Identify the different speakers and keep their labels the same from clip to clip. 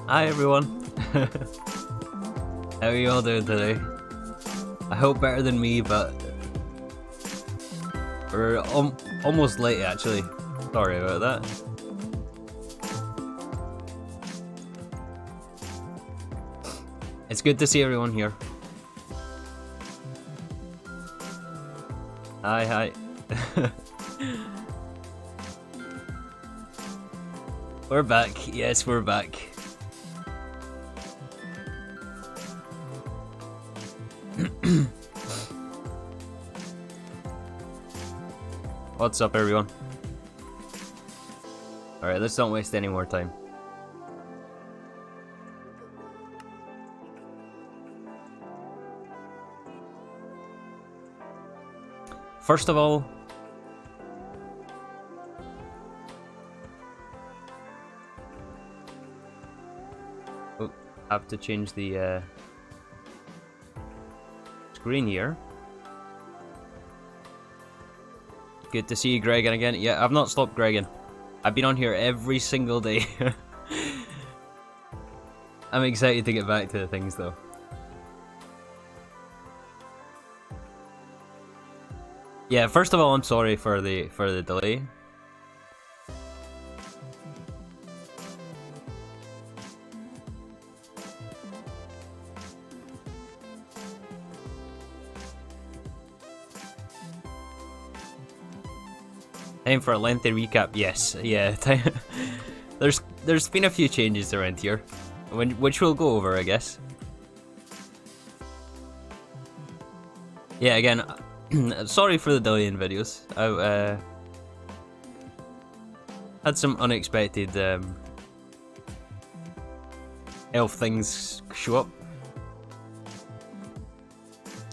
Speaker 1: Hi everyone. How are you all doing today? I hope better than me, but we're almost late actually. Sorry about that. It's good to see everyone here. Hi. We're back. Yes, we're back. What's up, everyone? Alright, let's not waste any more time. First of all, have to change the screen here. Good to see you, Gregan, again. Yeah, I've not stopped Gregan. I've been on here every single day. I'm excited to get back to things, though. Yeah, first of all, I'm sorry for the delay. Time for a lengthy recap. Yes, yeah. There's been a few changes around here, which we'll go over, I guess. Yeah, again, sorry for the delay in videos. I had some unexpected elf things show up,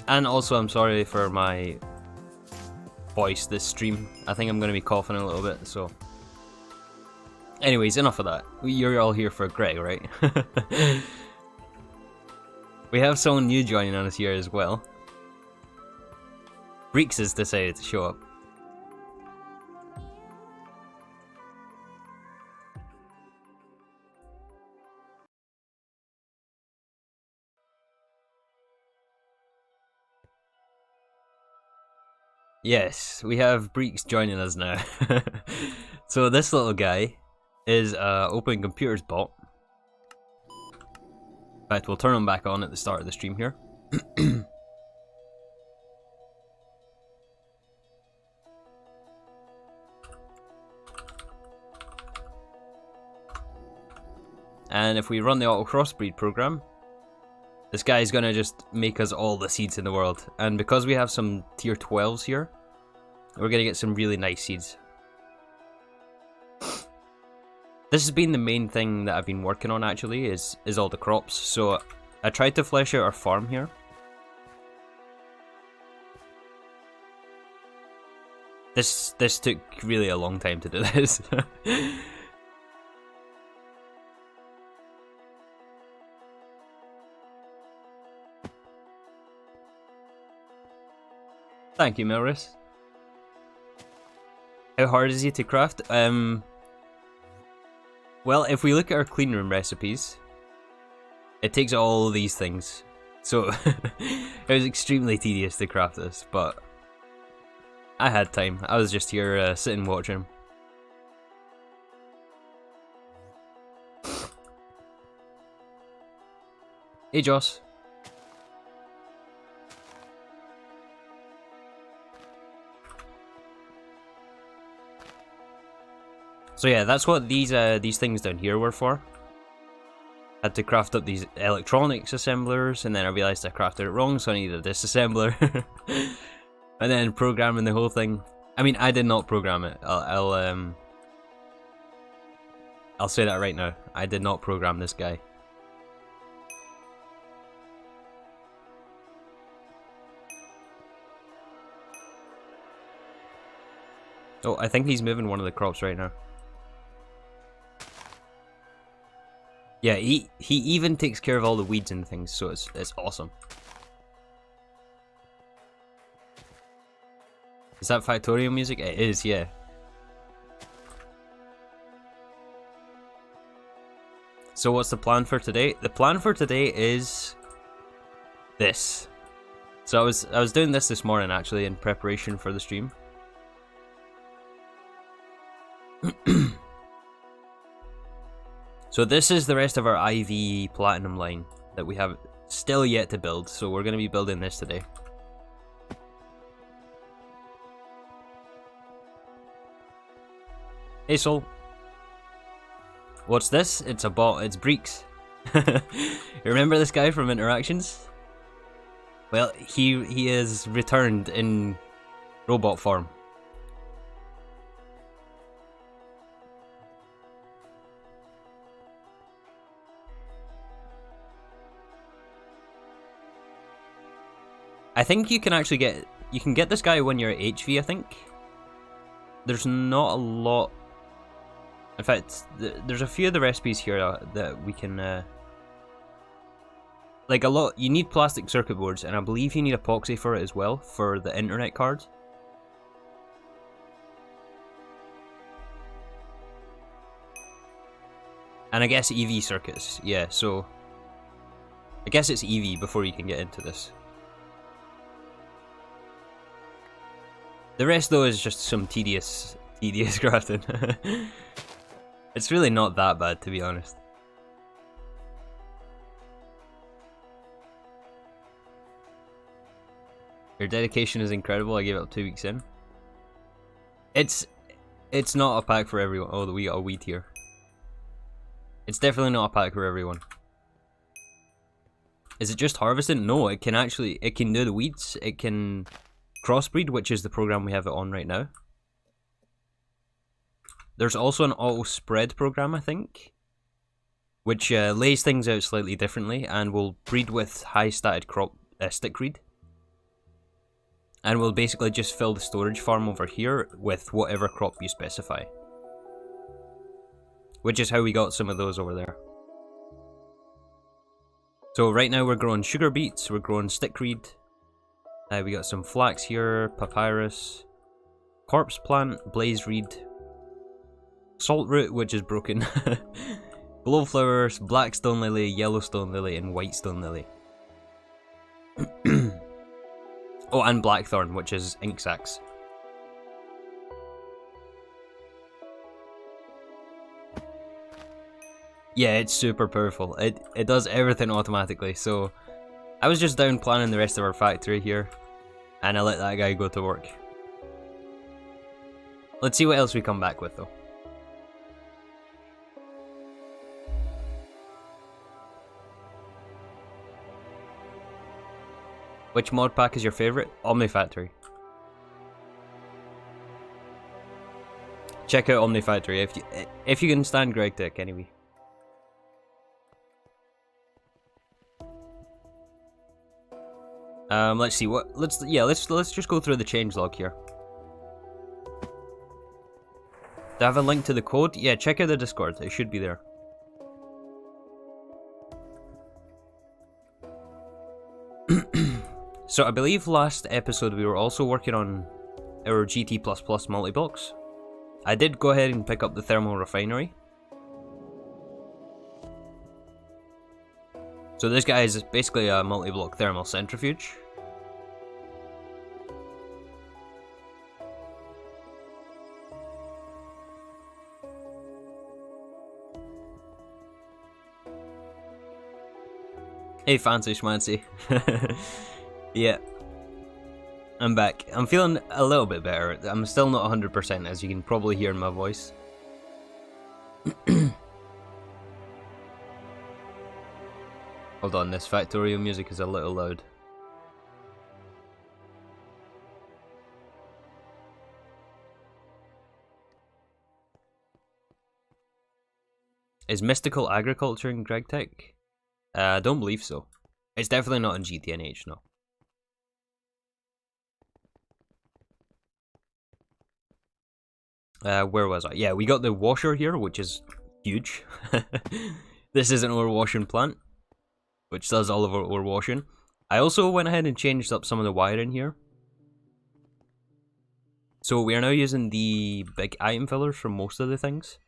Speaker 1: and also I'm sorry for my voice this stream. I think I'm going to be coughing a little bit, so anyways, enough of that. You're all here for Greg, right? We have someone new joining us here as well. Breeks has decided to show up. Yes, we have Breeks joining us now. So this little guy is Open Computers bot. In fact, we'll turn him back on at the start of the stream here. And if we run the auto crossbreed program, this guy is gonna just make us all the seeds in the world. And because we have some tier 12s here, we're gonna get some really nice seeds. This has been the main thing that I've been working on actually, is all the crops. So I tried to flesh out our farm here. This took really a long time to do this. Thank you, Melris. How hard is he to craft? Well, if we look at our clean room recipes, it takes all these things. So it was extremely tedious to craft this, but I had time. I was just here sitting watching him. Hey, Joss. So yeah, that's what these things down here were for. Had to craft up these electronics assemblers, and then I realized I crafted it wrong, so I needed a disassembler. And then programming the whole thing. I mean, I did not program it. I'll say that right now. I did not program this guy. Oh, I think he's moving one of the crops right now. Yeah, he even takes care of all the weeds and things, so it's awesome. Is that Factorio music? It is, So what's the plan for today? The plan for today is this. So I was doing this morning actually in preparation for the stream. So this is the rest of our IV platinum line that we have still yet to build. So we're going to be building this today. Hey Sol. What's this? It's a bot. It's Breeks. You remember this guy from Interactions? Well, he is returned in robot form. I think you can actually get this guy when you're at HV, I think. There's not a lot. In fact, there's a few of the recipes here that we can like a lot. You need plastic circuit boards, and I believe you need epoxy for it as well, for the internet card. And I guess EV circuits, yeah, so I guess it's EV before you can get into this. The rest though is just some tedious crafting. It's really not that bad, to be honest. Your dedication is incredible. I gave it up 2 weeks in. It's not a pack for everyone. Oh, we got a wheat here. It's definitely not a pack for everyone. Is it just harvesting? No, it can do the weeds. It can crossbreed, which is the program we have it on right now. There's also an auto spread program, I think, which lays things out slightly differently and will breed with high statted stickweed. And we'll basically just fill the storage farm over here with whatever crop you specify. Which is how we got some of those over there. So right now we're growing sugar beets, we're growing stickweed. We got some flax here, papyrus, corpse plant, blaze reed, salt root, which is broken, glowflowers, black stone lily, yellow stone lily, and white stone lily. Oh, and blackthorn, which is ink sacs. Yeah, it's super powerful. It does everything automatically. So I was just down planning the rest of our factory here, and I let that guy go to work. Let's see what else we come back with though. Which mod pack is your favourite? Omnifactory. Check out Omnifactory if you can stand Gregtech anyway. Let's see what let's just go through the changelog here. Do I have a link to the code? Yeah, check out the Discord. It should be there. So I believe last episode we were also working on our GT++ multi-blocks. I did go ahead and pick up the thermal refinery. So this guy is basically a multi-block thermal centrifuge. Hey fancy schmancy. Yeah. I'm back. I'm feeling a little bit better. I'm still not 100%, as you can probably hear in my voice. Hold on, this Factorio music is a little loud. Is mystical agriculture in Gregtech? I don't believe so. It's definitely not in GTNH, no. Where was I? Yeah, we got the washer here, which is huge. This is an ore washing plant, which does all of our ore washing. I also went ahead and changed up some of the wiring here. So we are now using the big item fillers for most of the things.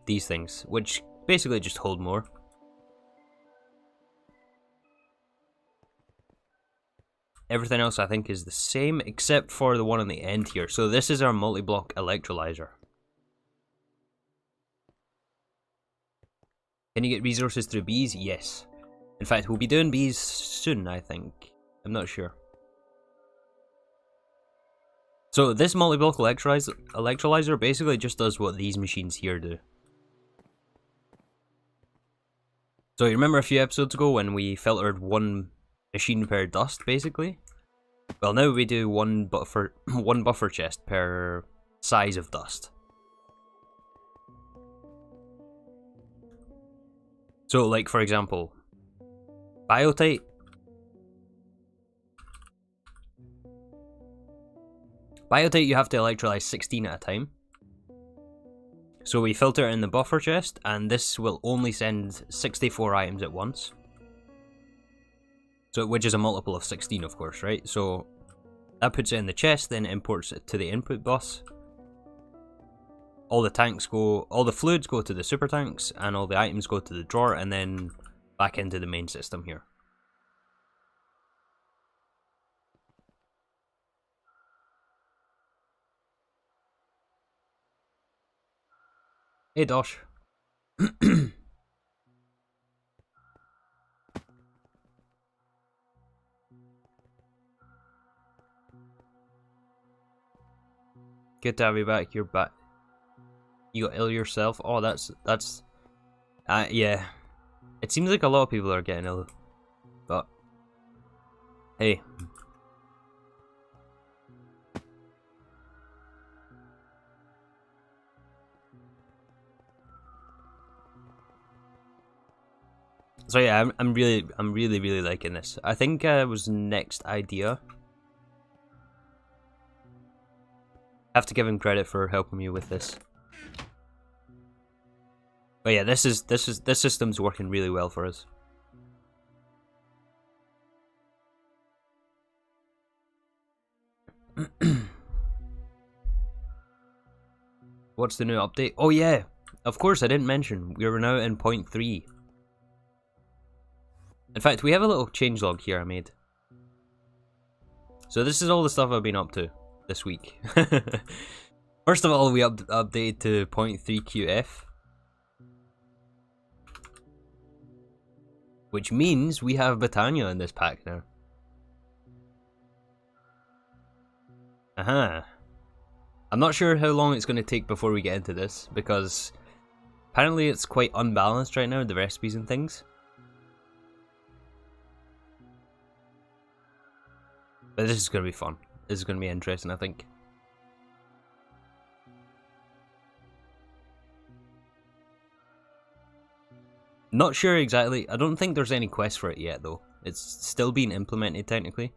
Speaker 1: These things, which Basically just hold more. Everything else I think is the same, except for the one on the end here. So this is our multi-block electrolyzer. Can you get resources through bees? Yes. In fact, we'll be doing bees soon, I think. I'm not sure. So this multi-block electrolyzer basically just does what these machines here do. So you remember a few episodes ago when we filtered one machine per dust, basically? Well, now we do one buffer chest per size of dust. So, like, for example, biotite. Biotite you have to electrolyze 16 at a time. So we filter it in the buffer chest, and this will only send 64 items at once. So, which is a multiple of 16, of course, right? So that puts it in the chest, then imports it to the input bus. All the fluids go to the super tanks, and all the items go to the drawer, and then back into the main system here. Hey, Dosh. Good to have you back. You're back. You got ill yourself? Oh, that's... yeah. It seems like a lot of people are getting ill. But... hey. So yeah, I'm really liking this. I think it was next idea. I have to give him credit for helping me with this. But yeah, this system's working really well for us. What's the new update? Oh yeah, of course I didn't mention we are now in 0.3. In fact, we have a little changelog here I made. So this is all the stuff I've been up to this week. First of all, we updated to 0.3 QF. Which means we have Botania in this pack now. Aha. I'm not sure how long it's going to take before we get into this, because apparently it's quite unbalanced right now, the recipes and things. But this is going to be fun. This is going to be interesting, I think. Not sure exactly. I don't think there's any quest for it yet, though. It's still being implemented, technically.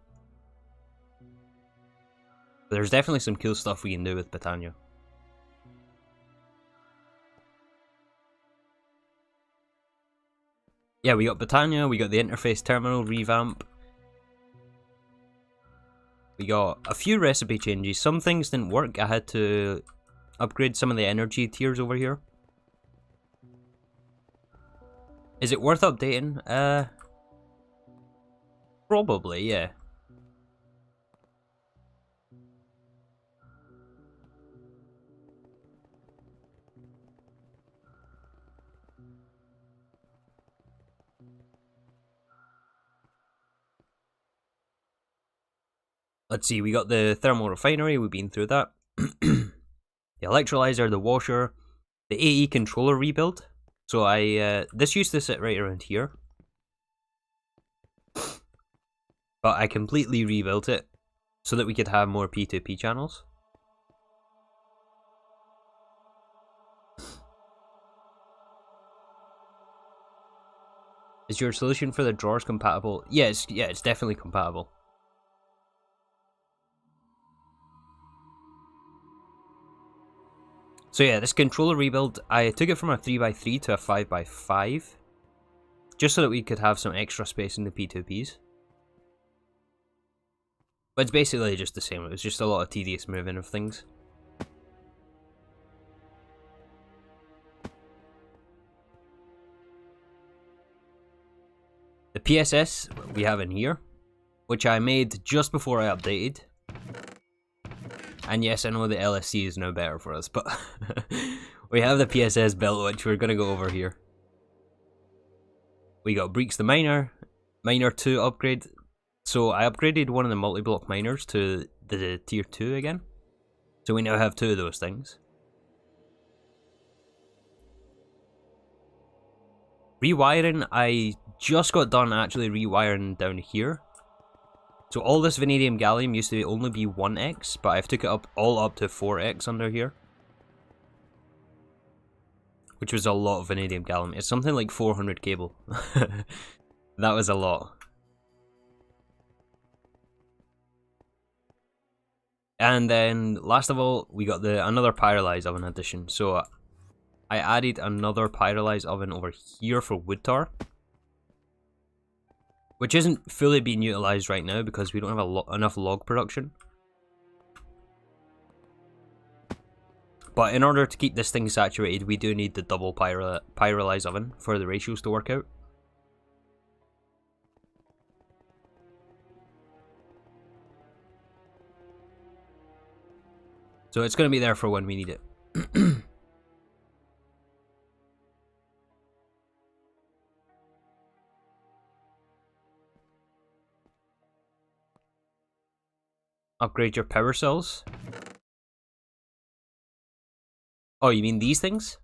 Speaker 1: But there's definitely some cool stuff we can do with Botania. Yeah, we got Botania, we got the interface terminal revamp. We got a few recipe changes. Some things didn't work. I had to upgrade some of the energy tiers over here. Is it worth updating? Probably, yeah. Let's see, we got the thermal refinery, we've been through that. The electrolyzer, the washer, the AE controller rebuild. So this used to sit right around here. But I completely rebuilt it so that we could have more P2P channels. Is your solution for the drawers compatible? Yeah, it's definitely compatible. So yeah, this controller rebuild, I took it from a 3x3 to a 5x5. Just so that we could have some extra space in the P2Ps. But it's basically just the same, it was just a lot of tedious moving of things. PSS we have in here, which I made just before I updated. And yes, I know the LSC is now better for us, but we have the PSS built, which we're going to go over here. We got Breeks the Miner, Miner 2 upgrade. So I upgraded one of the multi-block miners to the tier 2 again. So we now have 2 of those things. Rewiring, I just got done actually rewiring down here. So all this vanadium gallium used to only be 1x, but I've took it all up to 4x under here. Which was a lot of vanadium gallium. It's something like 400 cable. That was a lot. And then, last of all, we got another pyrolyze oven addition. So I added another pyrolyze oven over here for wood tar, which isn't fully being utilized right now because we don't have enough log production. But in order to keep this thing saturated, we do need the double pyrolyze oven for the ratios to work out. So it's going to be there for when we need it. Upgrade your power cells. Oh, you mean these things?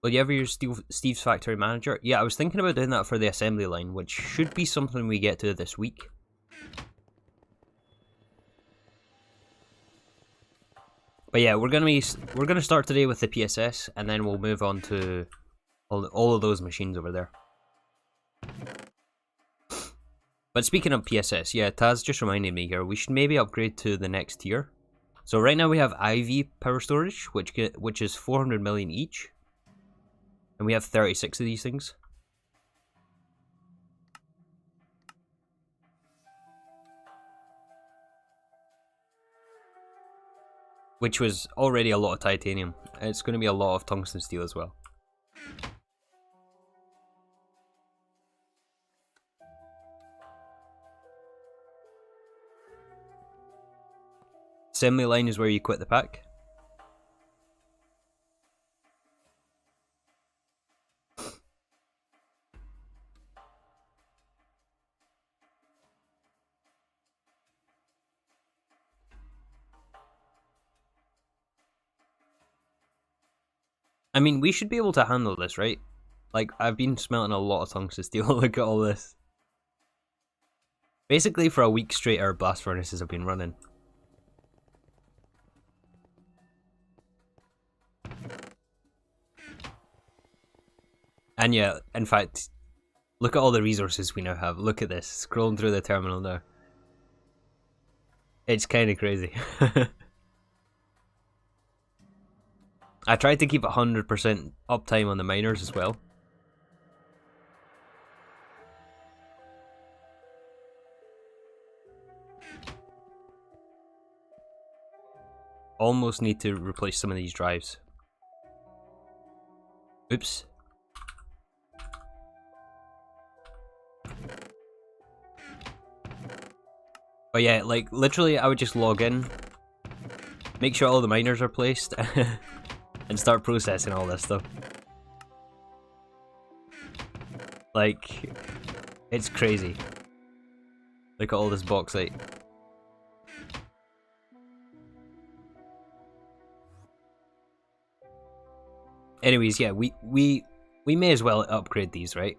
Speaker 1: Will you ever use Steve's Factory Manager? Yeah, I was thinking about doing that for the assembly line, which should be something we get to this week. But yeah, we're gonna start today with the PSS, and then we'll move on to all of those machines over there. But speaking of PSS, yeah, Taz just reminded me here, we should maybe upgrade to the next tier. So right now we have IV power storage, which is 400 million each. And we have 36 of these things. Which was already a lot of titanium. It's going to be a lot of tungsten steel as well. Assembly line is where you quit the pack. I mean, we should be able to handle this, right? Like, I've been smelting a lot of tungsten steel. Look at all this. Basically, for a week straight, our blast furnaces have been running. And yeah, in fact, look at all the resources we now have. Look at this. Scrolling through the terminal now. It's kind of crazy. I tried to keep 100% uptime on the miners as well. Almost need to replace some of these drives. Oops. But yeah, like, literally I would just log in, make sure all the miners are placed, and start processing all this stuff. Like, it's crazy. Look at all this bauxite. Anyways, yeah, we may as well upgrade these, right?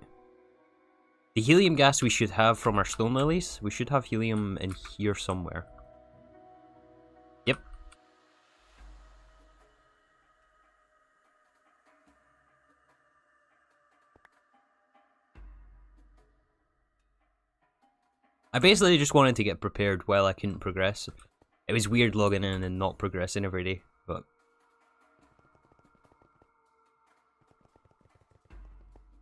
Speaker 1: The helium gas we should have from our stone lilies. We should have helium in here somewhere. Yep. I basically just wanted to get prepared while I couldn't progress. It was weird logging in and not progressing every day, but...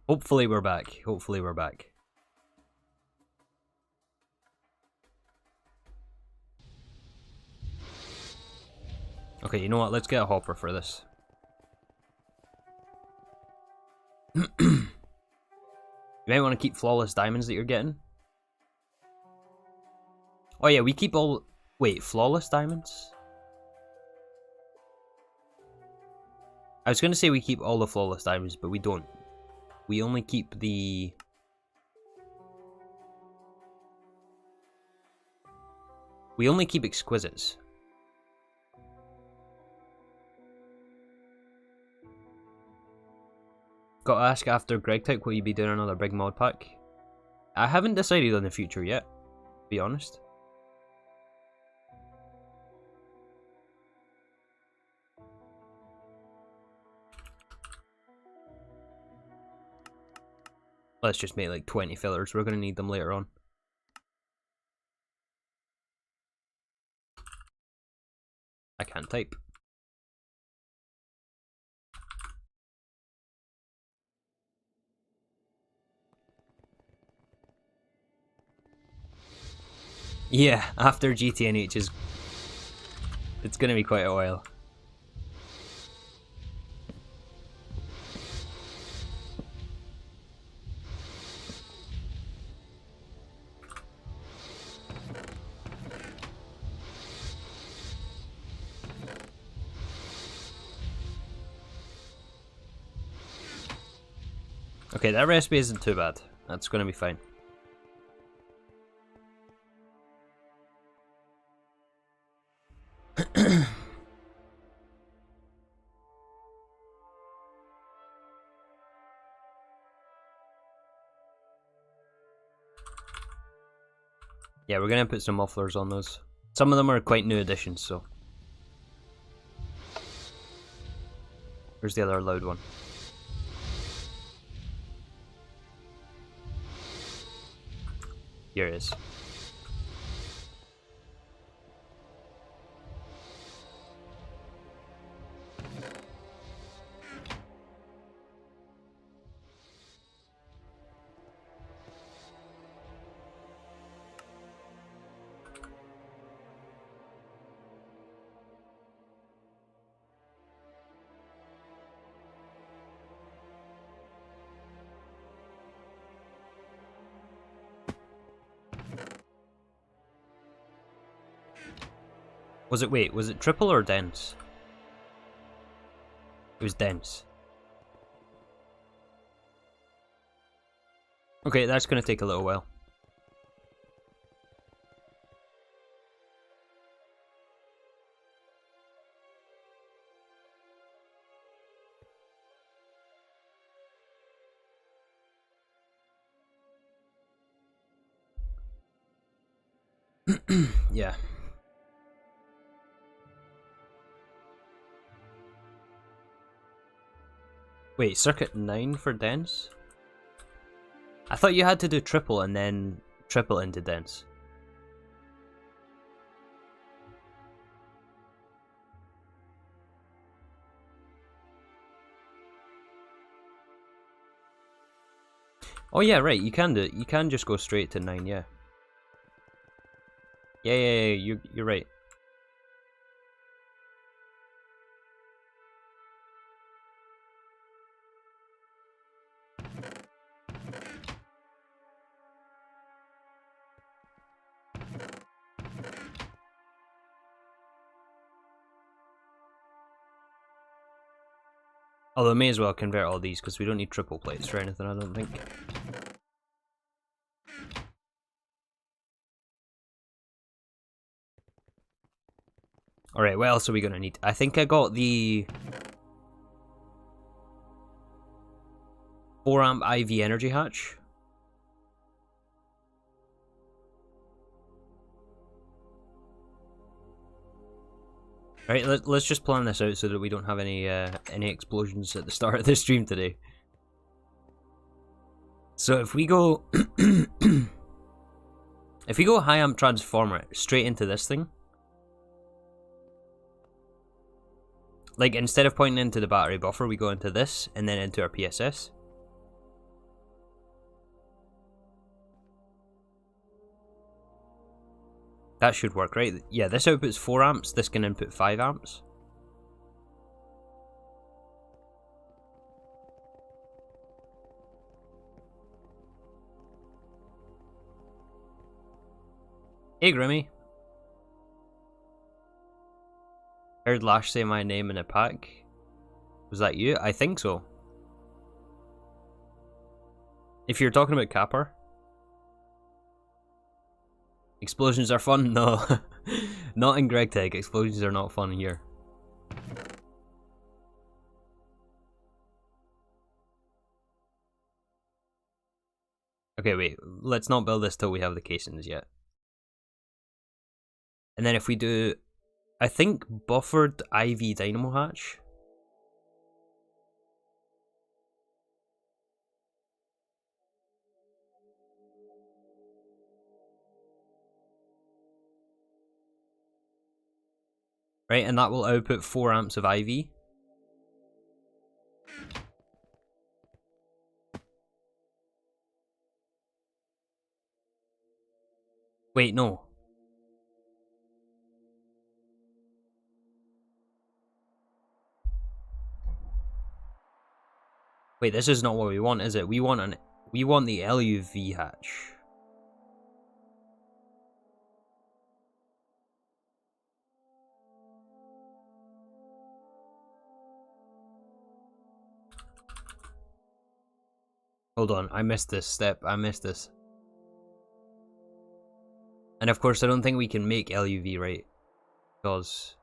Speaker 1: Hopefully we're back. Hopefully we're back. Okay, you know what? Let's get a hopper for this. You might want to keep flawless diamonds that you're getting. Oh yeah, we keep all... Wait, flawless diamonds? I was going to say we keep all the flawless diamonds, but we don't. We only keep the... We only keep exquisites. Got to ask after Gregtech, will you be doing another big mod pack? I haven't decided on the future yet, to be honest. Let's just make like 20 fillers, we're going to need them later on. I can't type. Yeah, after GTNH is... It's going to be quite a while. Okay, that recipe isn't too bad. That's going to be fine. Yeah, we're going to put some mufflers on those. Some of them are quite new additions, so... Where's the other loud one? Here it is. Was it, wait, was it triple or dense? It was dense. Okay, that's gonna take a little while. Yeah. Wait, circuit 9 for dense? I thought you had to do triple and then triple into dense. Oh yeah, right, you can do it. You can just go straight to 9, yeah. Yeah, you're right. Although I may as well convert all these because we don't need triple plates or anything, I don't think. Alright, what else are we gonna need? I think I got the 4 amp IV energy hatch. Alright, let's just plan this out so that we don't have any explosions at the start of the stream today. So if we go if we go high amp transformer straight into this thing, like instead of pointing into the battery buffer, we go into this and then into our PSS. That should work, right? Yeah, this outputs 4 amps, this can input 5 amps. Hey Grimmy. Heard Lash say my name in a pack. Was that you? I think so. If you're talking about Capper. Explosions are fun? No. Not in Gregtech. Explosions are not fun here. Okay, wait. Let's not build this till we have the casings yet. And then if we do, I think, buffered IV dynamo hatch. Right, and that will output 4 amps of IV. Wait, no. Wait, this is not what we want, is it? We want the LUV hatch. Hold on, I missed this step. I missed this. And of course, I don't think we can make LUV, right? Because...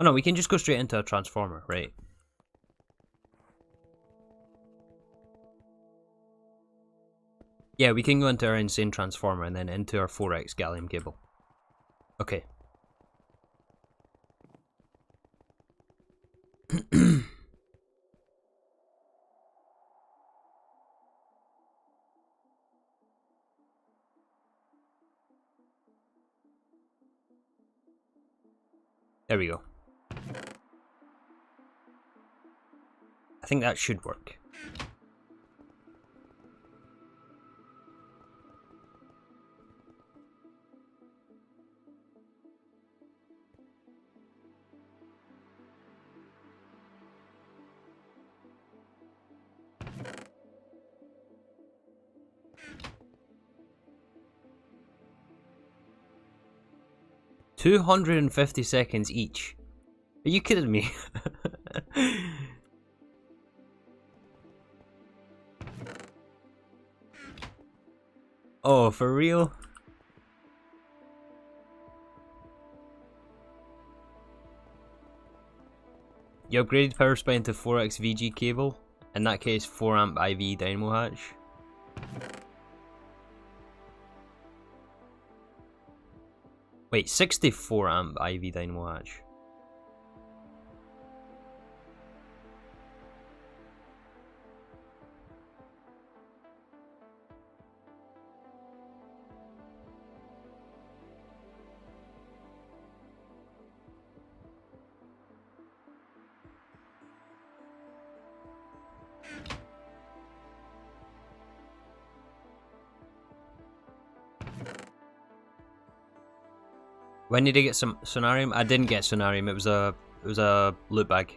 Speaker 1: oh no, we can just go straight into a transformer, right? Yeah, we can go into our insane transformer and then into our 4x gallium cable. Okay. There we go. I think that should work. $250 each. Are you kidding me? Oh, for real? You upgraded power supply into 4x VG cable. In that case, 4 amp IV dynamo hatch. Wait, 64 amp IV dynamo hatch. When did I get some sonarium? I didn't get sonarium. It was a loot bag.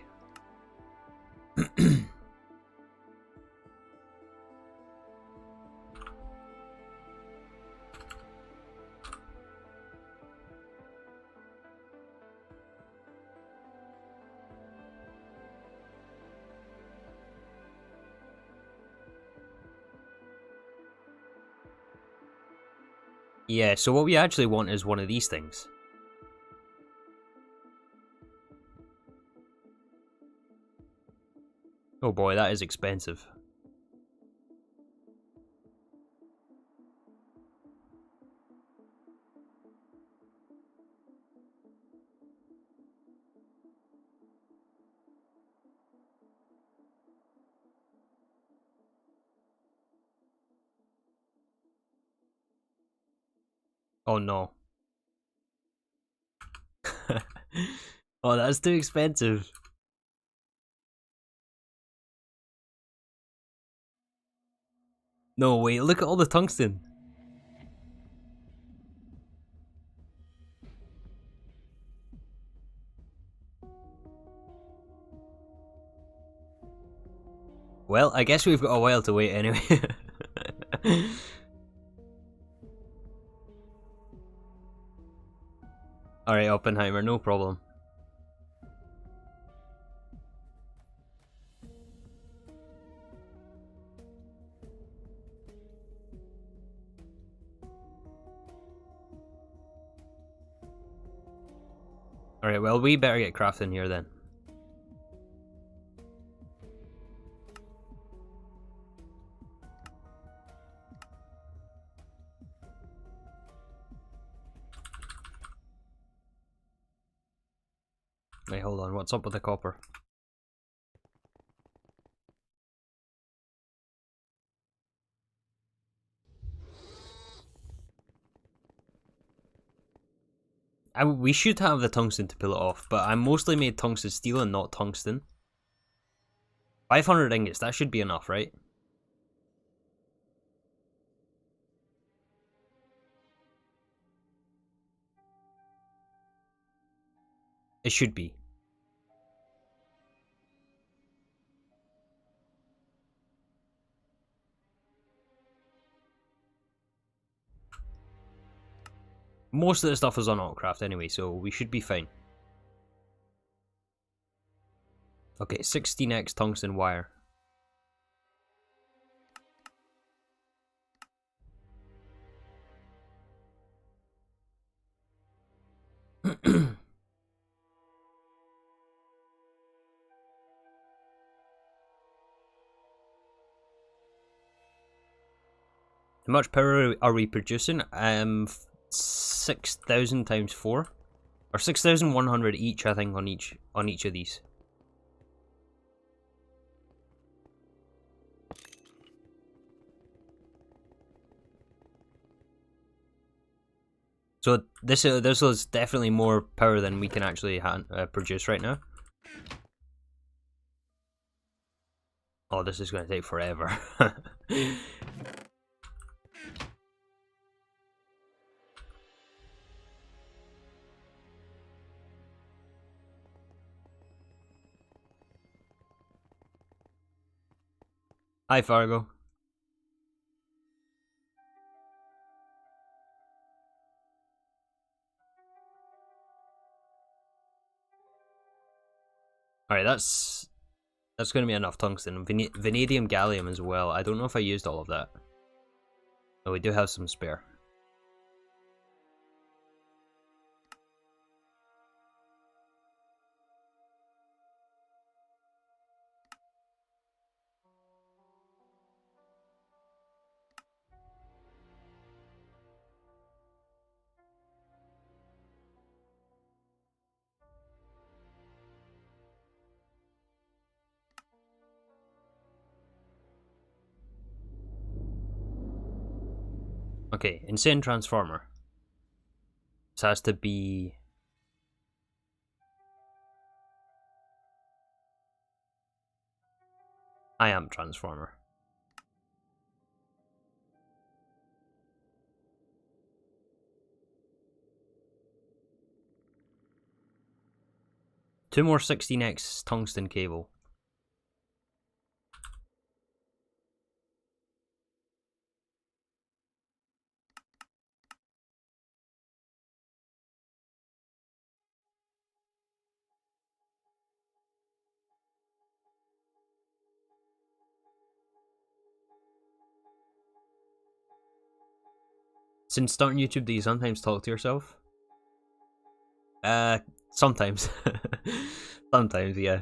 Speaker 1: Yeah, so what we actually want is one of these things. Oh boy, that is expensive. Oh no. Oh, that's too expensive. No, wait, look at all the tungsten. Well, I guess we've got a while to wait anyway. Alright, Oppenheimer, no problem. Alright, well, we better get crafting here then. Wait, hold on, what's up with the copper? We should have the tungsten to pull it off, but I mostly made tungsten steel and not tungsten. 500 ingots, that should be enough, right? It should be. Most of the stuff is on Autocraft anyway, so we should be fine. Okay, 16x tungsten wire. How much power are we producing? 6,000 times 4? Or 6,100 each, I think, on each of these. So this is definitely more power than we can actually produce right now. Oh, this is going to take forever. Hi, Fargo. Alright, that's going to be enough tungsten. Vanadium gallium as well. I don't know if I used all of that. Oh, we do have some spare. Okay, insane transformer. This has to be... I am transformer. Two more 16x tungsten cable. Since starting YouTube, do you sometimes talk to yourself? Sometimes. Sometimes, yeah.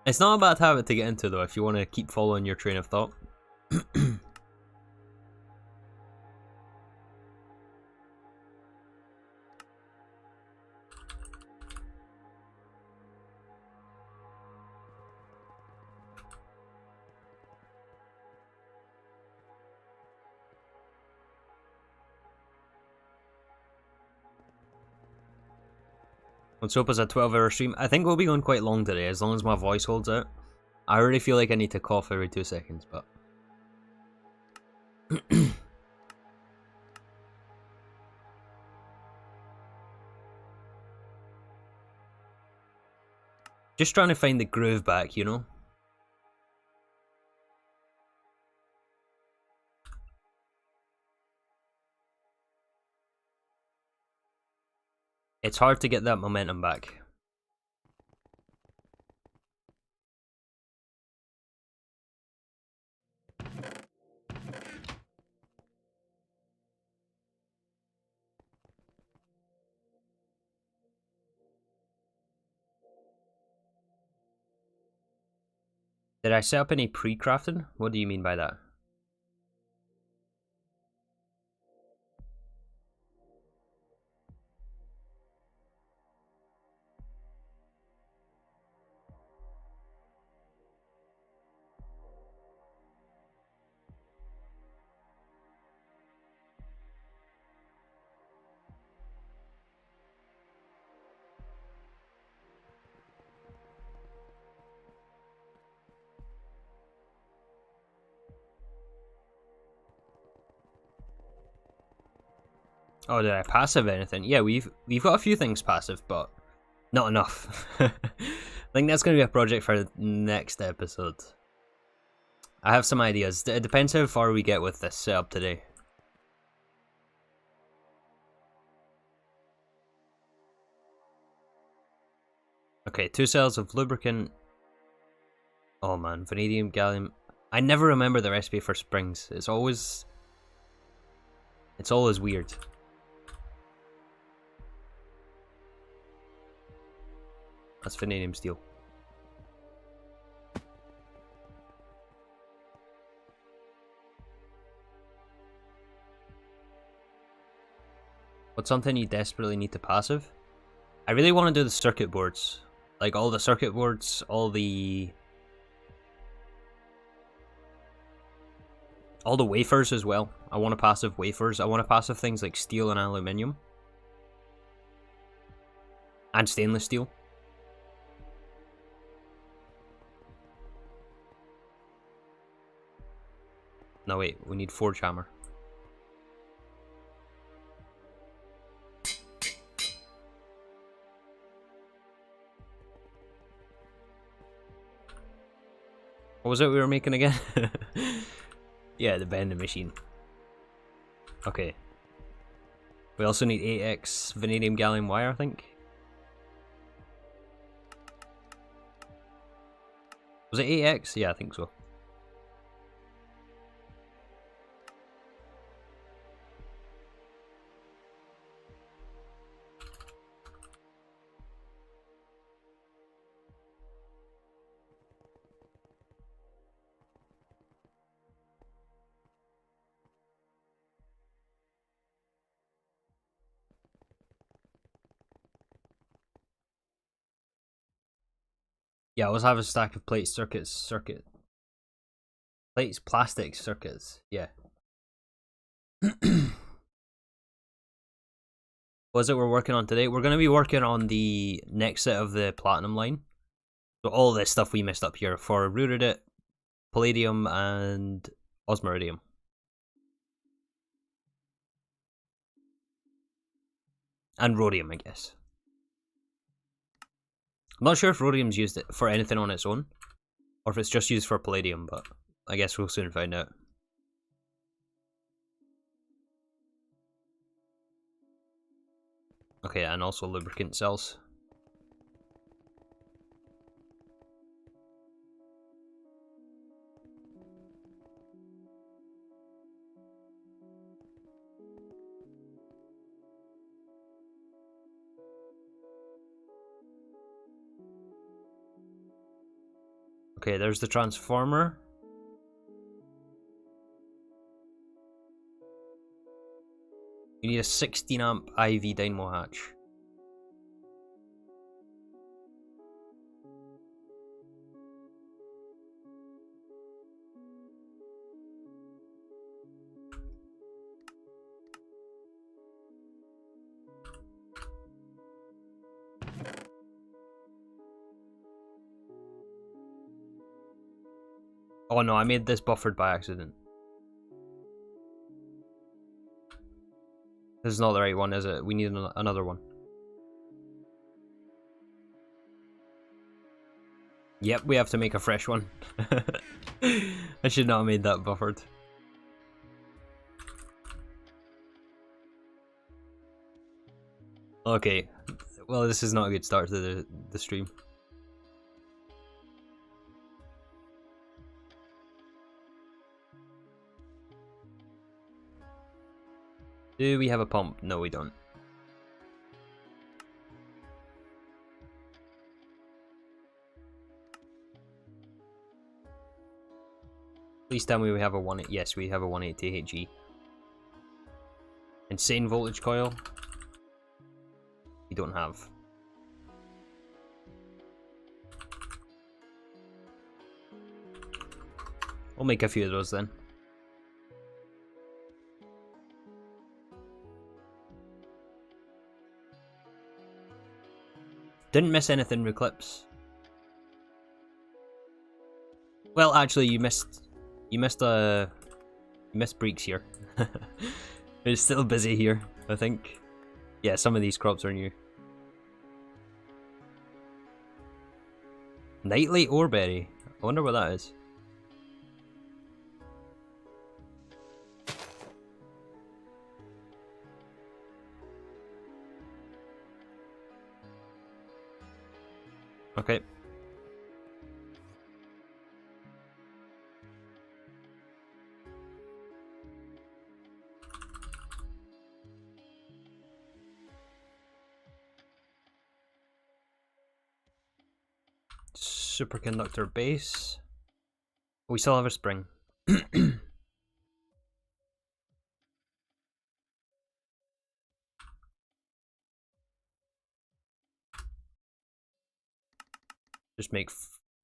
Speaker 1: It's not a bad habit to get into, though, if you want to keep following your train of thought. Let's hope it's a 12-hour stream. I think we'll be going quite long today, as long as my voice holds out. I already feel like I need to cough every 2 seconds, but... Just trying to find the groove back, you know? It's hard to get that momentum back. Did I set up any pre-crafting? What do you mean by that? Oh, did I passive anything? Yeah, we've got a few things passive, but not enough. I think that's going to be a project for the next episode. I have some ideas. It depends how far we get with this setup today. Okay, 2 cells of lubricant. Oh man, vanadium, gallium. I never remember the recipe for springs. It's always weird. That's vanadium steel. What's something you desperately need to passive? I really want to do the circuit boards. Like all the circuit boards, all the wafers as well. I want to passive wafers. I want to passive things like steel and aluminium. And stainless steel. No wait, we need forge hammer. What was it we were making again? Yeah, the bending machine. Okay. We also need 8x vanadium gallium wire, I think. Was it 8x? Yeah, I think so. Yeah, I always have a stack of plates, plates, plastic circuits, yeah. What is it we're working on today? We're going to be working on the next set of the platinum line. So all this stuff we messed up here for rooted palladium, and osmiridium. And rhodium, I guess. I'm not sure if rhodium's used for anything on its own, or if it's just used for palladium, but I guess we'll soon find out. Okay, and also lubricant cells. Okay, there's the transformer. You need a 16 amp IV dynamo hatch. Oh no, I made this buffered by accident. This is not the right one, is it? We need another one. Yep, we have to make a fresh one. I should not have made that buffered. Okay, well this is not a good start to the stream. Do we have a pump? No, we don't. Please tell me we have a 1. Yes, we have a 180 HE. Insane voltage coil. We don't have. We'll make a few of those then. Didn't miss anything with clips. Well, actually, you missed breaks here. It's still busy here, I think. Yeah, some of these crops are new. Nightly oreberry. I wonder what that is. Okay. Superconductor base. We still have a spring. Just make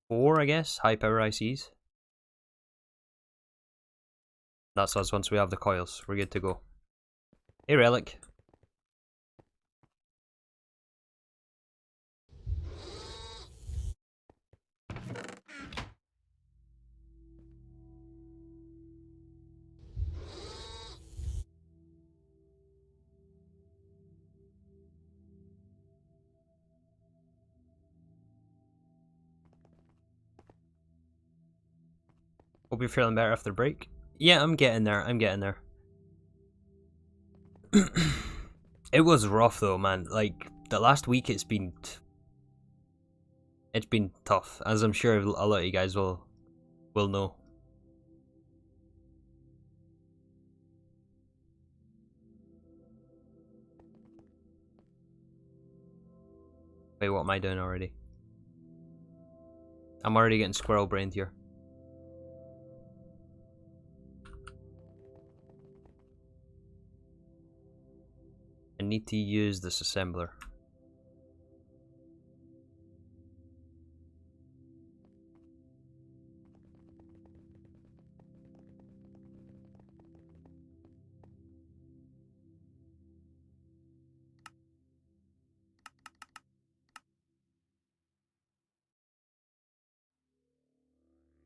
Speaker 1: 4, I guess, high power ICs. That's us once we have the coils. We're good to go. Hey, Relic. Hope you're feeling better after the break. Yeah, I'm getting there. I'm getting there. It was rough though, man. Like the last week, it's been tough, as I'm sure a lot of you guys will know. Wait, what am I doing already? I'm already getting squirrel brained here. I need to use this assembler.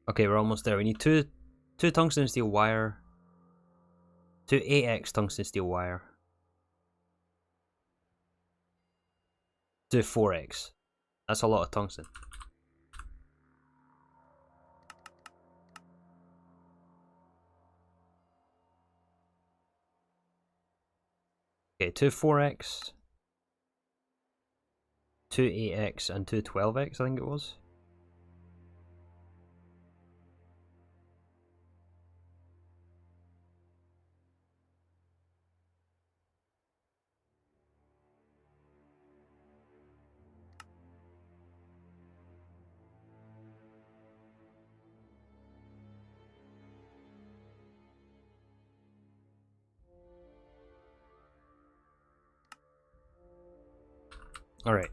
Speaker 1: Okay, we're almost there. We need two tungsten steel wire, 2 AX tungsten steel wire, 2 4X. That's a lot of tungsten. Okay, 2 4X, 2 AX, and 2 12X, I think it was. Alright.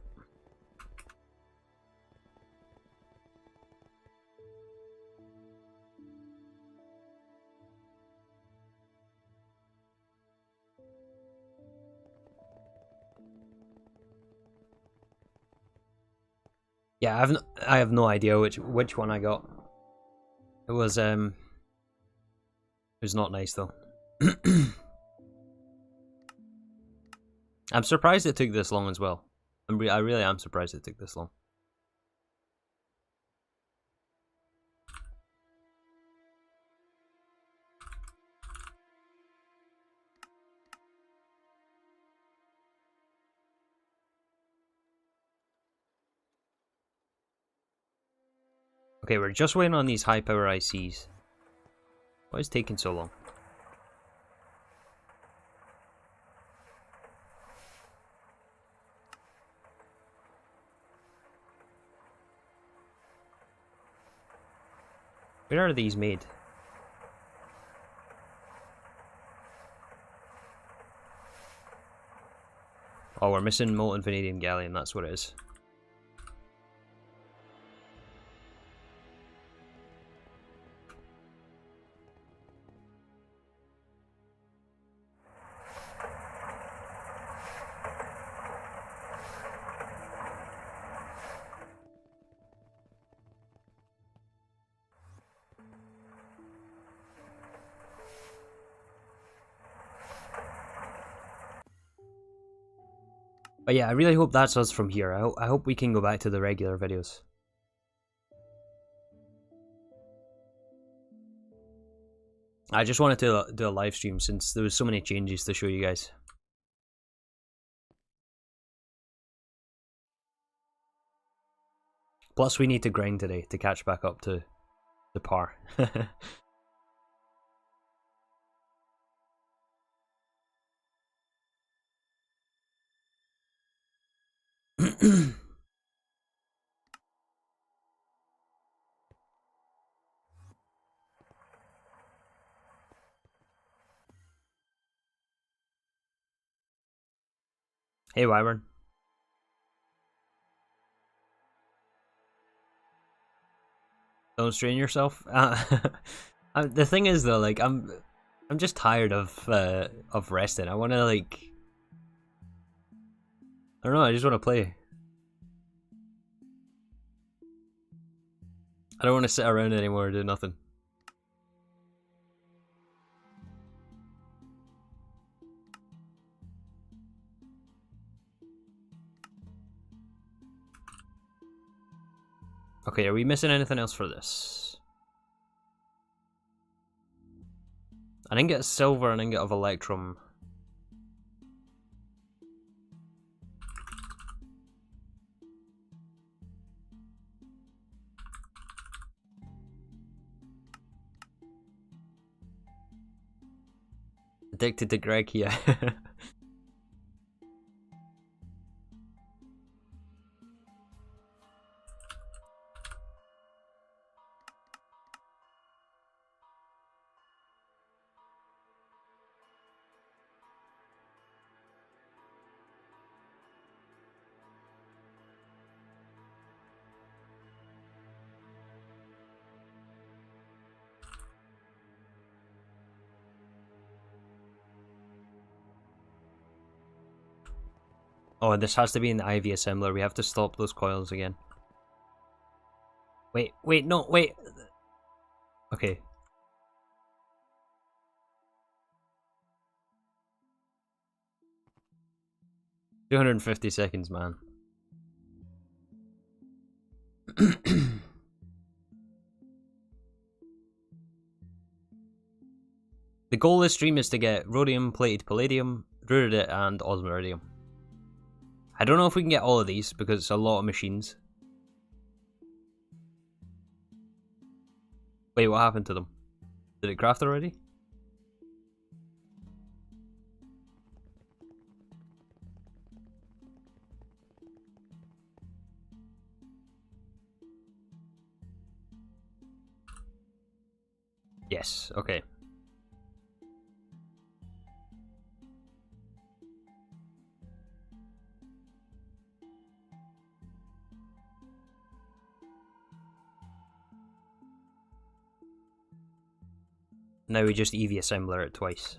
Speaker 1: Yeah, I have no idea which one I got. It was not nice though. I'm surprised it took this long as well. I really am surprised it took this long. Okay, we're just waiting on these high power ICs. Why is it taking so long? Where are these made? Oh, we're missing molten vanadium gallium, that's what it is. But yeah, I really hope that's us from here. I hope we can go back to the regular videos. I just wanted to do a live stream since there was so many changes to show you guys. Plus we need to grind today to catch back up to the par. Hey Wyvern. Don't strain yourself. The thing is though, like I'm just tired of resting. I want to like, I don't know. I just want to play. I don't want to sit around anymore and do nothing. Okay, are we missing anything else for this? An ingot of silver, an ingot of electrum. Addicted to Greg, yeah. Oh, this has to be in the IV assembler. We have to stop those coils again. Wait, no, wait. Okay. $250, man. The goal of this stream is to get rhodium, plated palladium, rudite, and osmiridium. I don't know if we can get all of these because it's a lot of machines. Wait, what happened to them? Did it craft already? Yes, okay. Now we just EV assembler it twice.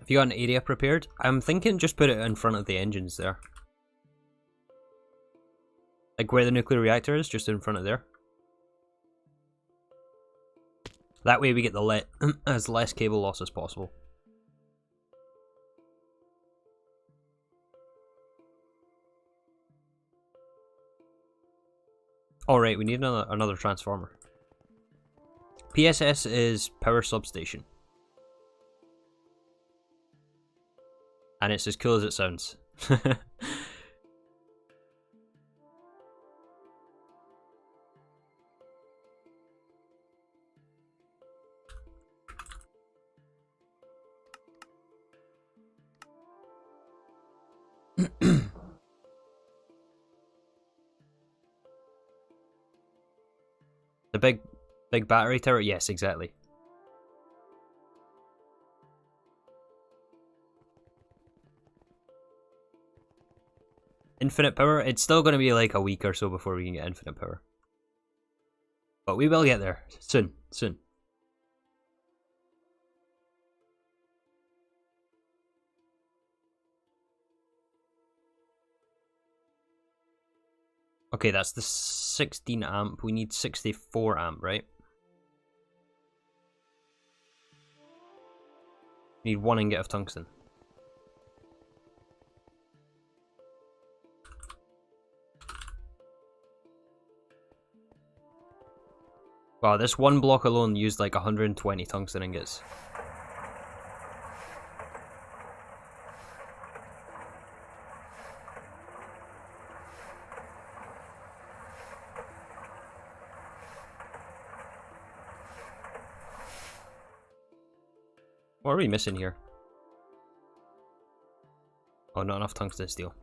Speaker 1: Have you got an area prepared? I'm thinking just put it in front of the engines there. Like where the nuclear reactor is, just in front of there. That way we get the as less cable loss as possible. Alright, we need another transformer. PSS is power substation. And it's as cool as it sounds. The big battery tower? Yes, exactly. Infinite power? It's still going to be like a week or so before we can get infinite power. But we will get there. Soon. Soon. Okay, that's the 16 amp. We need 64 amp, right? We need 1 ingot of tungsten. Wow, this one block alone used like 120 tungsten ingots. What are we missing here? Oh, not enough tungsten steel.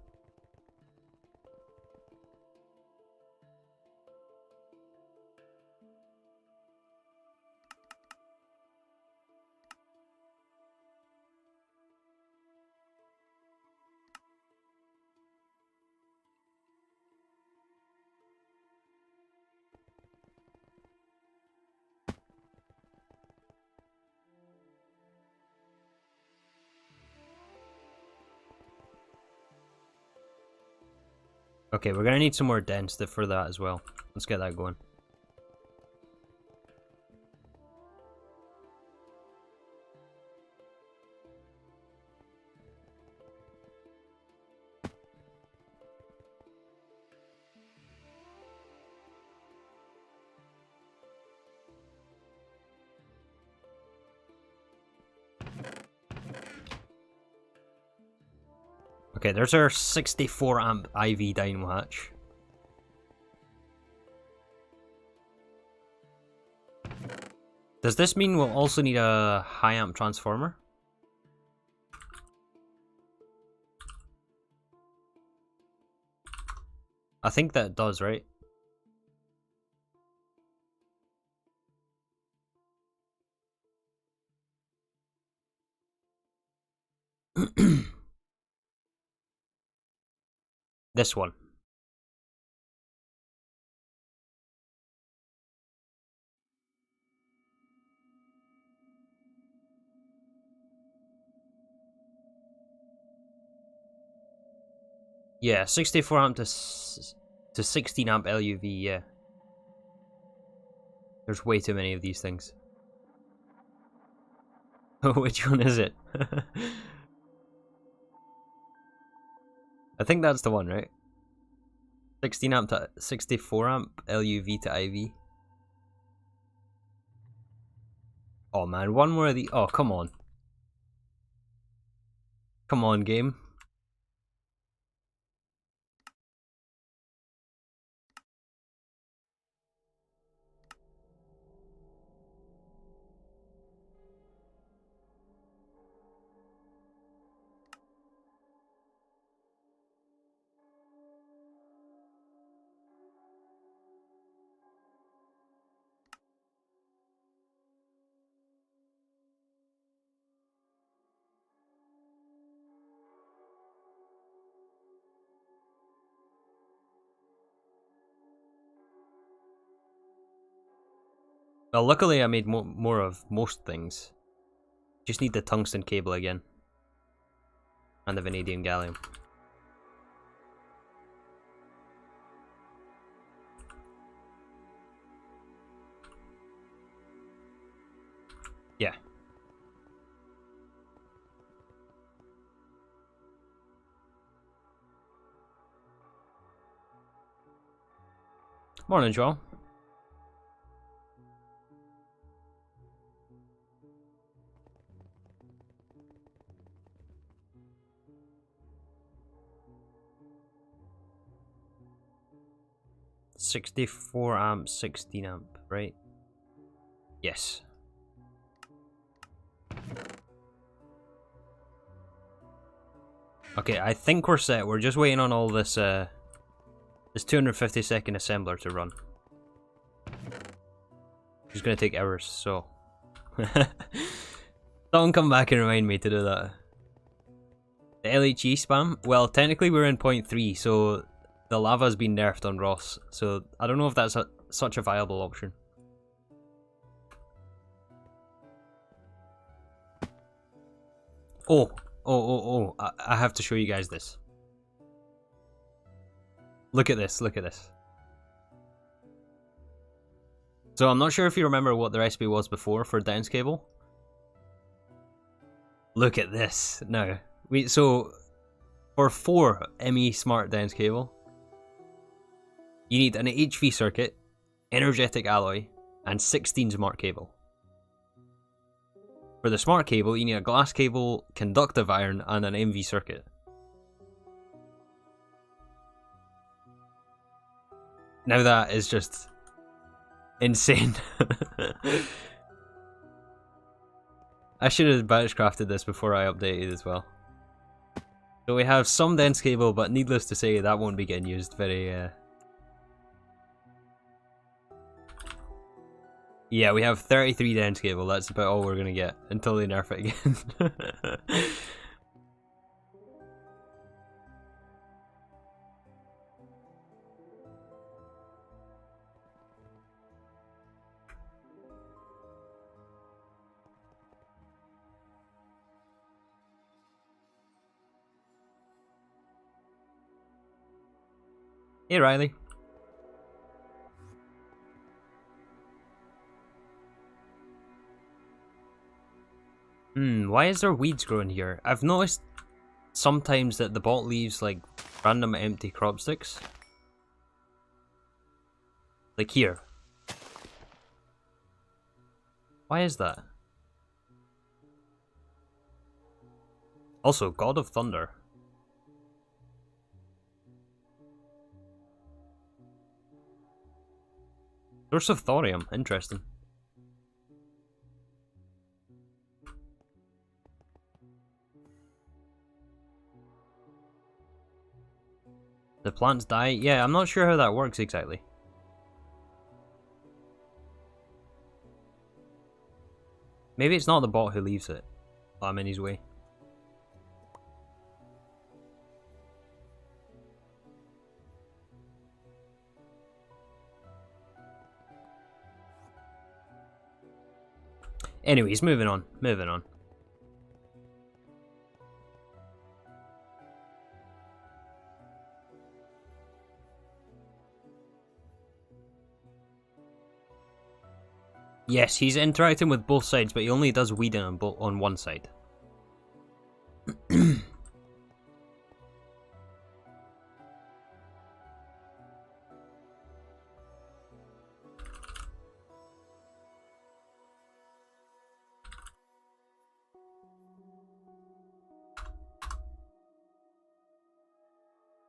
Speaker 1: Okay, we're gonna need some more dense for that as well. Let's get that going. Okay, there's our 64 amp IV dynamo hatch. Does this mean we'll also need a high amp transformer? I think that does, right? This one. Yeah, 64 amp to 16 amp LUV, yeah. There's way too many of these things. Oh, which one is it? I think that's the one, right? 16 amp to 64 amp LUV to IV. Oh man, one more of the. Oh, come on. Come on, game. Well, luckily I made more of most things. Just need the tungsten cable again. And the vanadium gallium. Yeah. Morning, Joel. $64 amp, 16 amp, right? Yes. Okay, I think we're set. We're just waiting on all this this 250-second assembler to run. It's gonna take hours, so someone come back and remind me to do that. The LHE spam? Well, technically we're in 0.3, so the lava's been nerfed on Ross, so I don't know if that's such a viable option. Oh, I have to show you guys this. Look at this, look at this. So I'm not sure if you remember what the recipe was before for dense cable. Look at this now. So for 4 ME smart dense cable, you need an HV circuit, energetic alloy, and 16 smart cable. For the smart cable, you need a glass cable, conductive iron, and an MV circuit. Now that is just insane. I should have batch crafted this before I updated as well. So we have some dense cable, but needless to say, that won't be getting used very... Yeah, we have 33 dense cable, that's about all we're gonna get, until they nerf it again. Hey Riley. Why is there weeds growing here? I've noticed sometimes that the bot leaves like random empty crop sticks. Like here. Why is that? Also, God of Thunder. Source of thorium, interesting. The plants die? Yeah, I'm not sure how that works exactly. Maybe it's not the bot who leaves it. Oh, I'm in his way. Anyways, moving on, moving on. Yes, he's interacting with both sides, but he only does weeding on one side.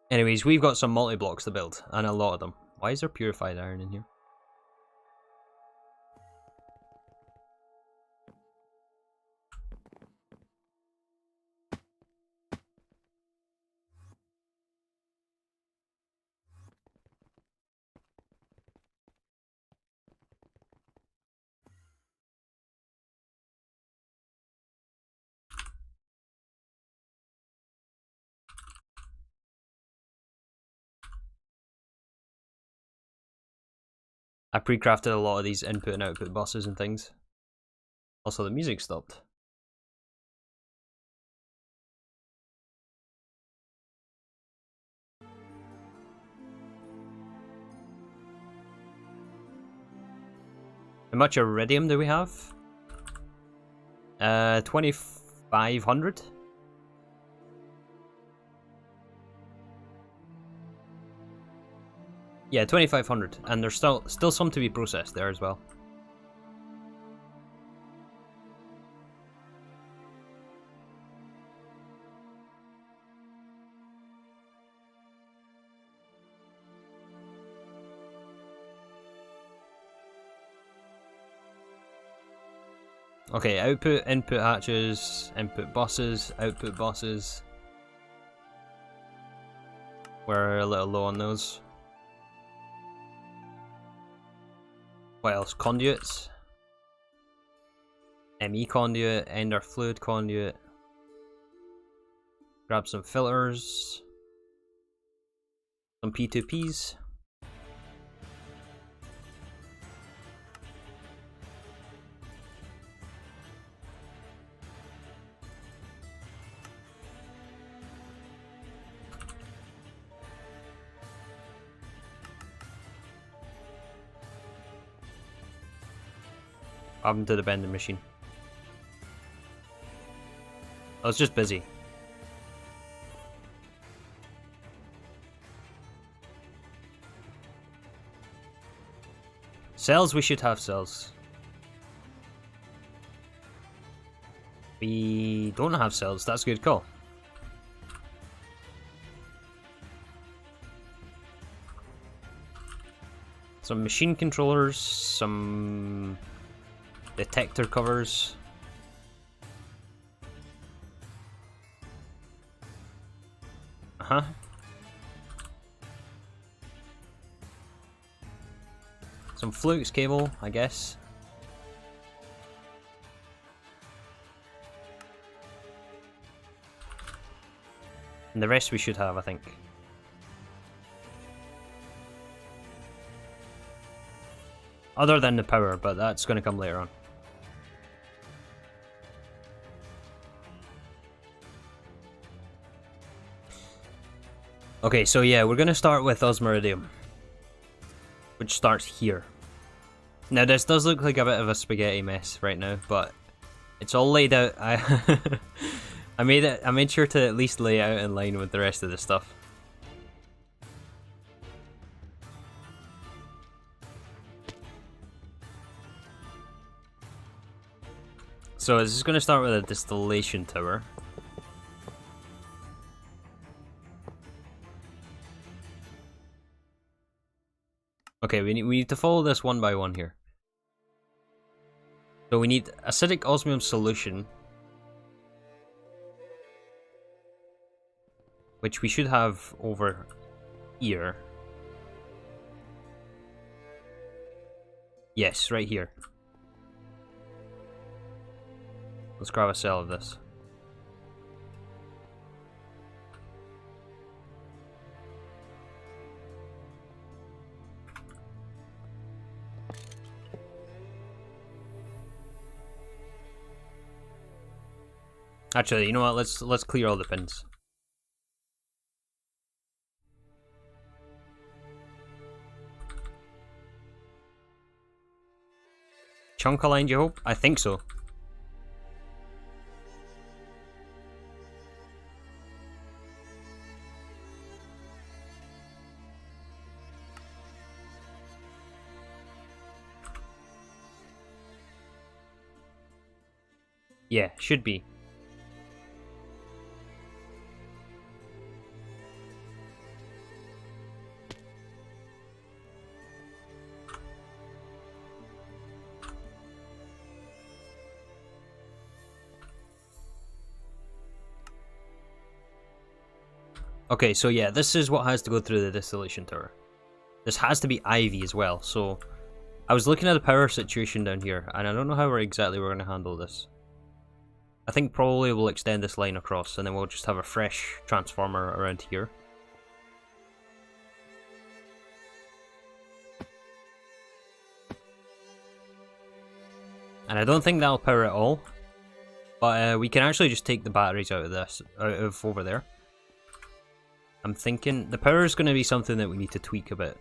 Speaker 1: Anyways, we've got some multi-blocks to build, and a lot of them. Why is there purified iron in here? I pre-crafted a lot of these input and output buses and things. Also, the music stopped. How much iridium do we have? 2,500. Yeah, 2,500, and there's still some to be processed there as well. Okay, output, input hatches, input buses, output buses. We're a little low on those. What else? Conduits. ME conduit, ender fluid conduit. Grab some filters. Some P2Ps. What happened to the bending machine? I was just busy. Cells, we should have cells. We don't have cells, that's a good call. Some machine controllers, some detector covers. Uh-huh. Some flux cable, I guess. And the rest we should have, I think. Other than the power, but that's going to come later on. Okay, so yeah, we're going to start with Osmiridium, which starts here. Now this does look like a bit of a spaghetti mess right now, but it's all laid out. I made sure to at least lay out in line with the rest of the stuff. So this is going to start with a distillation tower. Okay, we need to follow this one by one here. So we need acidic osmium solution, which we should have over here. Yes, right here. Let's grab a cell of this. Actually, you know what? Let's clear all the pins. Chunk aligned, you hope? I think so. Yeah, should be. Okay, so yeah, this is what has to go through the distillation tower. This has to be Ivy as well, so I was looking at the power situation down here, and I don't know how exactly we're going to handle this. I think probably we'll extend this line across, and then we'll just have a fresh transformer around here. And I don't think that'll power it all, but we can actually just take the batteries out of over there. I'm thinking the power is going to be something that we need to tweak a bit.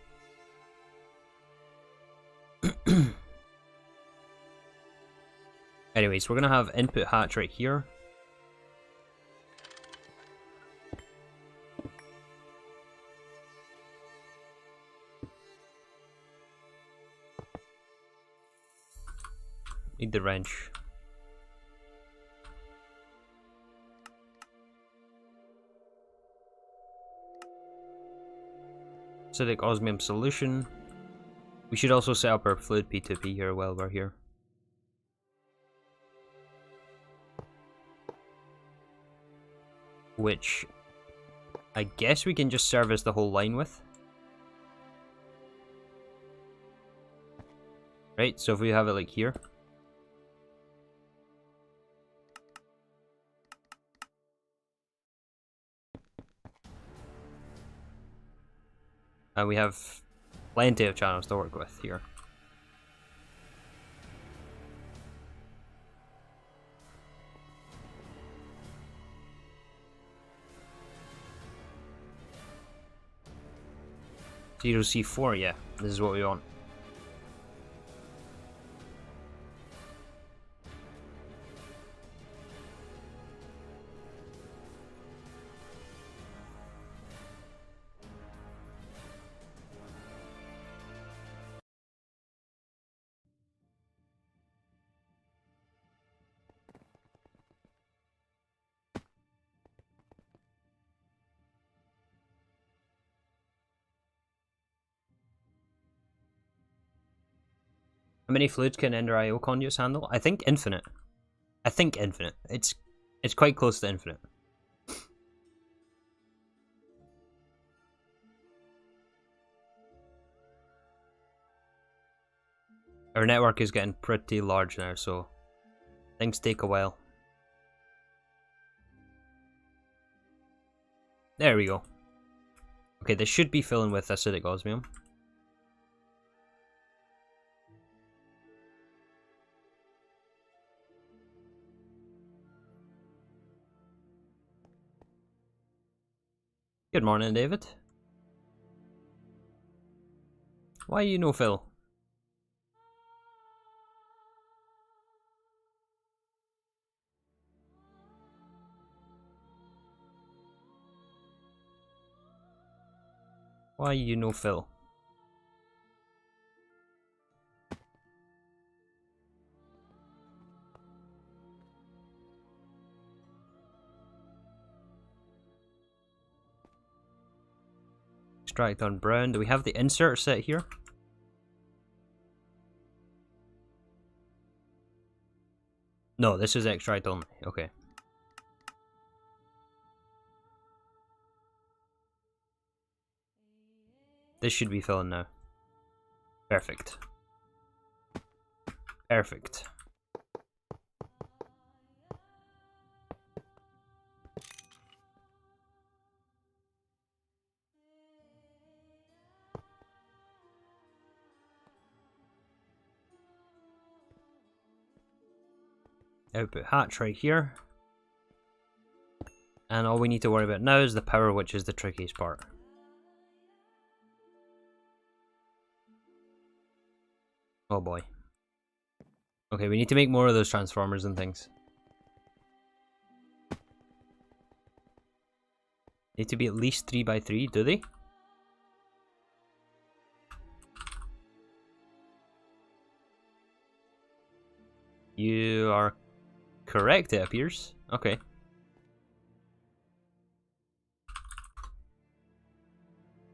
Speaker 1: Anyways, we're gonna have input hatch right here. Need the wrench. Acidic osmium solution. We should also set up our fluid P2P here while we're here. Which I guess we can just service the whole line with. Right, so if we have it like here. And we have plenty of channels to work with here. Zero C4, yeah, this is what we want. How many fluids can Ender IO conduits handle? I think infinite. I think infinite. It's quite close to infinite. Our network is getting pretty large now, so things take a while. There we go. Okay, this should be filling with acidic osmium. Good morning, David. Why you no fill? Why you no fill? Extract on brown. Do we have the insert set here? No, this is extract only. Okay. This should be filling now. Perfect. Perfect. Output hatch right here. And all we need to worry about now is the power, which is the trickiest part. Oh boy. Okay, we need to make more of those transformers and things. Need to be at least 3x3, do they? You are correct, it appears. Okay.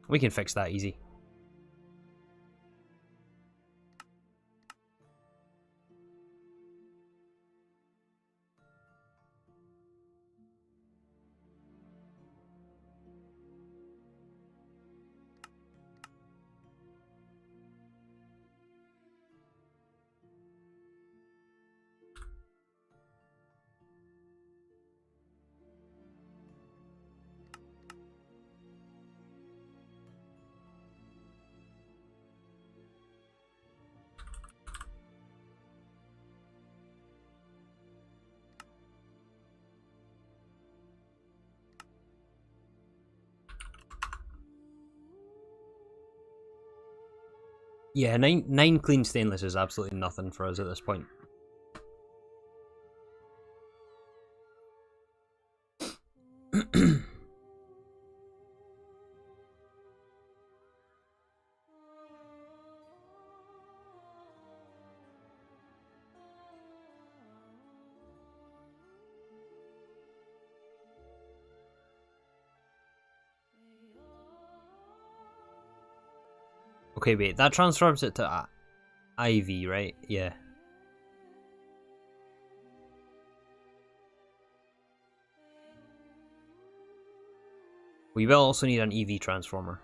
Speaker 1: We can fix that easy. Yeah, nine clean stainless is absolutely nothing for us at this point. Okay, wait, that transforms it to IV, right? Yeah. We will also need an EV transformer.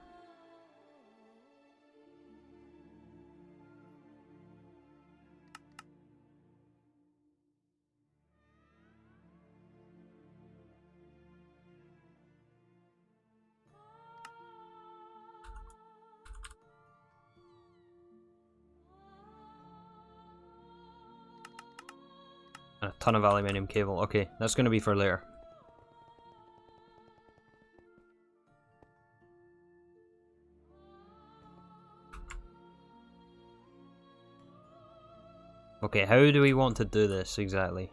Speaker 1: A ton of aluminium cable. Okay, that's going to be for later. Okay, how do we want to do this exactly?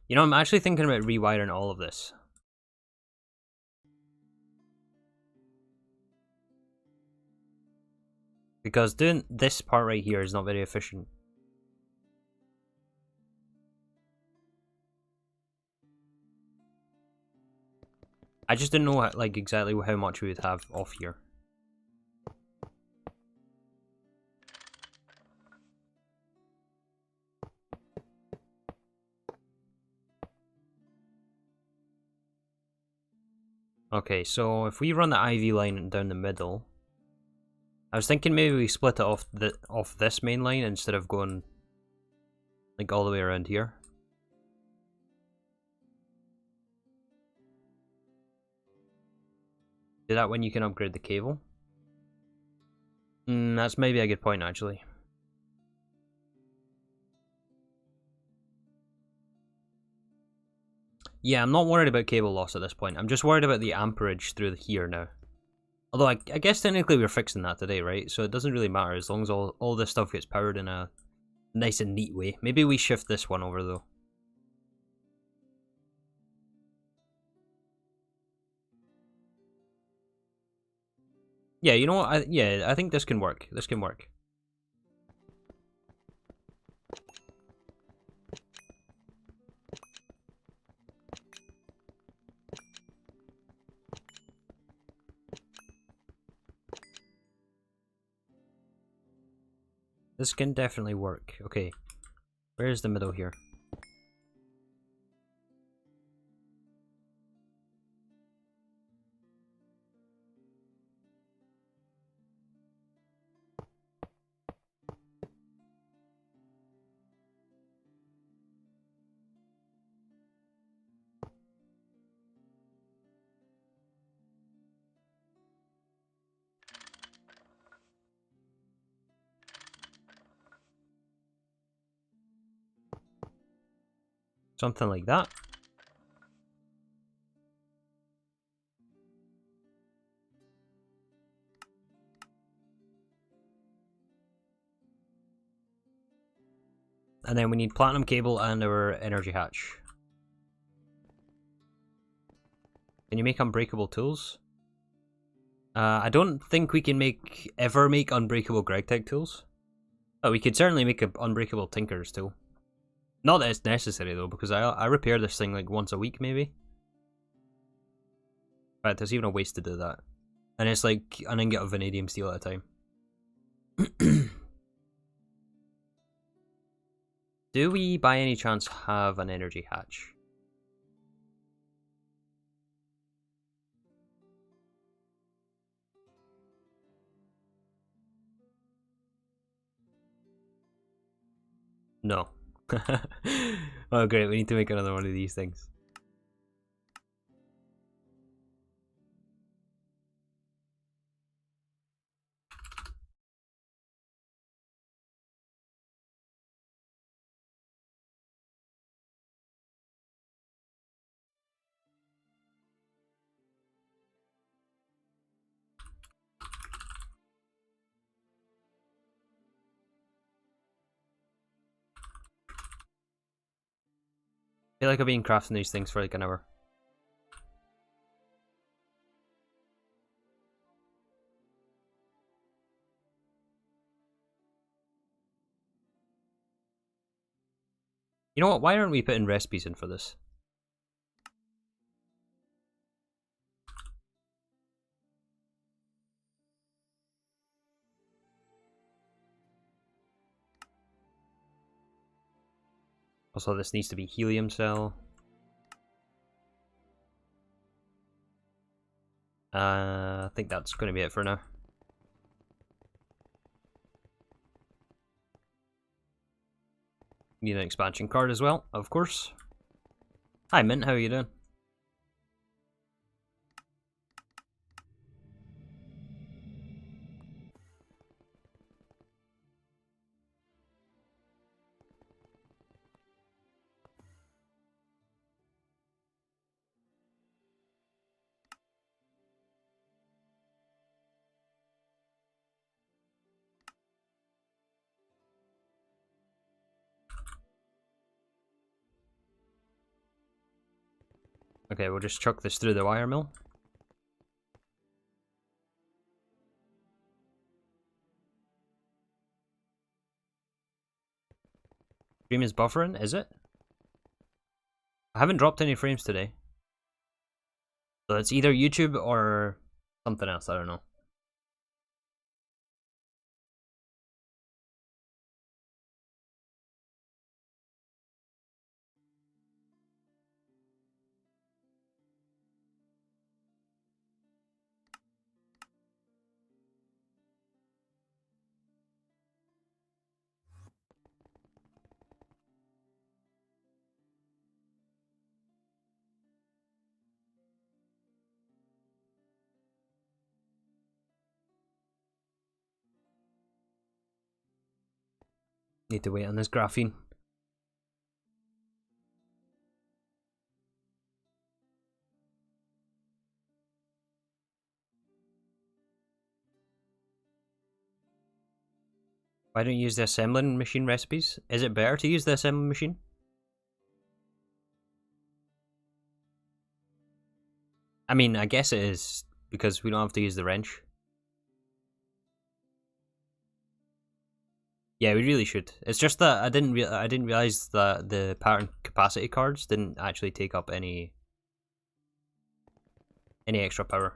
Speaker 1: You know, I'm actually thinking about rewiring all of this. Because doing this part right here is not very efficient. I just didn't know like exactly how much we would have off here. Okay, so if we run the IV line down the middle, I was thinking maybe we split it off this main line instead of going like all the way around here. Do that when you can upgrade the cable. That's maybe a good point actually. Yeah, I'm not worried about cable loss at this point. I'm just worried about the amperage through here now. Although I guess technically we're fixing that today, right? So it doesn't really matter as long as all this stuff gets powered in a nice and neat way. Maybe we shift this one over though. Yeah, you know what? I think this can work. This can work. This can definitely work. Okay, where's the middle here? Something like that. And then we need platinum cable and our energy hatch. Can you make unbreakable tools? I don't think we can ever make unbreakable Gregtech tools. But we could certainly make an unbreakable Tinker's tool. Not that it's necessary though, because I repair this thing like once a week maybe. In fact, there's even a waste to do that. And it's like an ingot of vanadium steel at a time. Do we by any chance have an energy hatch? No. Oh great, we need to make another one of these things. I feel like I've been crafting these things for like an hour. You know what? Why aren't we putting recipes in for this? Also, this needs to be helium cell. I think that's going to be it for now. Need an expansion card as well, of course. Hi Mint, how are you doing? Okay, we'll just chuck this through the wire mill. Stream is buffering, is it? I haven't dropped any frames today. So it's either YouTube or something else, I don't know. Need to wait on this graphene. Why don't you use the assembling machine recipes? Is it better to use the assembling machine? I mean, I guess it is, because we don't have to use the wrench. Yeah, we really should. It's just that I didn't realize that the pattern capacity cards didn't actually take up any extra power.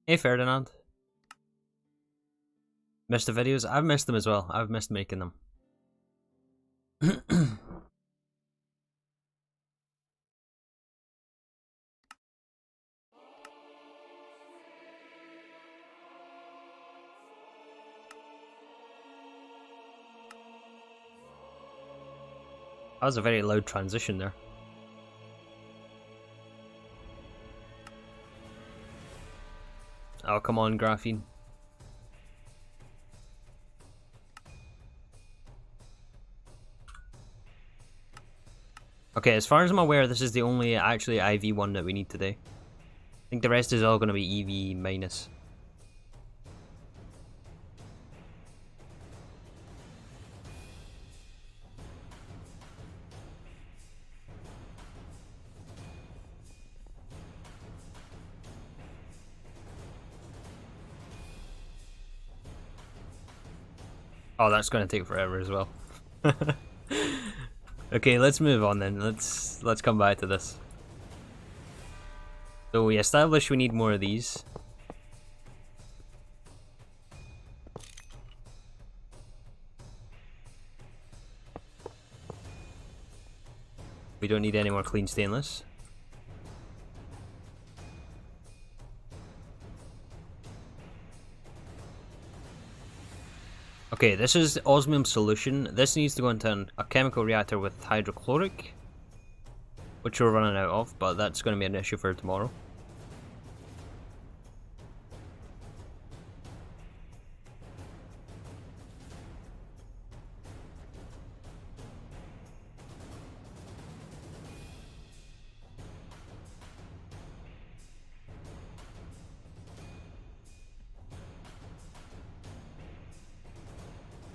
Speaker 1: Hey Ferdinand. Missed the videos? I've missed them as well. I've missed making them. That was a very loud transition there. Oh, come on, graphene. Okay, as far as I'm aware, this is the only actually IV one that we need today. I think the rest is all going to be EV minus. Oh, that's going to take forever as well. Okay, let's move on then. Let's come back to this. So we established we need more of these. We don't need any more clean stainless. Okay, this is osmium solution. This needs to go into a chemical reactor with hydrochloric, which we're running out of, but that's going to be an issue for tomorrow.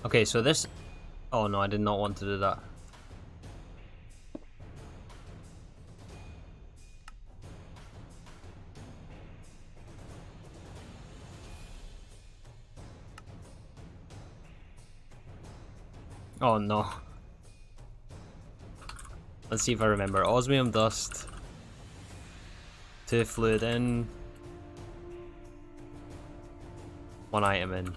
Speaker 1: Okay, so this... Oh no, I did not want to do that. Oh no. Let's see if I remember. Osmium dust. 2 fluid in. 1 item in.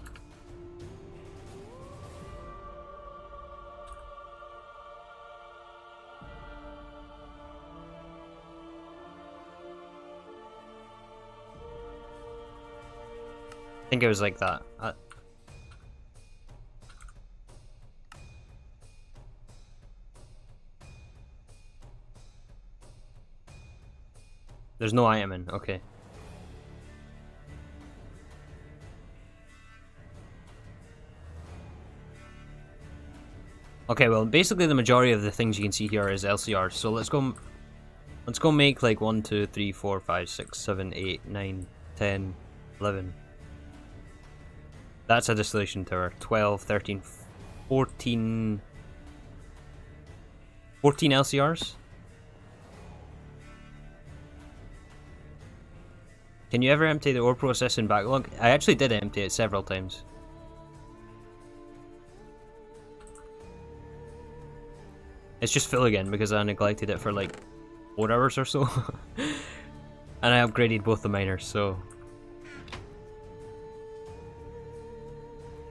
Speaker 1: I think it was like that. There's no item in, okay. Okay, well, basically the majority of the things you can see here is LCR, so let's go make like 1, 2, 3, 4, 5, 6, 7, 8, 9, 10, 11. That's a distillation tower. 12, 13, 14... 14 LCRs? Can you ever empty the ore processing backlog? I actually did empty it several times. It's just full again because I neglected it for like 4 hours or so. And I upgraded both the miners, so...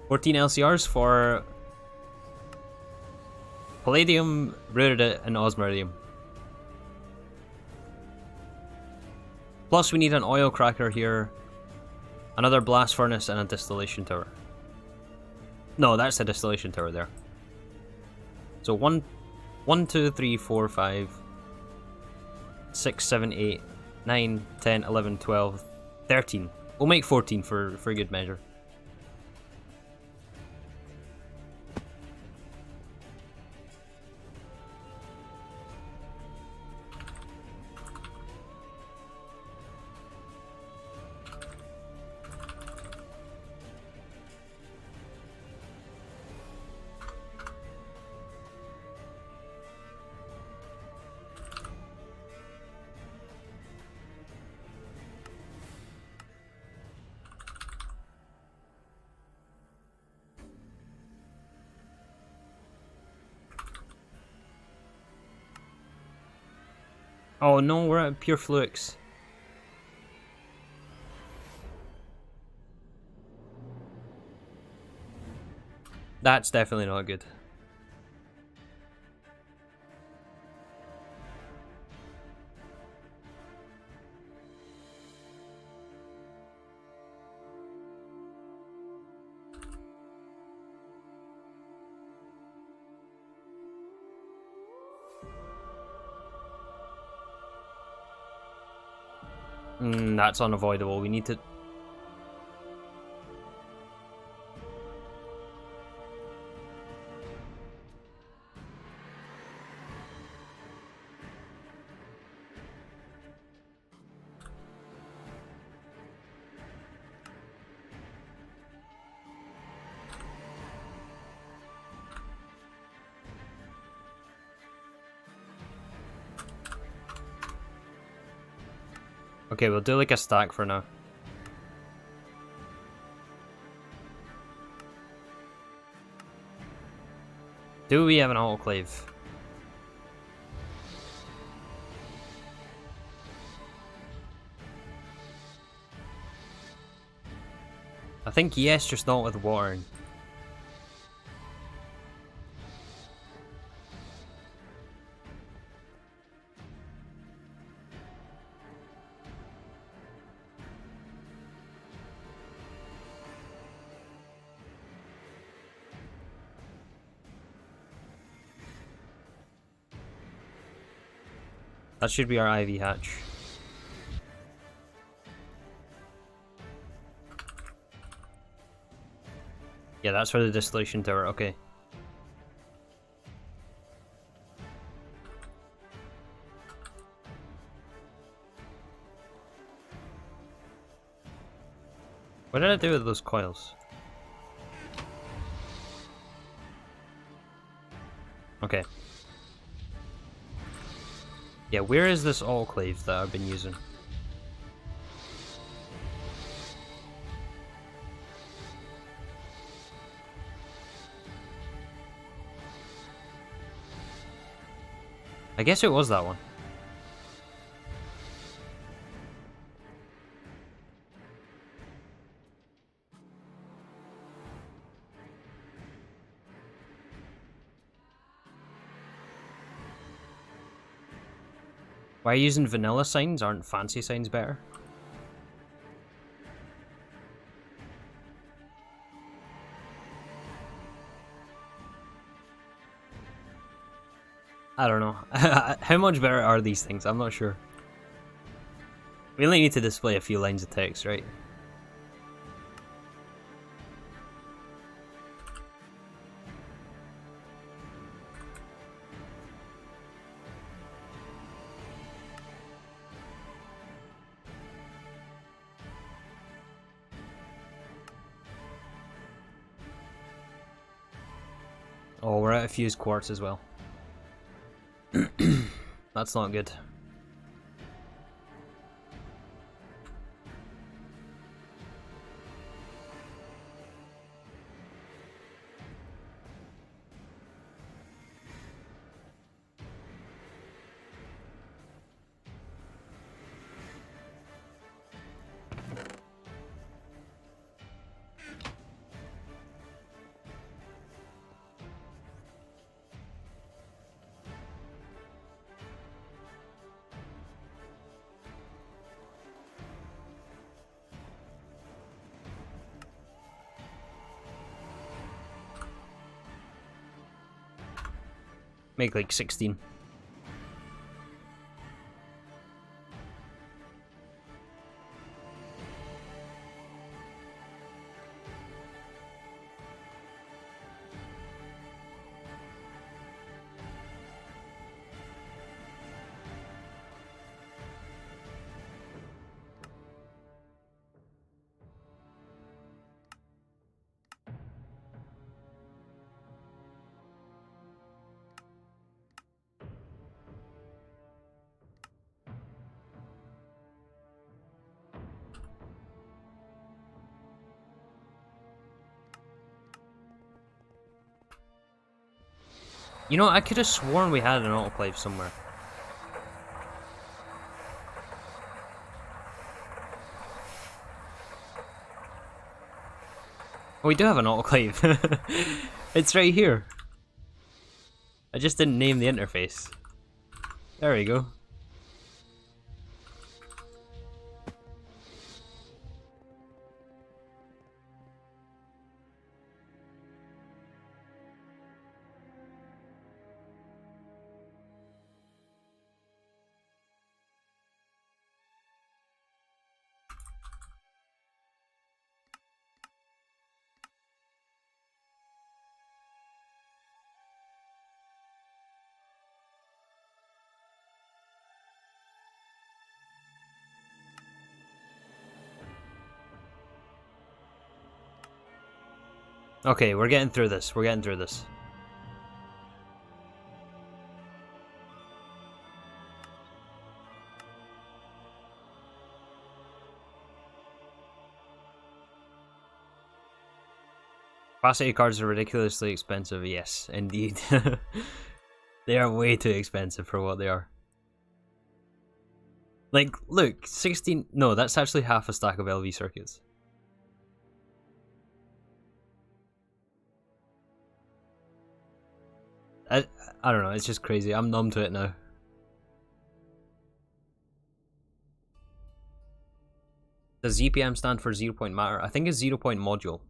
Speaker 1: 14 LCRs for... Palladium, Rudite, and Osmiridium. Plus we need an oil cracker here, another blast furnace, and a distillation tower. No, that's a distillation tower there. So 1, 2, 3, 4, 5, 6, 7, 8, 9, 10, 11, 12, 13. We'll make 14 for good measure. Oh no, we're at pure flux. That's definitely not good. That's unavoidable. We need to... Okay, we'll do like a stack for now. Do we have an autoclave? I think yes, just not with watering. That should be our IV hatch. Yeah, that's for the distillation tower, okay. What did I do with those coils? Okay. Yeah, where is this autoclave that I've been using? I guess it was that one. Why are you using vanilla signs? Aren't fancy signs better? I don't know. How much better are these things? I'm not sure. We only need to display a few lines of text, right? Oh, we're out of fused quartz as well. That's not good. Make like 16. You know, I could have sworn we had an autoclave somewhere. Oh, we do have an autoclave. It's right here. I just didn't name the interface. There we go. Okay, we're getting through this. We're getting through this. Capacity cards are ridiculously expensive. Yes, indeed. They are way too expensive for what they are. Like, look, 16... No, that's actually half a stack of LV circuits. I don't know, it's just crazy. I'm numb to it now. Does ZPM stand for 0 point matter? I think it's 0 point module.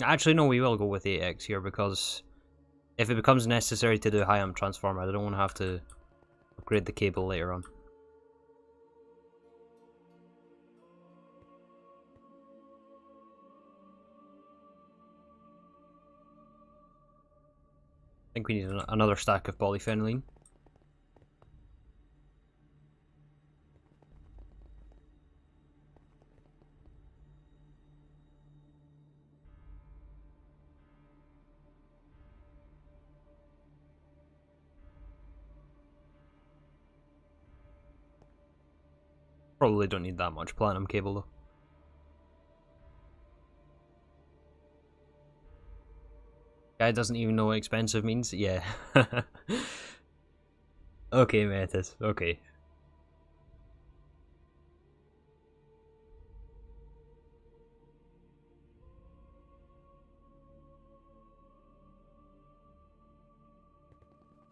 Speaker 1: Actually, no, we will go with 8x here because if it becomes necessary to do a high amp transformer, I don't want to have to upgrade the cable later on. I think we need another stack of polyphenylene. Probably don't need that much platinum cable though. Guy doesn't even know what expensive means? Yeah. Okay, Metis. Okay.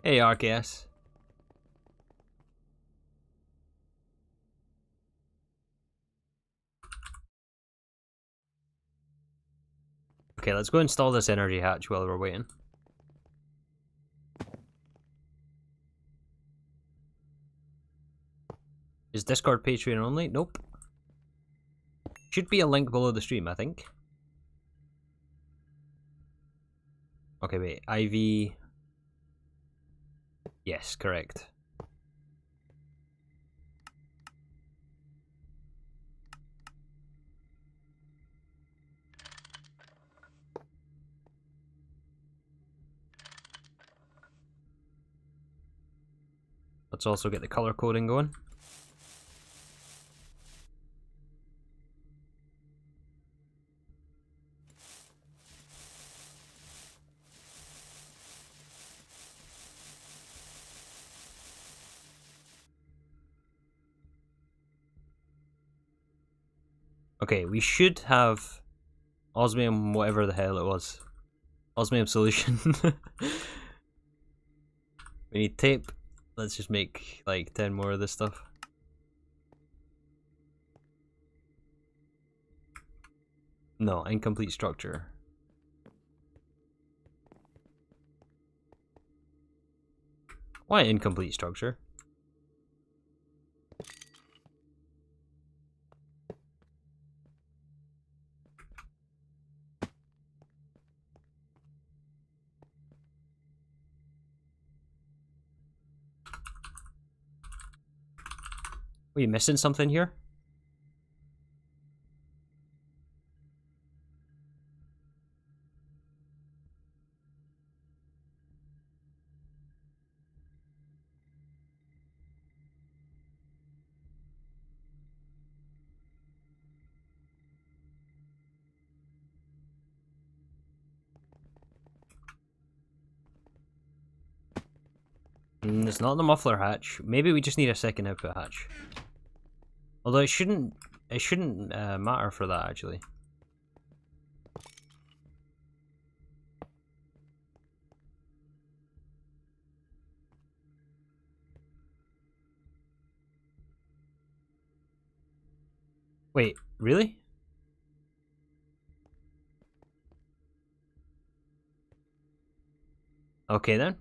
Speaker 1: Hey, RKS. Okay, let's go install this energy hatch while we're waiting. Is Discord Patreon only? Nope. Should be a link below the stream, I think. Okay, wait. IV. Yes, correct. Let's also get the color coding going. Okay, we should have osmium, whatever the hell it was. Osmium solution. We need tape. Let's just make like 10 more of this stuff. No, incomplete structure. Why incomplete structure? Are you missing something here? It's not the muffler hatch. Maybe we just need a second output hatch. Although it shouldn't matter for that actually. Wait, really? Okay then.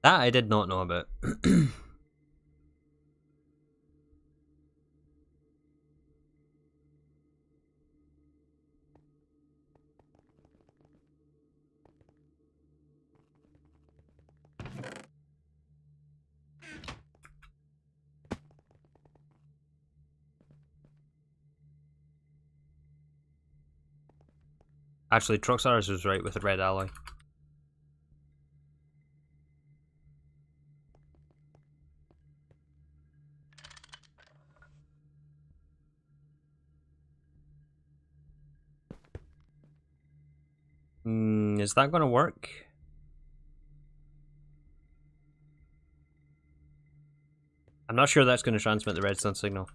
Speaker 1: That I did not know about. Actually, Truxars was right with the red alloy. Is that gonna work? I'm not sure that's gonna transmit the redstone signal.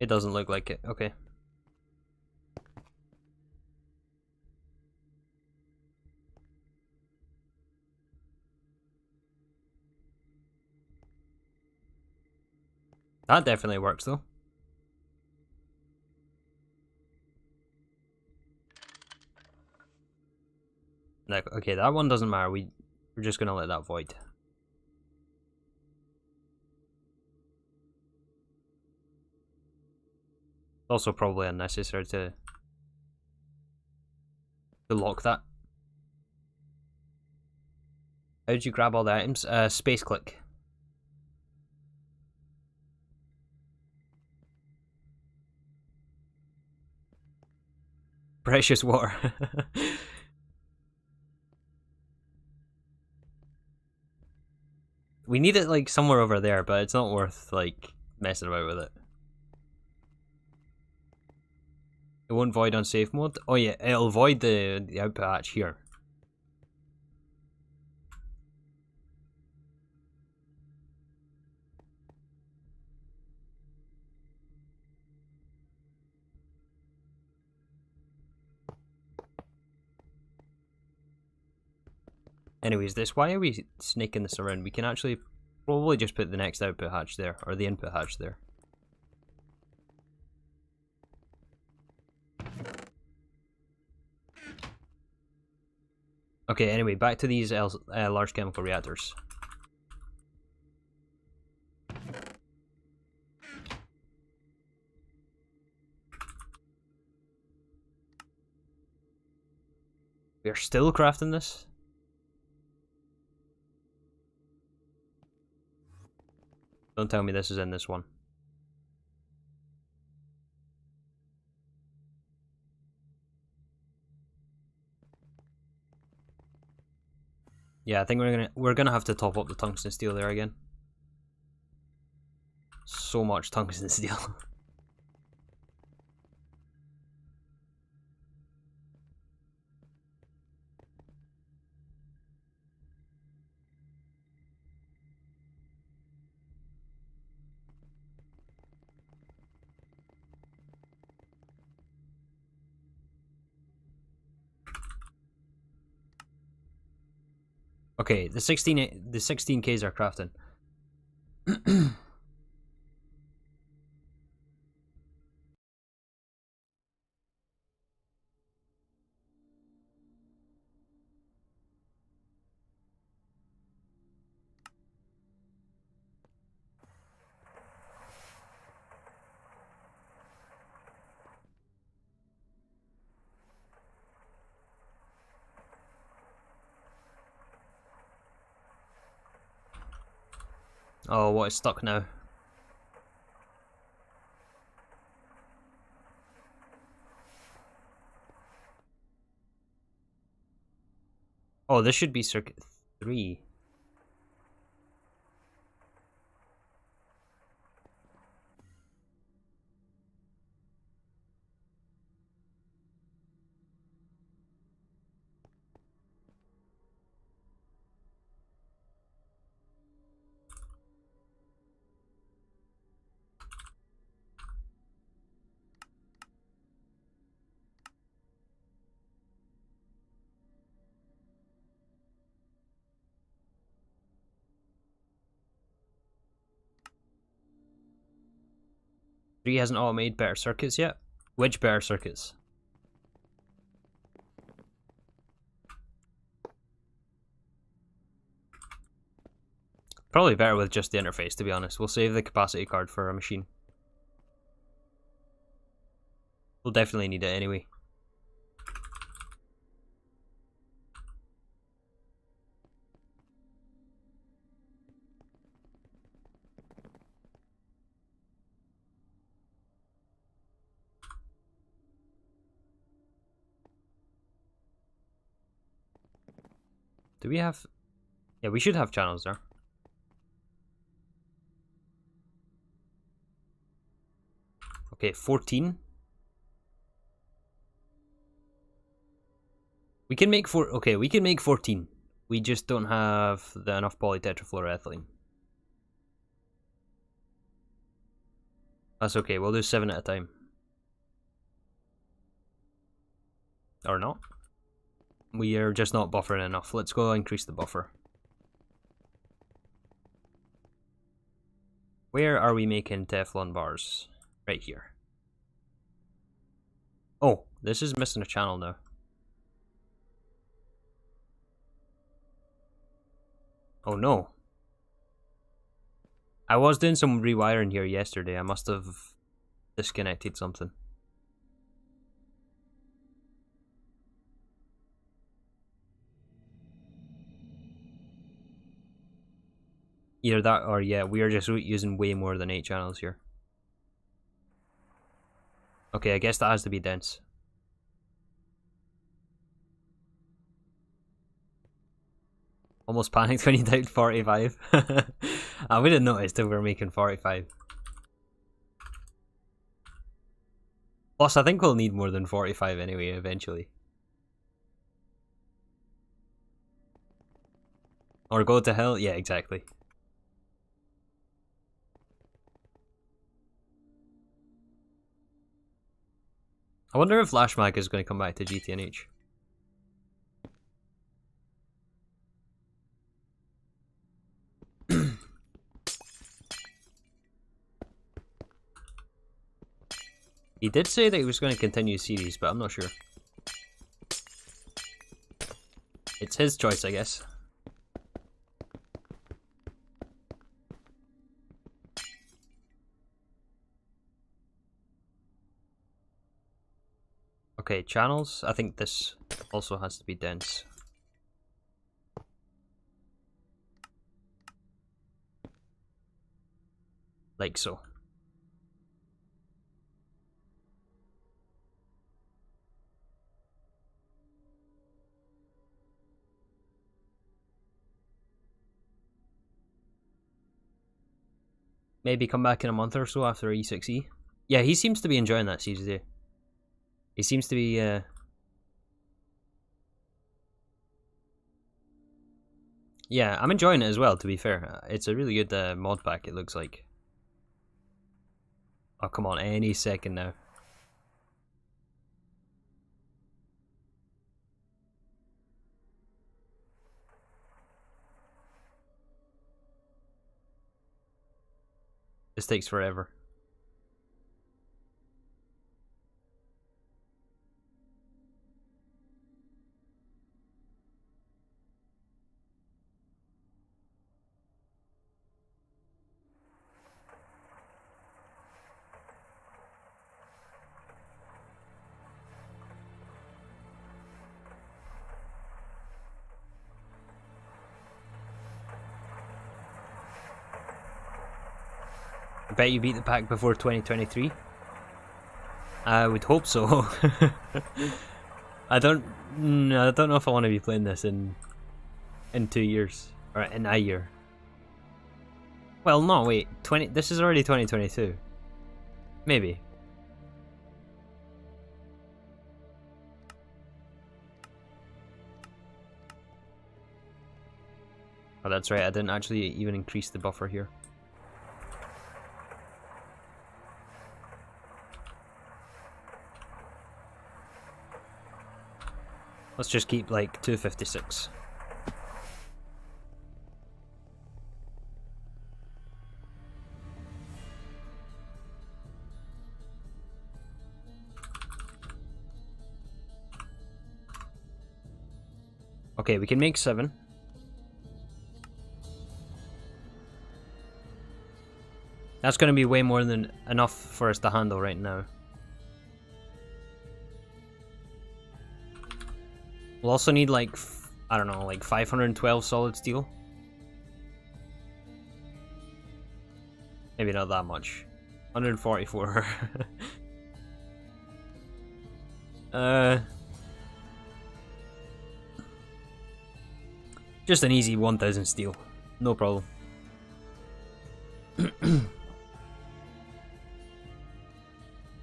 Speaker 1: It doesn't look like it. Okay. That definitely works though. Like, okay, that one doesn't matter. We're just gonna let that void. Also probably unnecessary to lock that. How did you grab all the items? Space click. Precious water. We need it like somewhere over there, but it's not worth like messing about with it. It won't void on safe mode. Oh yeah, it'll void the output hatch here. Anyways, why are we snaking this around? We can actually probably just put the next output hatch there, or the input hatch there. Okay, anyway, back to these large chemical reactors. We are still crafting this? Don't tell me this is in this one. Yeah, I think we're gonna have to top up the tungsten steel there again. So much tungsten steel. Okay, the 16Ks are crafting. Oh, what is stuck now? Oh, this should be circuit 3. Three hasn't automated better circuits yet. Which better circuits? Probably better with just the interface, to be honest. We'll save the capacity card for a machine. We'll definitely need it anyway. Do we have... Yeah, we should have channels there. Okay, 14. We can make okay, we can make 14. We just don't have enough polytetrafluoroethylene. That's okay, we'll do 7 at a time. Or not. We are just not buffering enough. Let's go increase the buffer. Where are we making Teflon bars? Right here. Oh, this is missing a channel now. Oh no. I was doing some rewiring here yesterday. I must have disconnected something. Either that or yeah, we are just using way more than 8 channels here. Okay, I guess that has to be dense. Almost panicked when you typed 45. I would have noticed if we were making 45. Plus, I think we'll need more than 45 anyway, eventually. Or go to hell? Yeah, exactly. I wonder if Lashmag is going to come back to GTNH. He did say that he was going to continue the series, but I'm not sure. It's his choice, I guess. Okay, channels. I think this also has to be dense. Like so. Maybe come back in a month or so after E6E. Yeah, he seems to be enjoying that series. He seems to be yeah, I'm enjoying it as well, to be fair. It's a really good mod pack, it looks like. Oh, come on, any second now. This takes forever. I bet you beat the pack before 2023. I would hope so. I don't know if I want to be playing this in 2 years or in a year. Well, no, wait. This is already 2022. Maybe. Oh, that's right. I didn't actually even increase the buffer here. Let's just keep like 256. Okay, we can make 7. That's going to be way more than enough for us to handle right now. We'll also need like, I don't know, like 512 solid steel. Maybe not that much. 144. Just an easy 1000 steel. No problem.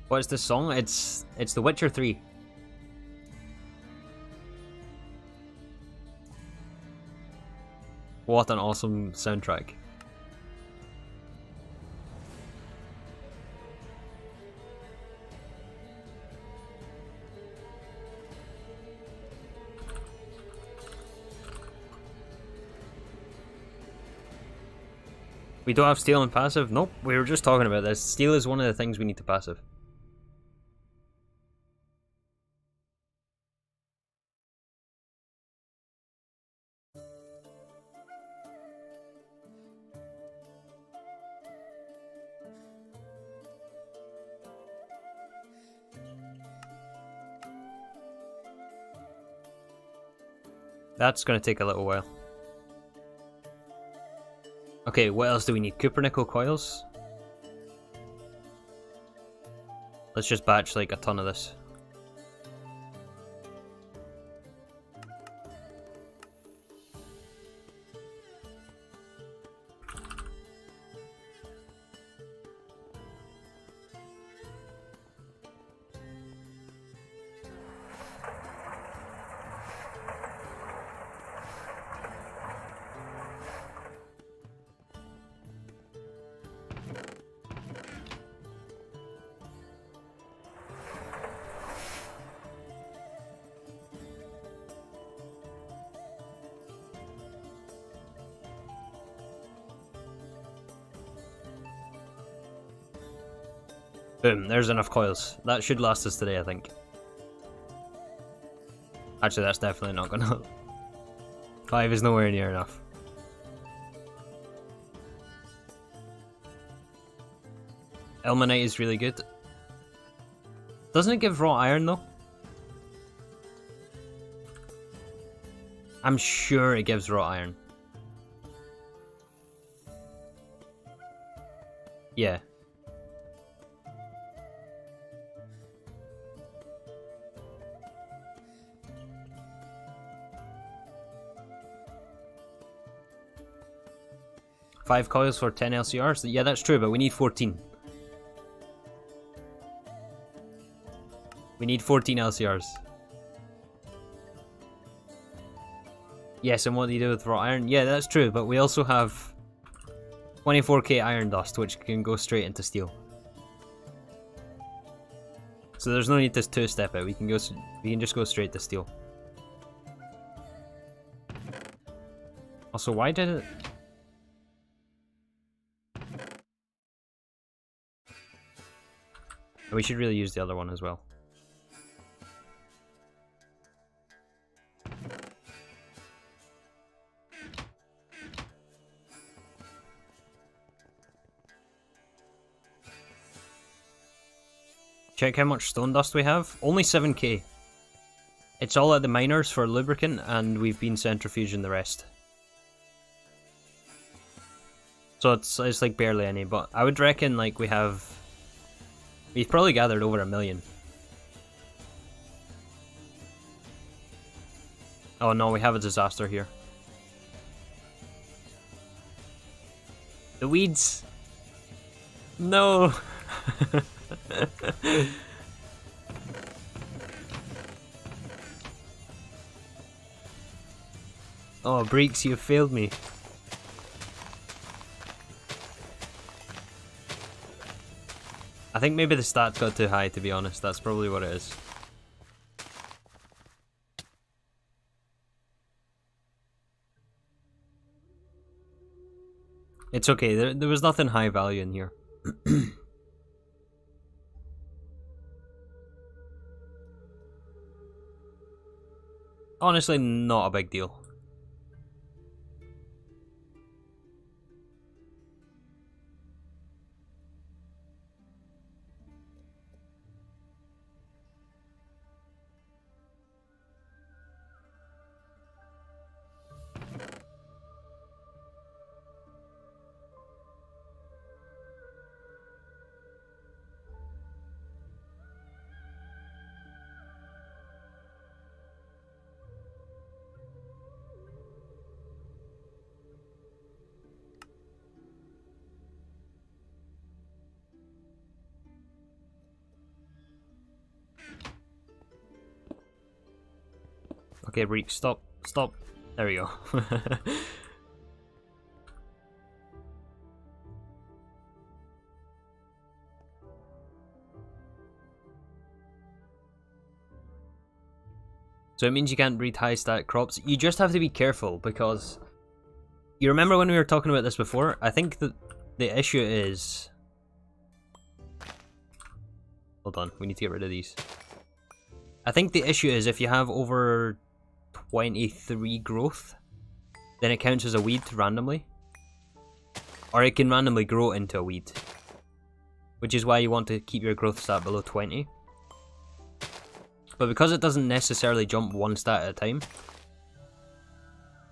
Speaker 1: What's this song? It's The Witcher 3. What an awesome soundtrack. We don't have steel and passive? Nope, we were just talking about this. Steel is one of the things we need to passive. That's going to take a little while. Okay, what else do we need? Cupronickel coils? Let's just batch like a ton of this. Boom, there's enough coils. That should last us today, I think. Actually, that's definitely not gonna... 5 is nowhere near enough. Ilmenite is really good. Doesn't it give raw iron, though? I'm sure it gives raw iron. Yeah. Five coils for 10 LCRs? Yeah, that's true, but we need 14. We need 14 LCRs. Yes, and what do you do with raw iron? Yeah, that's true, but we also have 24k iron dust, which can go straight into steel. So there's no need to two-step it. We can just go straight to steel. Also, why did it? We should really use the other one as well. Check how much stone dust we have. Only 7k. It's all at the miners for lubricant, and we've been centrifuging the rest. So it's like barely any, but I would reckon like we've probably gathered over 1 million. Oh no, we have a disaster here. The weeds! No! Oh, Breeks, you failed me. I think maybe the stats got too high, to be honest. That's probably what it is. It's okay, there was nothing high value in here. Honestly, not a big deal. Okay, Breek, stop. Stop. There we go. So it means you can't breed high stat crops. You just have to be careful because You remember when we were talking about this before? I think that the issue is... Hold on, we need to get rid of these. I think the issue is if you have over 23 growth, then it counts as a weed randomly. Or it can randomly grow into a weed. Which is why you want to keep your growth stat below 20. But because it doesn't necessarily jump one stat at a time,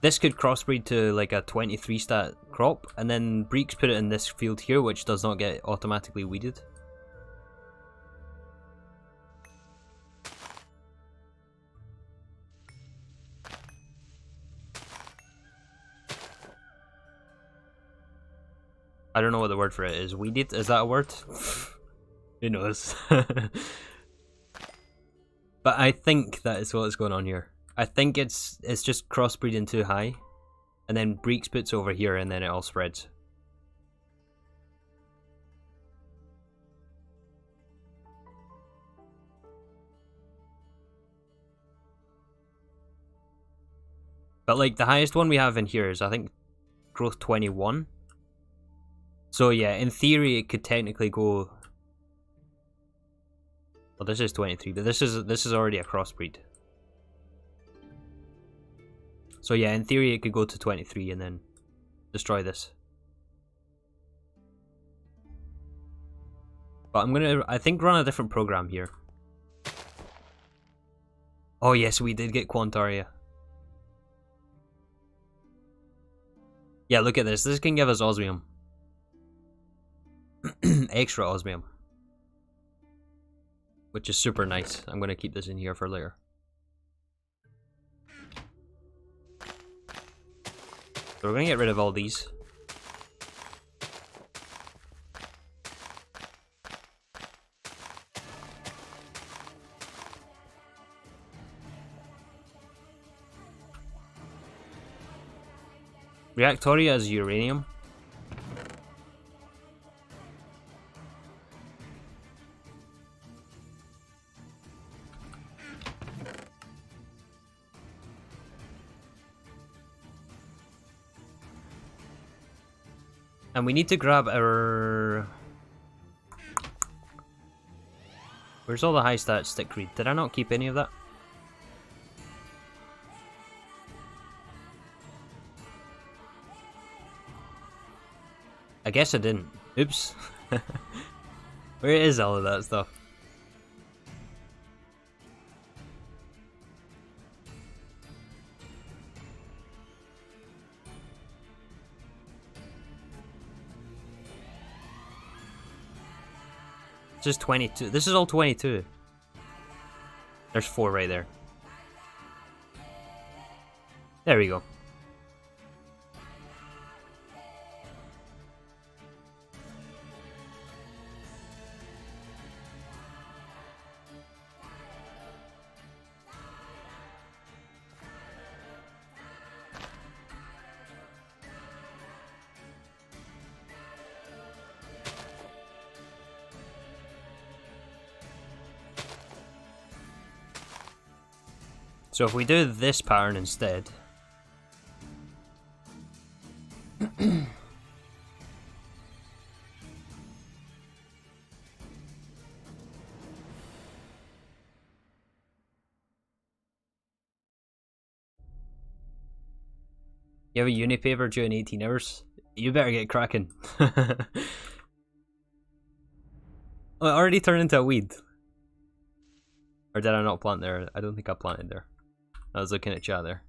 Speaker 1: this could crossbreed to like a 23 stat crop, and then Breeks put it in this field here, which does not get automatically weeded. I don't know what the word for it is. Weeded? Is that a word? Who knows? But I think that is what's going on here. I think it's just crossbreeding too high, and then Breeks puts over here, and then it all spreads. But like the highest one we have in here is I think growth 21. So yeah, in theory it could technically go. Well, this is 23, but this is already a crossbreed. So yeah, in theory it could go to 23 and then destroy this. But I'm gonna, I think, run a different program here. Oh yes, we did get Quantaria. Yeah, look at this. This can give us osmium. Extra osmium. Which is super nice. I'm gonna keep this in here for later. So we're gonna get rid of all these. Reactoria is uranium. And we need to grab our... Where's all the high stat stickweed? Did I not keep any of that? I guess I didn't. Oops. Where is all of that stuff? It's just 22. This is all 22. There's 4 right there. There we go. So if we do this pattern instead, you have a uni paper due in 18 hours? You better get cracking. Oh, it already turned into a weed. Or did I not plant there? I don't think I planted there. I was looking at chat there.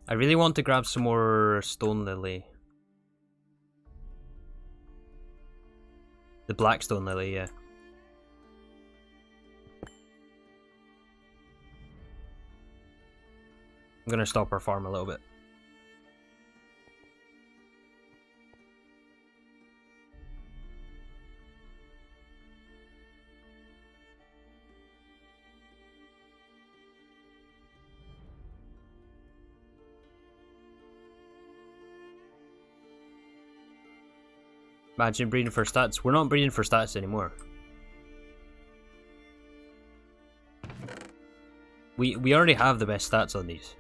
Speaker 1: I really want to grab some more stone lily. The black stone lily, yeah. I'm gonna stop our farm a little bit. Imagine breeding for stats. We're not breeding for stats anymore. We already have the best stats on these.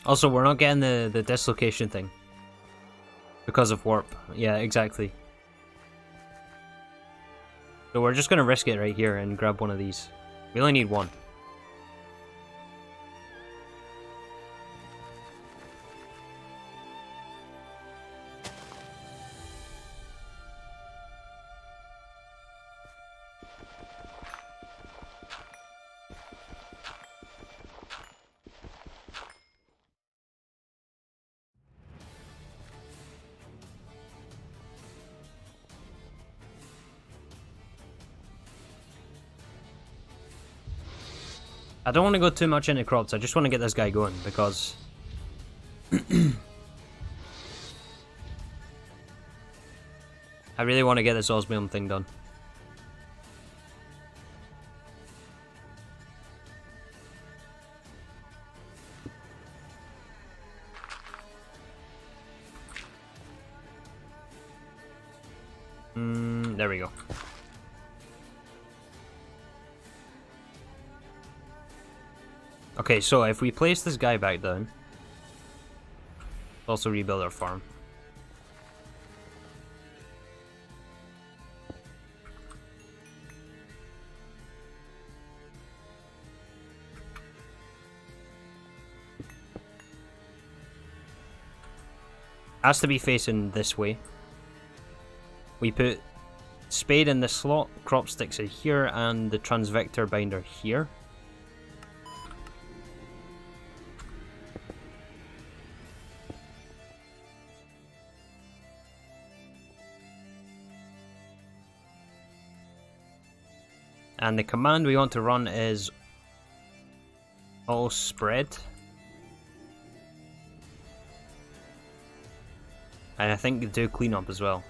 Speaker 1: Also, we're not getting the dislocation thing. Because of warp. Yeah, exactly. So we're just gonna risk it right here and grab one of these. We only need one. I don't want to go too much into crops, I just want to get this guy going, because... I really want to get this osmium thing done. There we go. Okay, so if we place this guy back down, also rebuild our farm. Has to be facing this way. We put spade in this slot, crop sticks in here, and the transvector binder here. And the command we want to run is all spread. And I think do cleanup as well.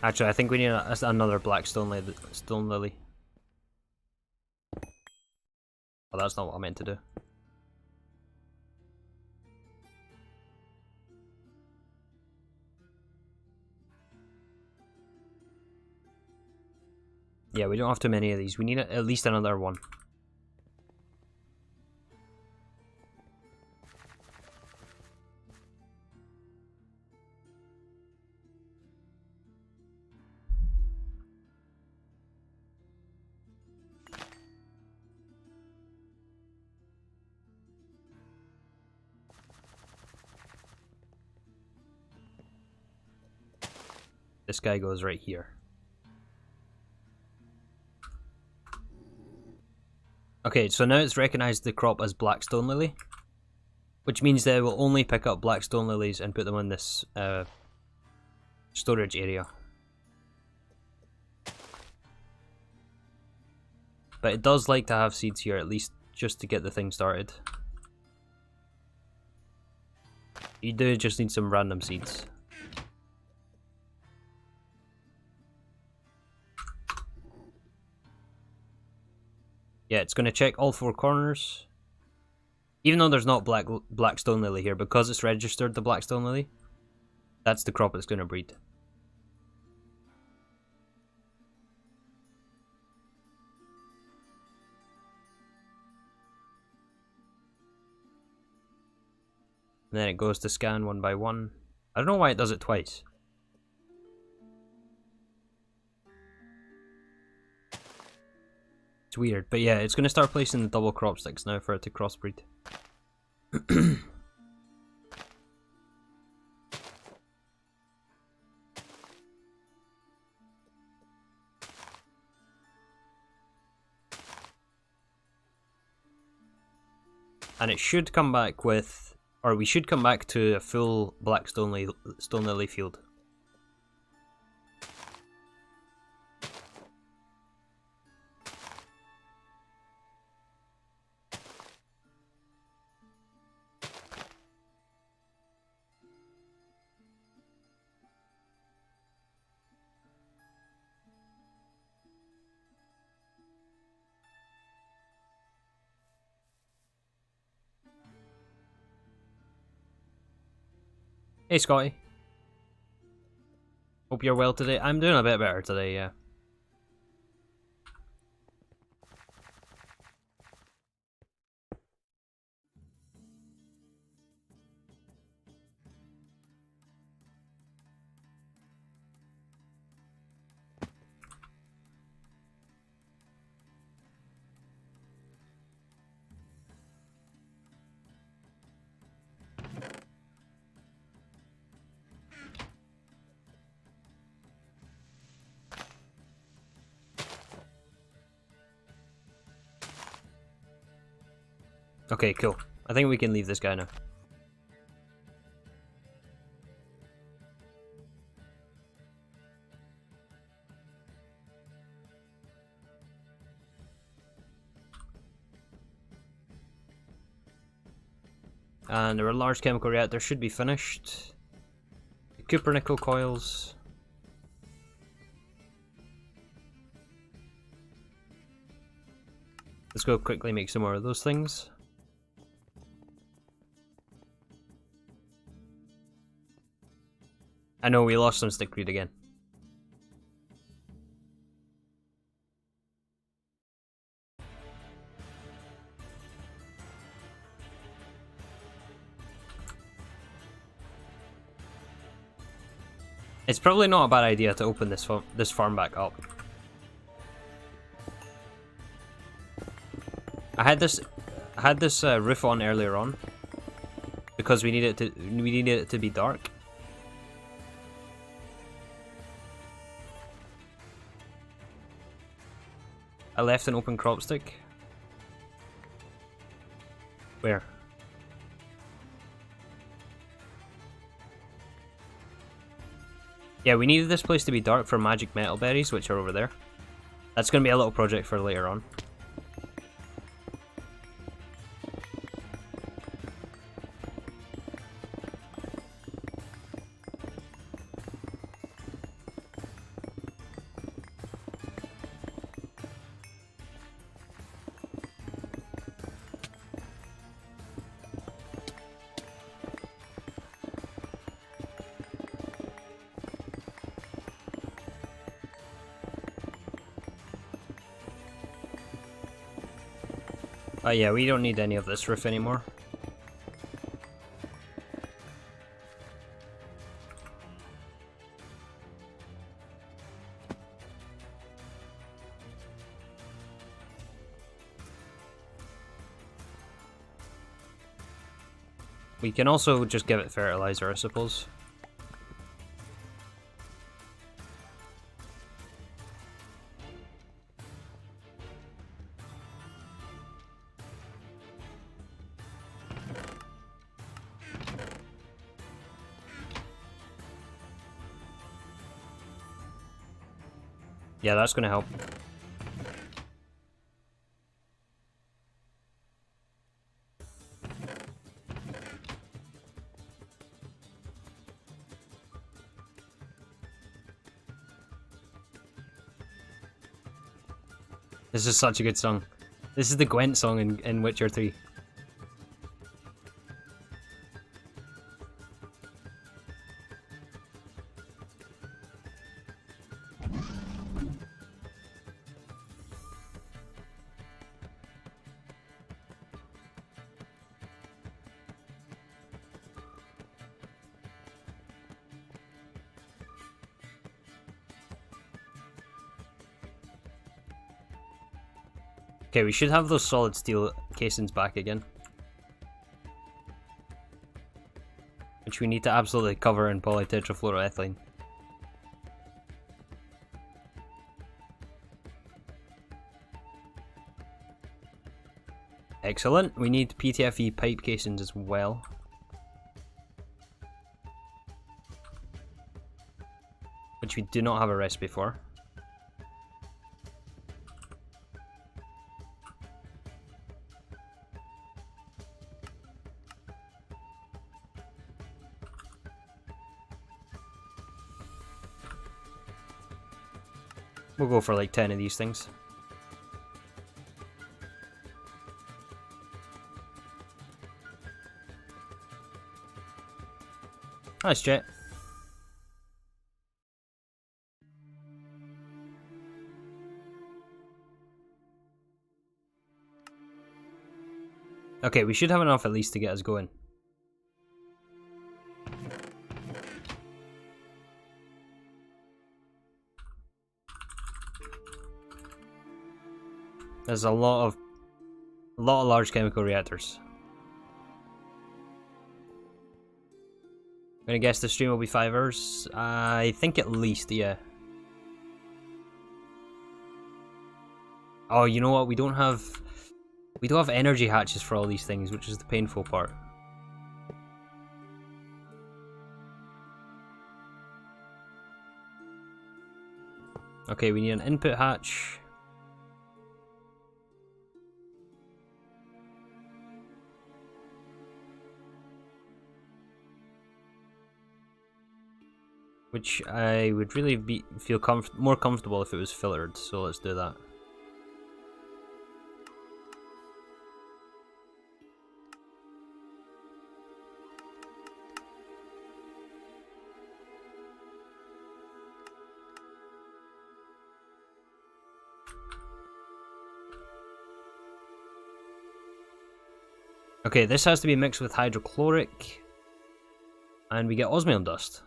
Speaker 1: Actually, I think we need another black stone lily. Oh, that's not what I meant to do. Yeah, we don't have too many of these. We need at least another one. This guy goes right here. Okay, so now it's recognized the crop as black stone lily, which means that it will only pick up black stone lilies and put them in this storage area. But it does like to have seeds here, at least just to get the thing started. You do just need some random seeds. Yeah, it's going to check all four corners. Even though there's not black stone lily here, because it's registered the black stone lily, that's the crop it's going to breed. And then it goes to scan one by one. I don't know why it does it twice. It's weird, but yeah, it's going to start placing the double crop sticks now for it to crossbreed. And it should come back with, or we should come back to a full black stone lily field. Hey Scotty. Hope you're well today. I'm doing a bit better today, yeah. Okay, cool. I think we can leave this guy now. And our large chemical reactor should be finished. The Cooper nickel coils. Let's go quickly make some more of those things. I know we lost some stickweed again. It's probably not a bad idea to open this farm back up. I had this roof on earlier on because we needed it to be dark. I left an open crop stick. Where? Yeah, we needed this place to be dark for magic metal berries, which are over there. That's going to be a little project for later on. Yeah, we don't need any of this roof anymore. We can also just give it fertilizer, I suppose. Yeah, that's going to help. This is such a good song. This is the Gwent song in Witcher 3. Okay, we should have those solid steel casings back again. Which we need to absolutely cover in polytetrafluoroethylene. Excellent. We need PTFE pipe casings as well. Which we do not have a recipe for. We'll go for like 10 of these things. Nice, Jet. Okay, we should have enough at least to get us going. There's a lot of large chemical reactors. I'm gonna guess the stream will be 5 hours. I think at least, yeah. Oh, you know what? We don't have energy hatches for all these things, which is the painful part. Okay, we need an input hatch. Which I would really feel more comfortable if it was filtered, so let's do that. Okay, this has to be mixed with hydrochloric, and we get osmium dust.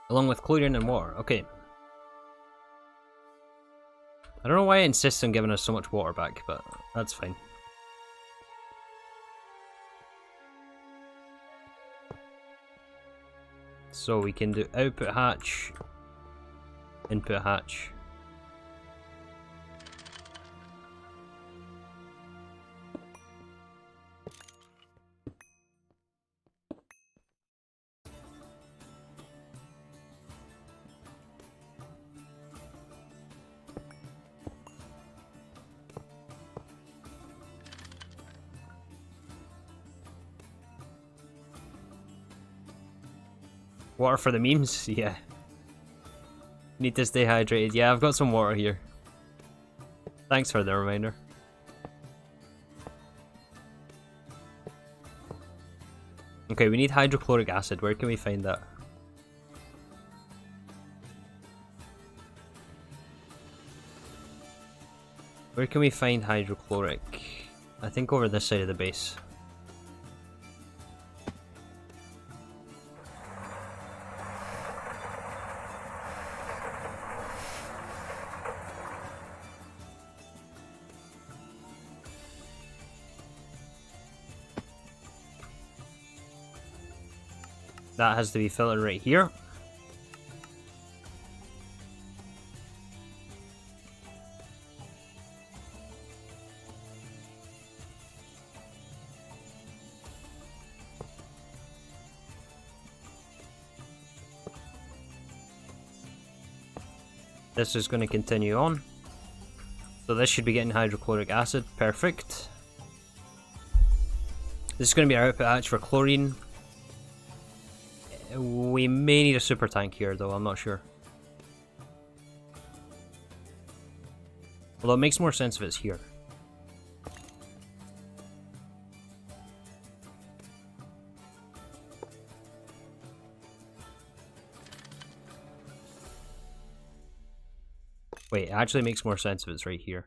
Speaker 1: Along with chlorine and water. Okay. I don't know why it insists on giving us so much water back, but that's fine. So we can do output hatch, input hatch. Water for the memes? Yeah. Need to stay hydrated. Yeah, I've got some water here. Thanks for the reminder. Okay, we need hydrochloric acid. Where can we find that? Where can we find hydrochloric? I think over this side of the base. That has to be filtered right here. This is going to continue on. So this should be getting hydrochloric acid. Perfect. This is going to be our output hatch for chlorine. We may need a super tank here though, I'm not sure. Although it makes more sense if it's here. Wait, it actually makes more sense if it's right here.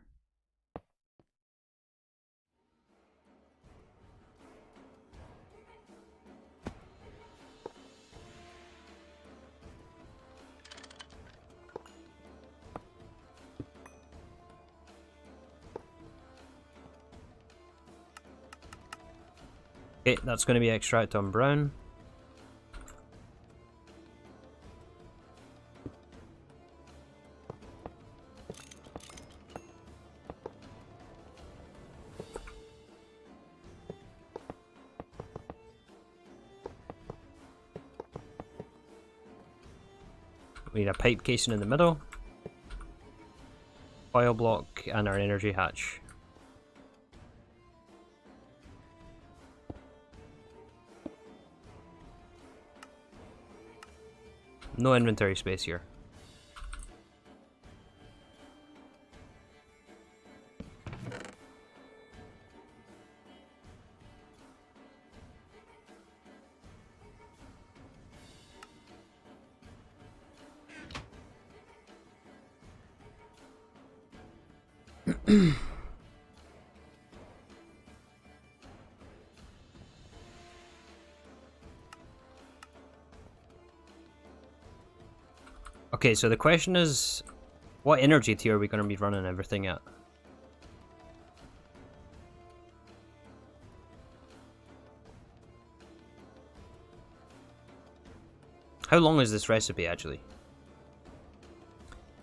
Speaker 1: Okay, that's going to be extract on brown. We need a pipe casing in the middle, oil block, and our energy hatch. No inventory space here. Okay, so the question is, what energy tier are we going to be running everything at? How long is this recipe actually?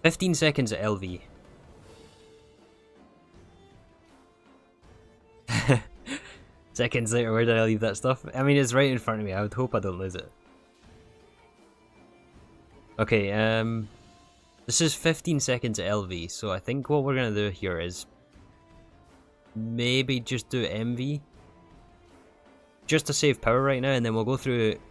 Speaker 1: 15 seconds at LV. Seconds later, where did I leave that stuff? I mean, it's right in front of me. I would hope I don't lose it. Okay, this is 15 seconds at LV, so I think what we're gonna do here is maybe just do MV. Just to save power right now, and then we'll go through it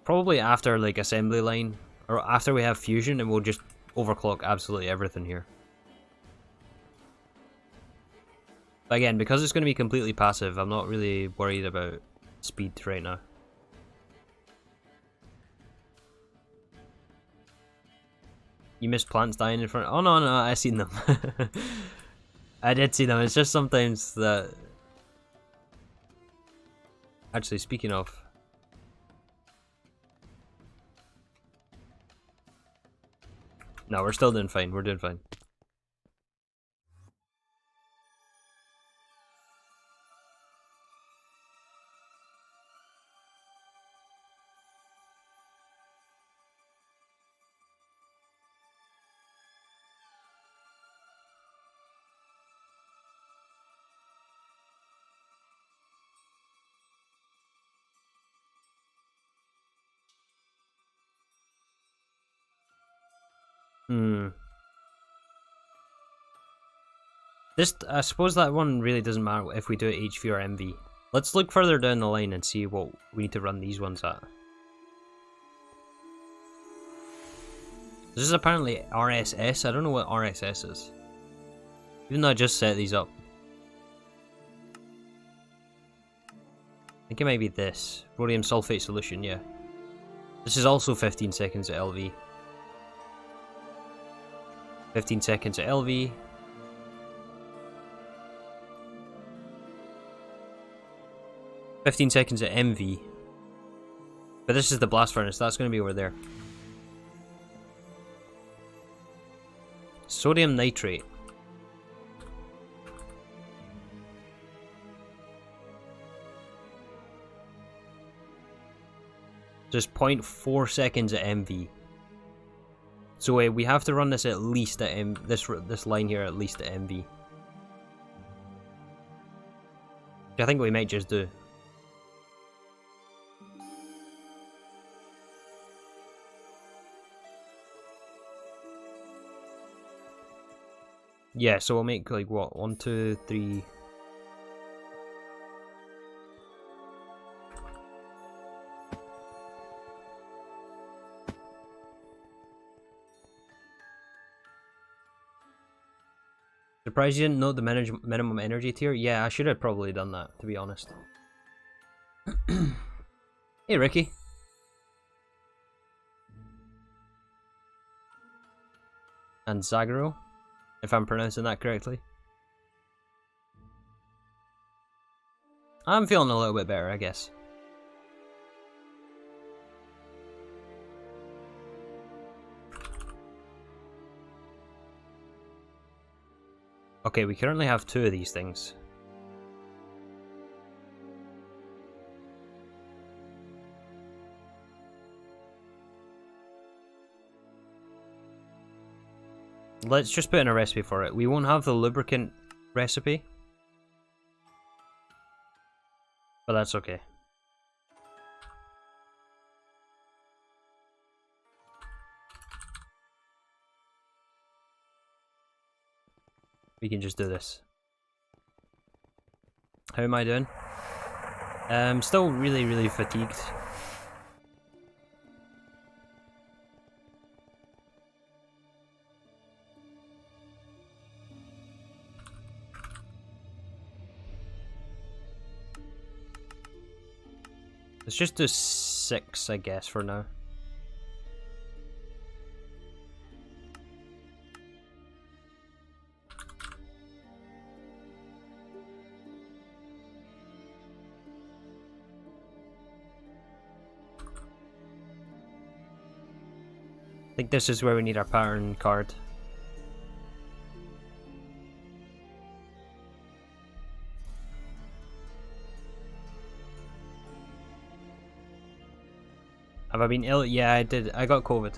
Speaker 1: probably after like assembly line, or after we have fusion, and we'll just overclock absolutely everything here. But again, because it's going to be completely passive, I'm not really worried about speed right now. You missed plants dying in front. Oh no, I seen them. I did see them. It's just sometimes that. Actually, speaking of. No, we're still doing fine. We're doing fine. I suppose that one really doesn't matter if we do it HV or MV. Let's look further down the line and see what we need to run these ones at. This is apparently RSS. I don't know what RSS is. Even though I just set these up. I think it might be this. Rhodium sulfate solution, yeah. This is also 15 seconds at LV. 15 seconds at LV. $15 at MV. But this is the blast furnace, that's going to be over there. Sodium nitrate. Just 0.4 seconds at MV. So we have to run this at least at this line here at least at MV. Which I think we might just do. Yeah, so we'll make like what, 1, 2, 3. Surprised you didn't know the minimum energy tier? Yeah, I should have probably done that, to be honest. Hey, Ricky. And Zagro, if I'm pronouncing that correctly. I'm feeling a little bit better, I guess. Okay, we currently have 2 of these things. let's just put in a recipe for it. We won't have the lubricant recipe, but that's okay. We can just do this. How am I doing? Still really fatigued. Let's just do 6, I guess, for now. I think this is where we need our pattern card. Have I been ill? Yeah, I did. I got COVID.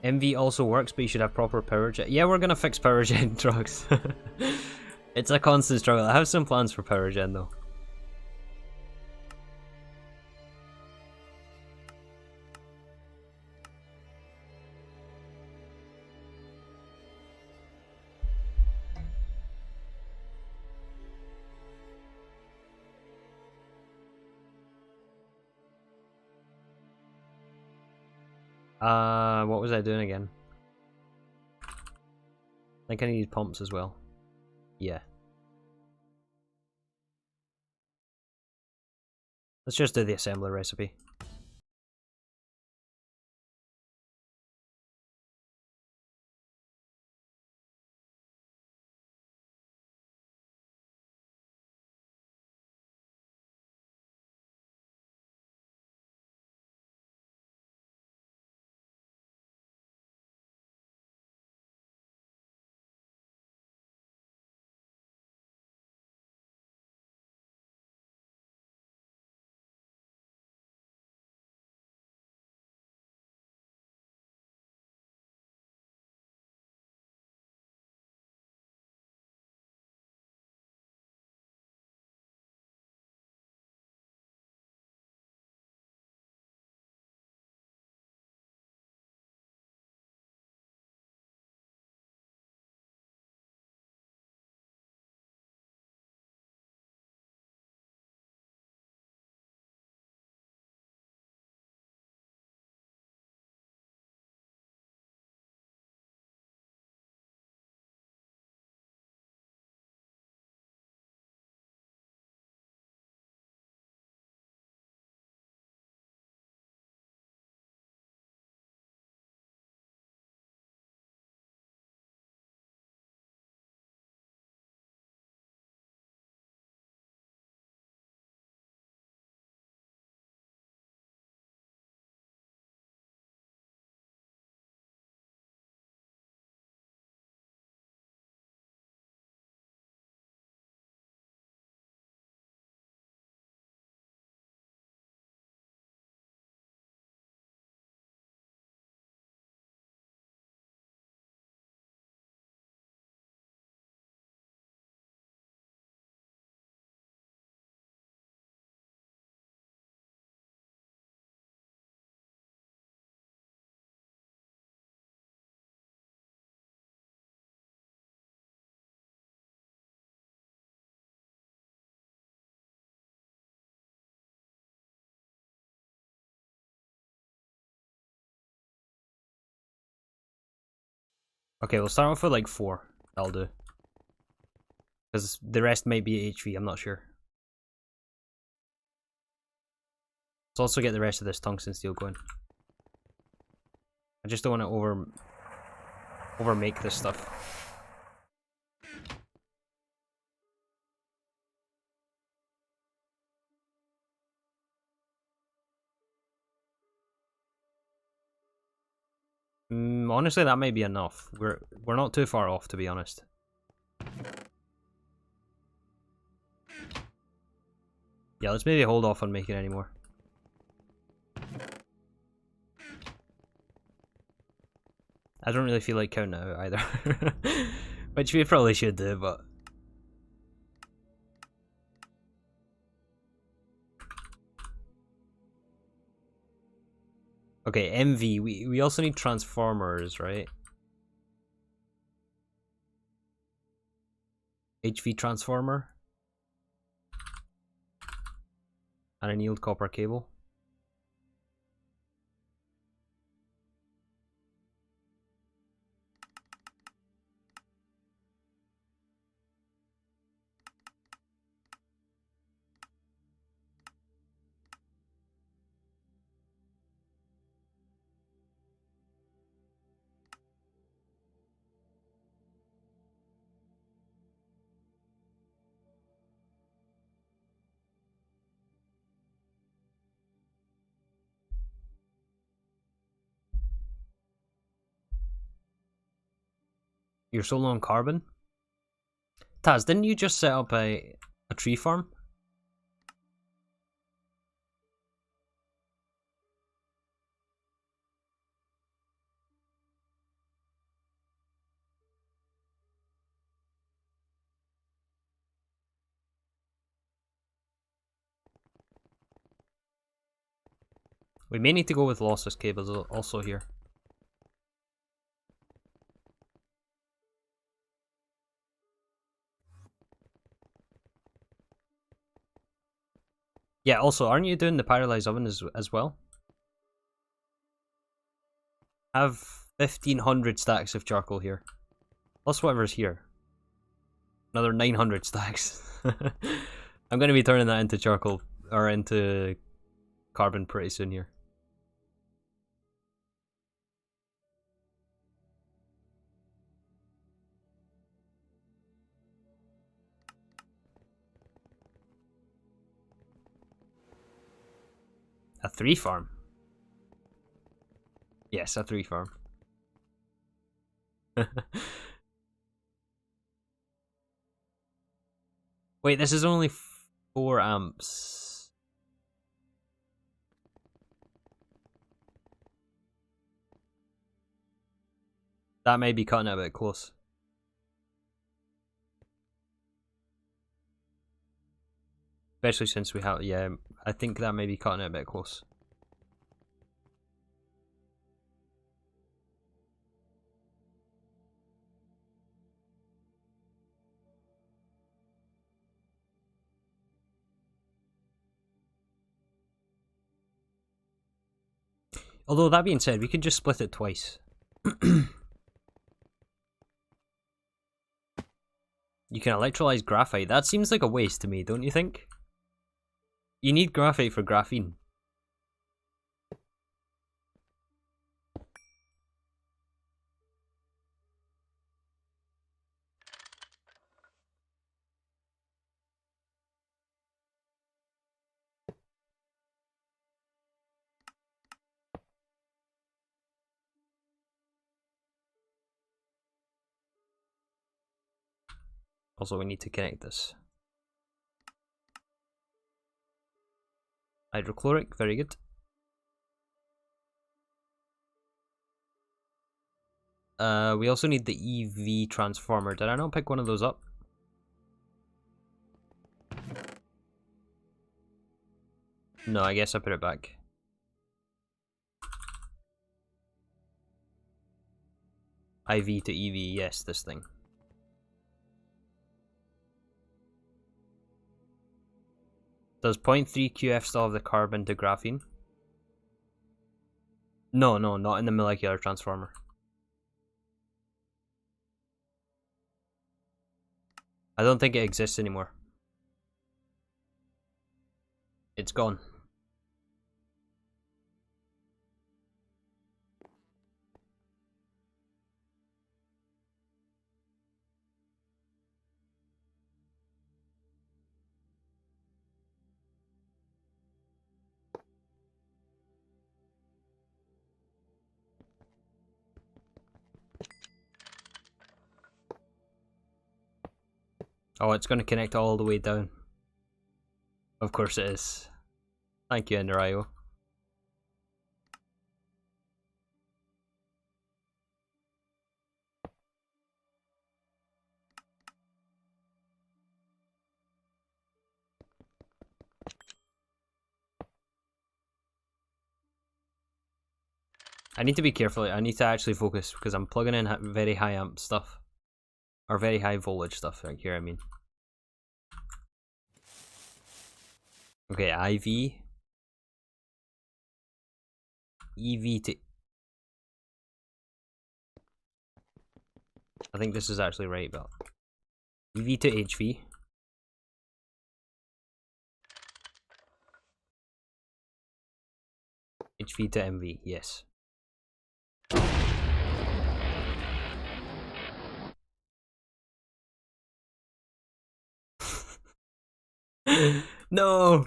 Speaker 1: MV also works, but you should have proper power gen. Yeah, we're gonna fix power gen trucks. It's a constant struggle. I have some plans for power gen though. What was I doing again? I think I need pumps as well. Yeah. Let's just do the assembler recipe. Okay, we'll start off with like 4. That'll do. Because the rest might be HV, I'm not sure. Let's also get the rest of this tungsten steel going. I just don't want to overmake this stuff. Honestly, that may be enough. We're not too far off, to be honest. Yeah, let's maybe hold off on making any more. I don't really feel like counting it out either. Which we probably should do, but... Okay, MV. We also need transformers, right? HV transformer. And a annealed copper cable. You're so low on carbon? Taz, didn't you just set up a tree farm? We may need to go with lossless cables also here. Yeah, also, aren't you doing the pyrolyzed oven as well? I have 1,500 stacks of charcoal here. Plus whatever's here. Another 900 stacks. I'm going to be turning that into charcoal, or into carbon pretty soon here. A 3 farm? Yes, a 3 farm. Wait, this is only 4 amps. That may be cutting it a bit close. Especially since we have, yeah, I think that may be cutting it a bit close. Although, that being said, we could just split it twice. You can electrolyze graphite. That seems like a waste to me, don't you think? You need graphite for graphene. Also, we need to connect this. Hydrochloric, very good. We also need the EV transformer. Did I not pick one of those up? No, I guess I put it back. IV to EV, yes, this thing. Does 0.3 QF still have the carbon to graphene? No, not in the molecular transformer. I don't think it exists anymore. It's gone. Oh, it's going to connect all the way down. Of course it is. Thank you, Enderio. I need to be careful. I need to actually focus because I'm plugging in very high amp stuff. Or very high voltage stuff right here, I mean. Okay, IV. EV to... I think this is actually right, but... EV to HV. HV to MV, yes. No!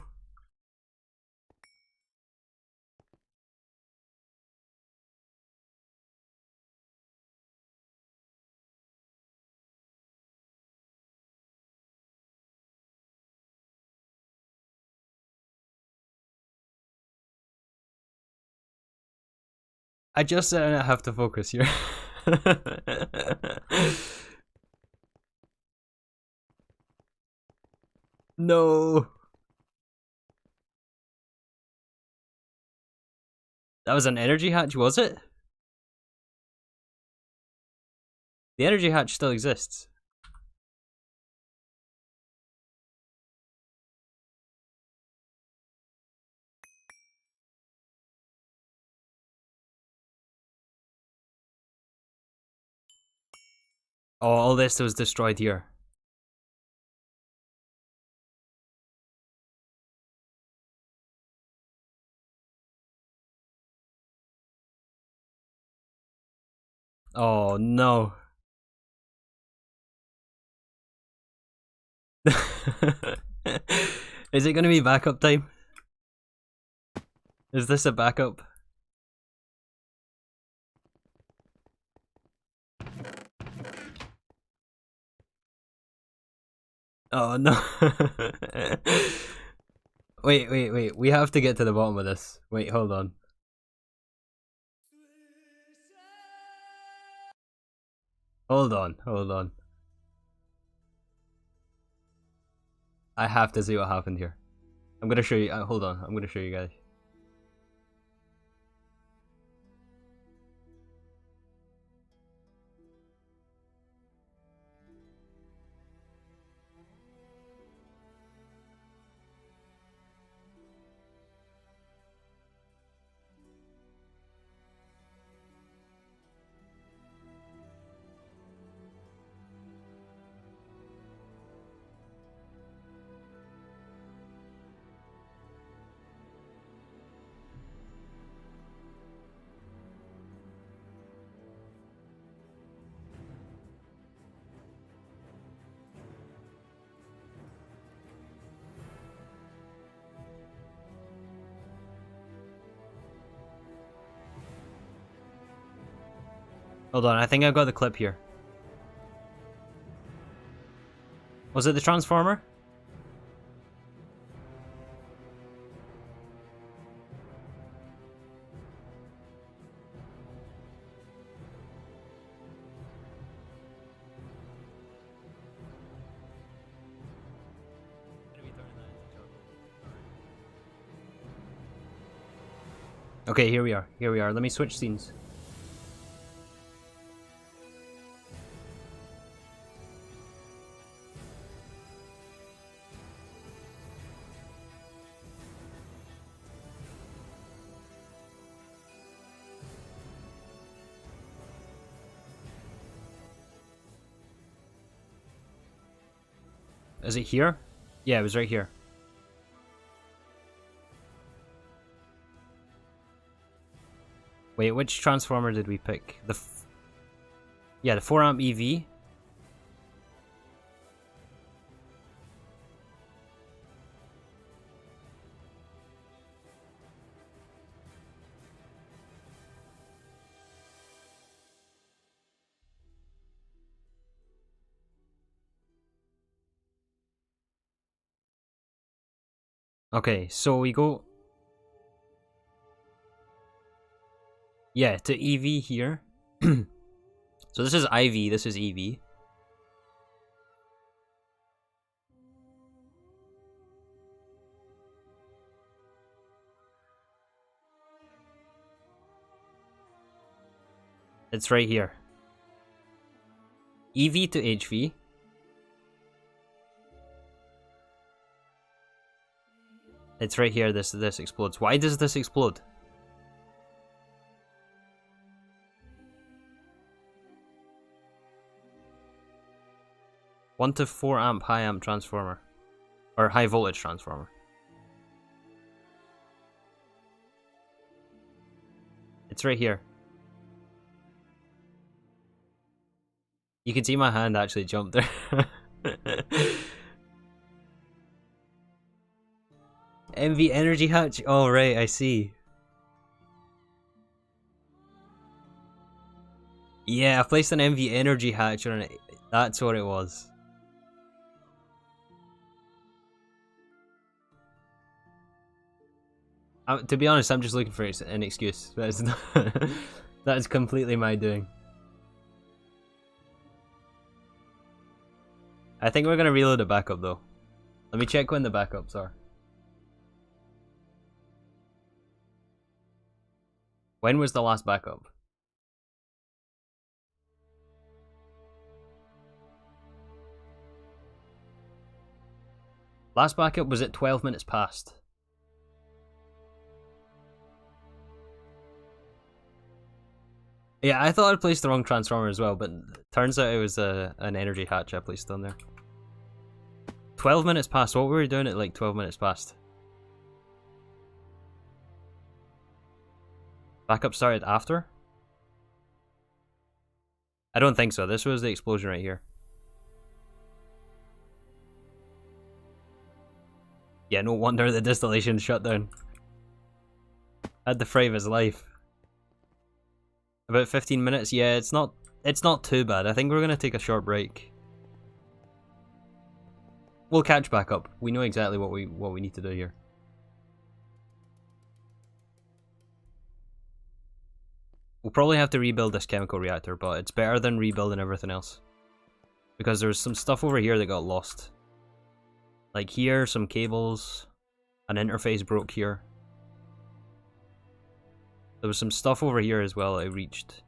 Speaker 1: I just said I have to focus here. No! That was an energy hatch, was it? The energy hatch still exists. Oh, all this was destroyed here. Oh no. Is it gonna be backup time? Is this a backup? Oh no. Wait. We have to get to the bottom of this. Wait, hold on. Hold on. I have to see what happened here. I'm gonna show you. Hold on. I'm gonna show you guys. Hold on. I think I've got the clip here. Was it the transformer? Okay, here we are. Let me switch scenes. Is it here? Yeah, it was right here. Wait, which transformer did we pick? Yeah, the 4 amp EV. Okay, so we go... Yeah, to EV here. So this is IV, this is EV. It's right here. EV to HV. It's right here, this explodes. Why does this explode? One to 4 amp high amp transformer. Or high voltage transformer. It's right here. You can see my hand actually jump there. MV energy hatch? Oh right, I see. Yeah, I placed an MV energy hatch on it. That's what it was. To be honest, I'm just looking for an excuse. That's not that's completely my doing. I think we're gonna reload a backup though. Let me check when the backups are. When was the last backup? Last backup was at 12 minutes past. Yeah, I thought I placed the wrong transformer as well, but turns out it was an energy hatch I placed on there. 12 minutes past. What were we doing at like 12 minutes past? Backup started after? I don't think so. This was the explosion right here. Yeah, no wonder the distillation shut down. Had the fright of his life. About 15 minutes. Yeah, it's not too bad. I think we're gonna take a short break. We'll catch back up. We know exactly what we need to do here. We'll probably have to rebuild this chemical reactor, but it's better than rebuilding everything else. Because there's some stuff over here that got lost. Like here, some cables, an interface broke here. There was some stuff over here as well I reached.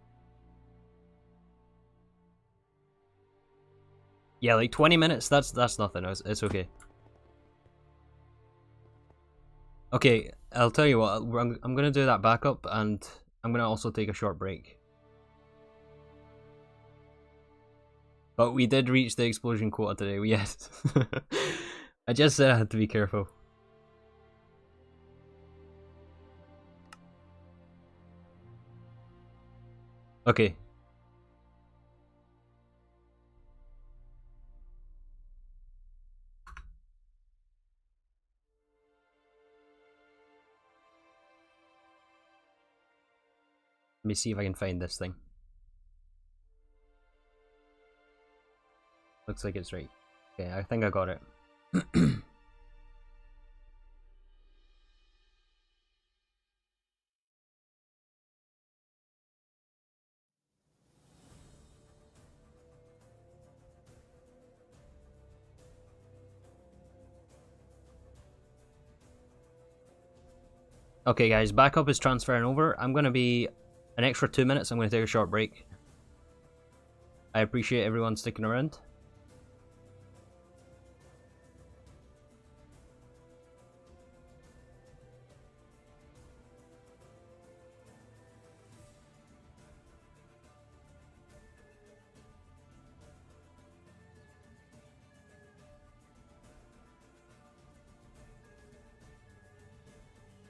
Speaker 1: Yeah, like 20 minutes, that's nothing, it's okay. Okay, I'll tell you what, I'm gonna do that backup and I'm gonna also take a short break. But we did reach the explosion quota today, yes. I just said I had to be careful. Okay. Let me see if I can find this thing. Looks like it's right. Okay, I think I got it. Okay guys, backup is transferring over. I'm gonna be an extra 2 minutes. I'm gonna take a short break. I appreciate everyone sticking around.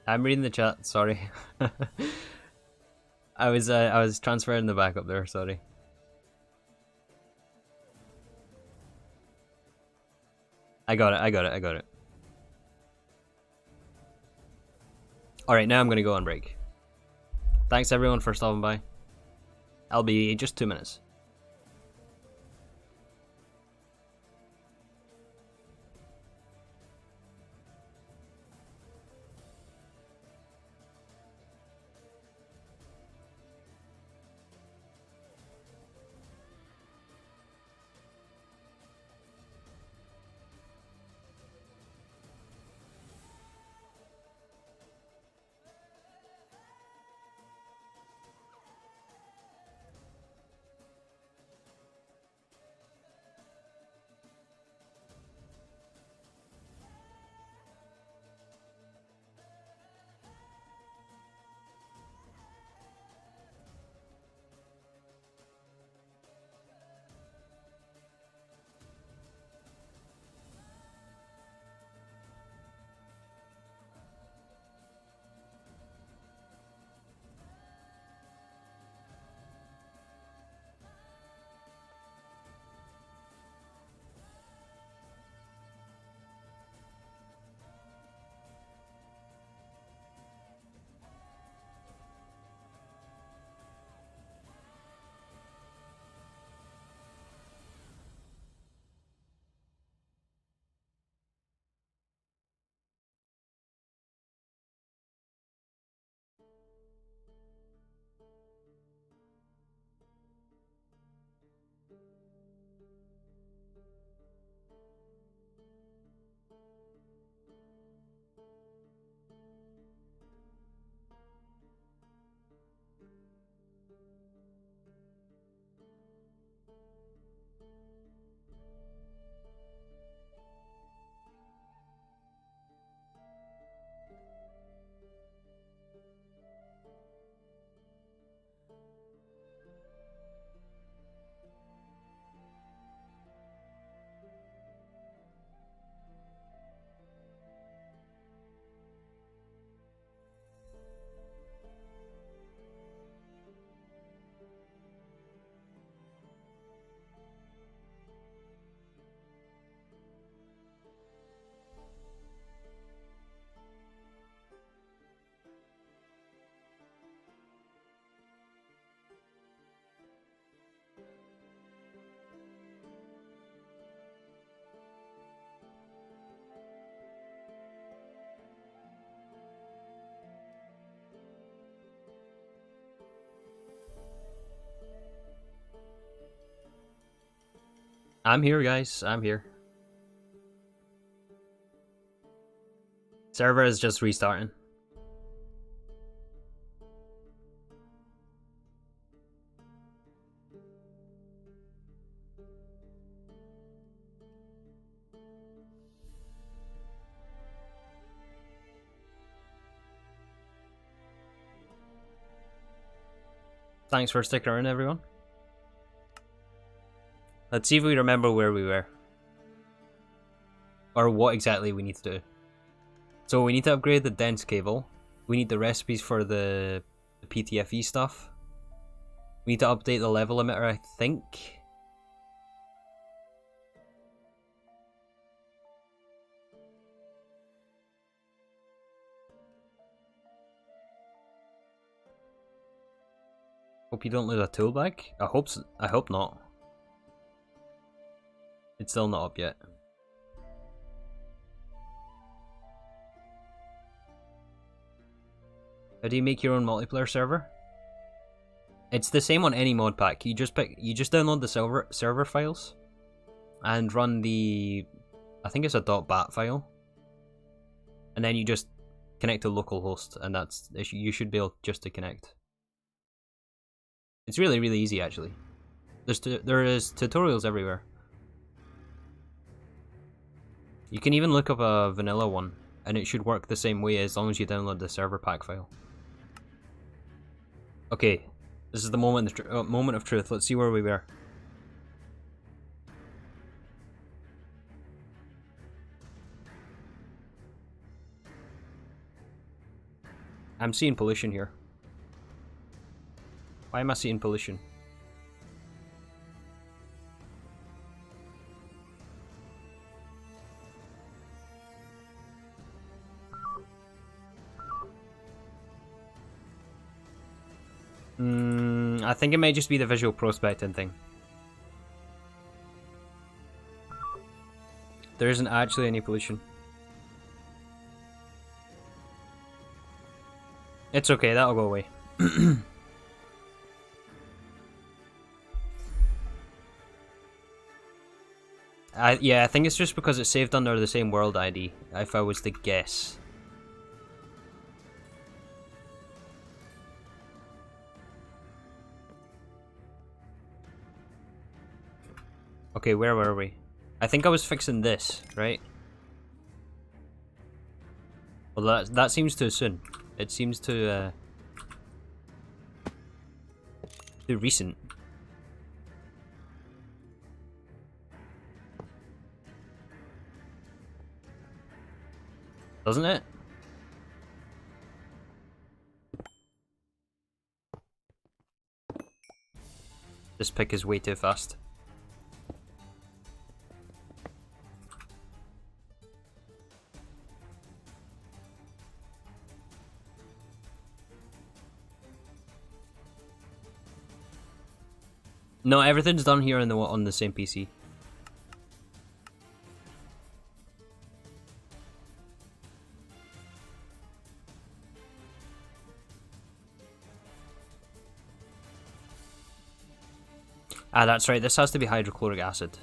Speaker 1: I'm reading the chat, sorry. I was transferring the backup there, sorry. I got it. Alright, now I'm gonna go on break. Thanks everyone for stopping by. I'll be just 2 minutes. I'm here, guys. I'm here. Server is just restarting. Thanks for sticking around, everyone. Let's see if we remember where we were. Or what exactly we need to do. So we need to upgrade the dense cable. We need the recipes for the PTFE stuff. We need to update the level limiter, I think. Hope you don't lose a tool bag. I hope not. It's still not up yet. How do you make your own multiplayer server? It's the same on any mod pack. You just download the server files and run the, I think it's a .bat file, and then you just connect to localhost, and you should be able just to connect. It's really, really easy, actually. There is tutorials everywhere. You can even look up a vanilla one, and it should work the same way as long as you download the server pack file. Okay, this is the moment of truth. Let's see where we were. I'm seeing pollution here. Why am I seeing pollution? I think it might just be the visual prospecting thing. There isn't actually any pollution. It's okay, that'll go away. Yeah, I think it's just because it's saved under the same world ID, if I was to guess. Okay, where were we? I think I was fixing this, right? Well, that seems too soon. It seems too recent. Doesn't it? This pick is way too fast. No, everything's done here on the same PC. Ah, that's right. This has to be hydrochloric acid.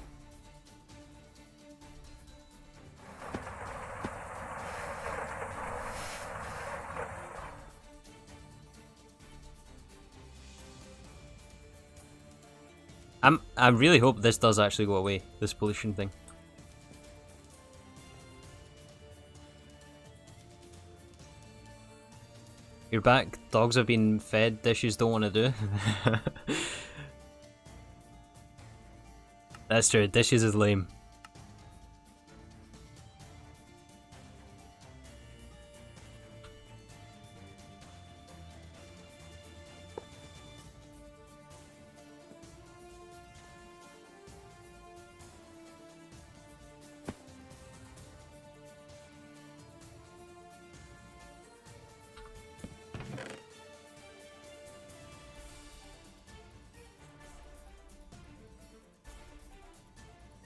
Speaker 1: I really hope this does actually go away, this pollution thing. You're back. Dogs have been fed. Dishes don't want to do. That's true. Dishes is lame.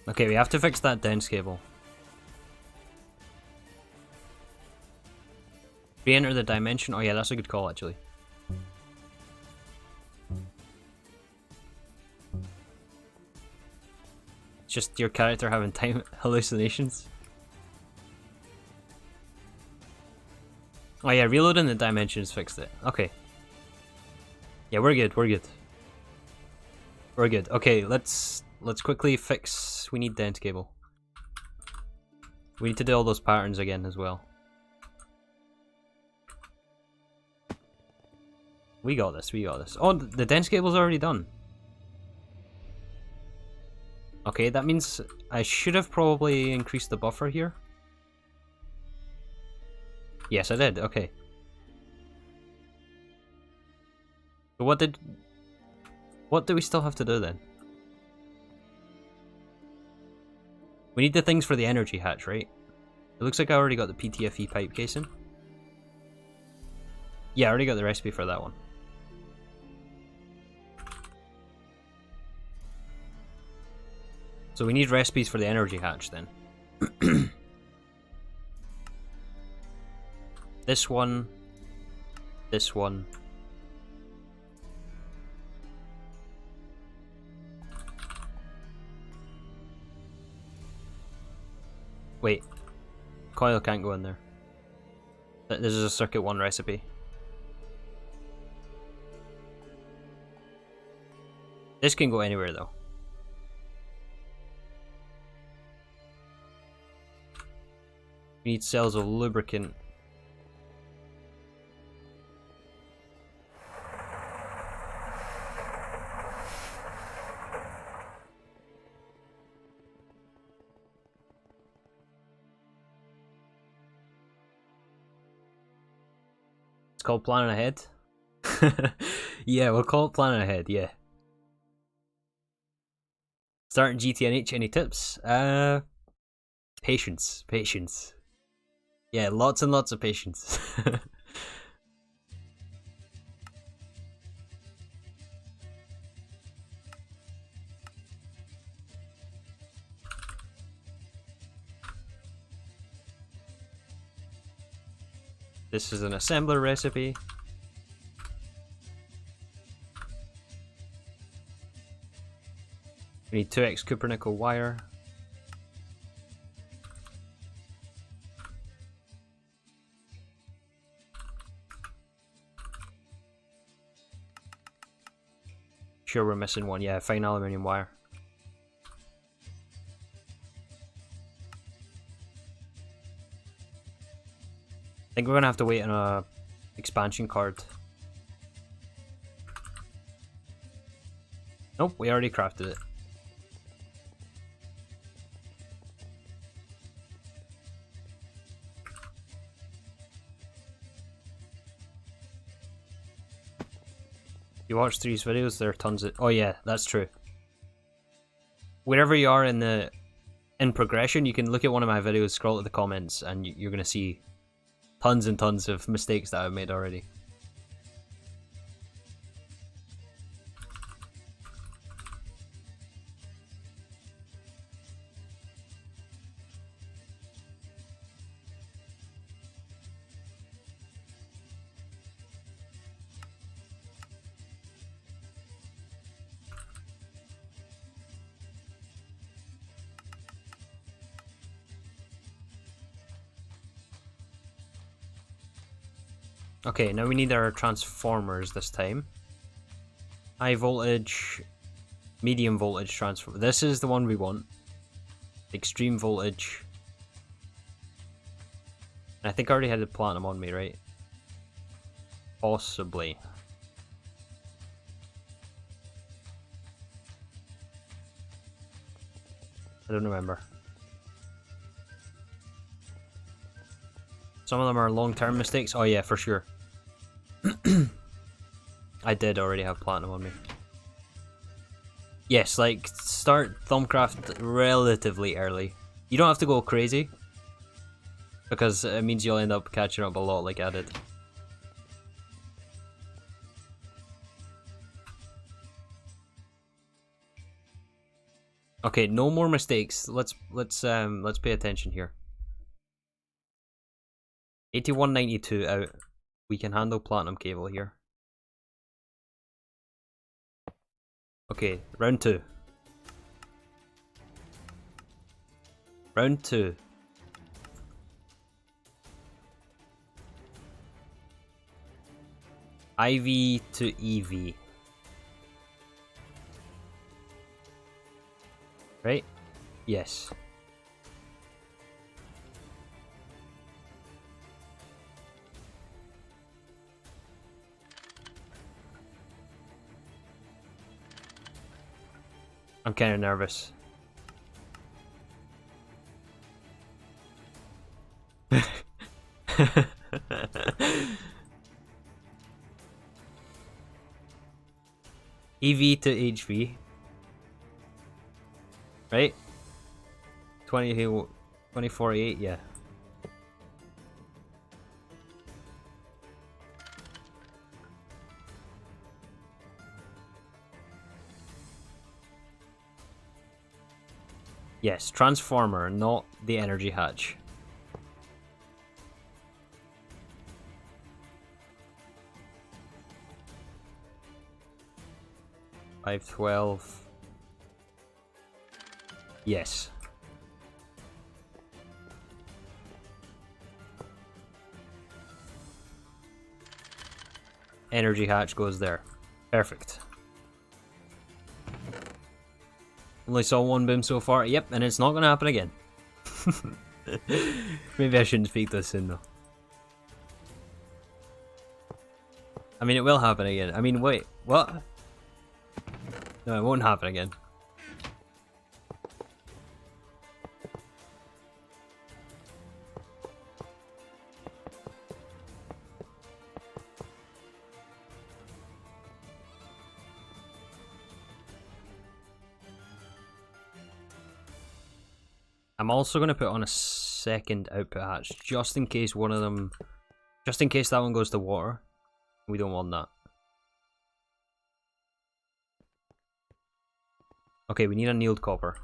Speaker 1: Okay, we have to fix that dense cable. Re-enter the dimension. Oh yeah, that's a good call actually. It's just your character having time hallucinations. Oh yeah, reloading the dimensions fixed it. Okay. Yeah, we're good, we're good. We're good. Okay, let's quickly fix... We need the end cable. We need to do all those patterns again as well. We got this, we got this. Oh, the dense cable's already done. Okay, that means I should have probably increased the buffer here. Yes, I did, okay. So what do we still have to do then? We need the things for the energy hatch, right? It looks like I already got the PTFE pipe casing. Yeah, I already got the recipe for that one. So we need recipes for the energy hatch then. This one. This one. Wait. Coil can't go in there. This is a circuit 1 recipe. This can go anywhere though. We need cells of lubricant. It's called planning ahead. Yeah, we'll call it planning ahead, yeah. Starting GTNH, any tips? Patience, patience. Yeah, lots and lots of patience. This is an assembler recipe. We need 2x copper nickel wire. Sure, we're missing one. Yeah, fine aluminium wire. I think we're gonna have to wait on a expansion card. Nope, we already crafted it. You watch these videos, there are tons of... Oh yeah, that's true. Wherever you are in progression, you can look at one of my videos, scroll to the comments, and you're going to see tons and tons of mistakes that I've made already. Okay, now we need our transformers this time. High voltage, medium voltage transformer. This is the one we want. Extreme voltage. I think I already had the platinum on me, right? Possibly. I don't remember. Some of them are long-term mistakes. Oh yeah, for sure. I did already have platinum on me. Yes, like, start Thumbcraft relatively early. You don't have to go crazy, because it means you'll end up catching up a lot like I did. Okay, no more mistakes. Let's pay attention here. 8192 out. We can handle platinum cable here. Okay, round 2. Round 2. IV to EV. Right? Yes. I'm kind of nervous. EV to HV. Right? 2048, yeah. Yes, transformer, not the energy hatch. $512. Yes. Energy hatch goes there. Perfect. Only saw one boom so far. Yep, and it's not going to happen again. Maybe I shouldn't speak this in though. I mean, it will happen again. I mean, wait, what? No, it won't happen again. I'm also going to put on a second output hatch, just in case one of them, just in case that one goes to water. We don't want that. Okay, we need annealed copper.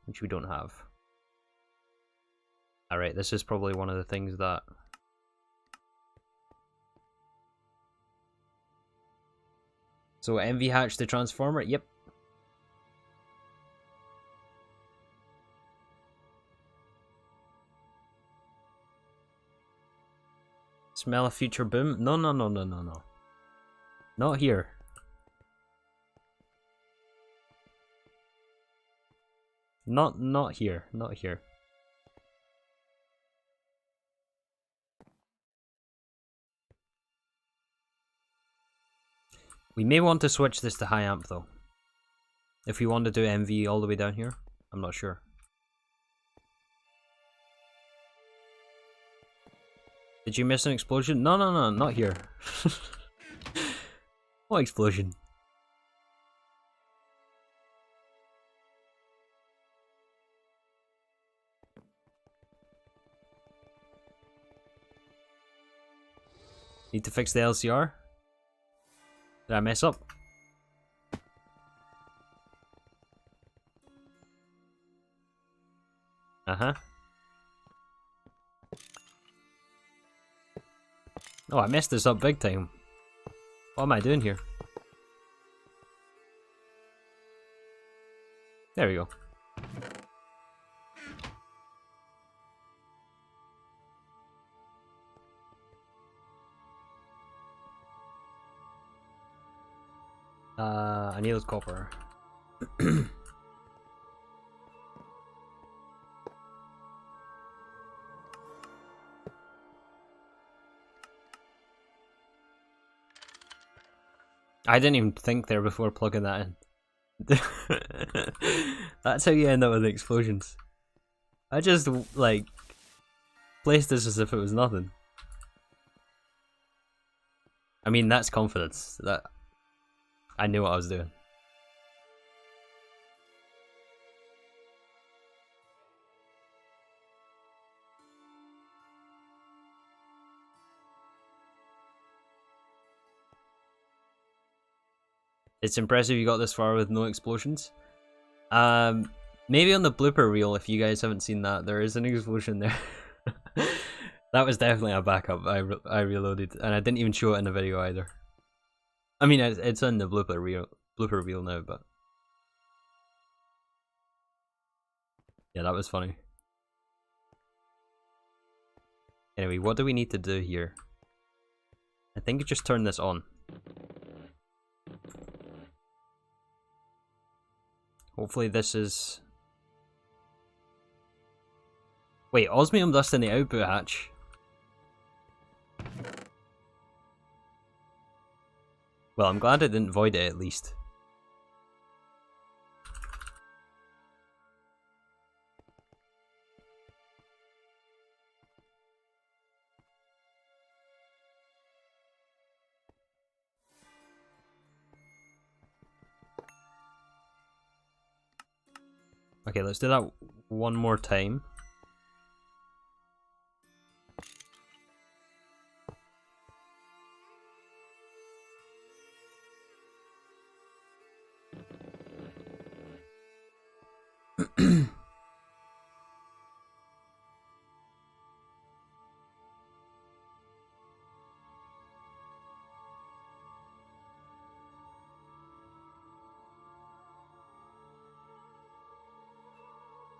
Speaker 1: Which we don't have. Alright, this is probably one of the things that... So MV hatch the transformer, yep. Smell a future boom? No. Not here. Not here. Not here. We may want to switch this to high amp though. If we want to do MV all the way down here. I'm not sure. Did you miss an explosion? No, not here. What explosion? Need to fix the LCR? Did I mess up? Uh-huh. Oh, I messed this up big time. What am I doing here? There we go. I need copper. I didn't even think there before plugging that in. That's how you end up with explosions. I just, like, placed this as if it was nothing. I mean, that's confidence. That I knew what I was doing. It's impressive you got this far with no explosions. Maybe on the blooper reel, if you guys haven't seen that, there is an explosion there. That was definitely a backup. I reloaded, and I didn't even show it in the video either. I mean, it's in the blooper blooper reel now, but yeah, that was funny. Anyway, what do we need to do here? I think just turn this on. Hopefully this is... Wait, osmium dust in the output hatch? Well, I'm glad it didn't void it at least. Okay, let's do that one more time.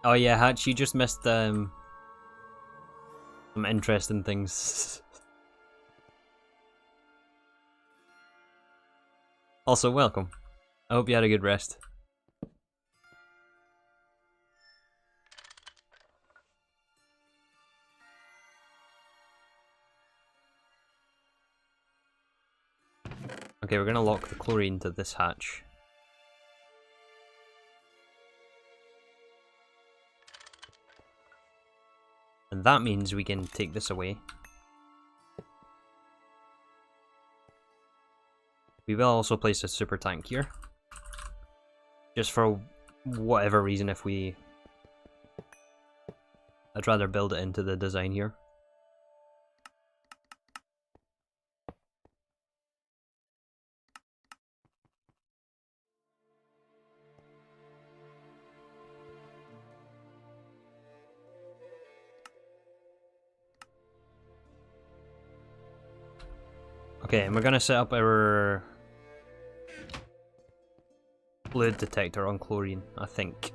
Speaker 1: Oh yeah, Hatch, you just missed some interesting things. Also, welcome. I hope you had a good rest. Okay, we're gonna lock the chlorine to this hatch. And that means we can take this away. We will also place a super tank here. Just for whatever reason, if we... I'd rather build it into the design here. Okay, and we're gonna set up our fluid detector on chlorine, I think.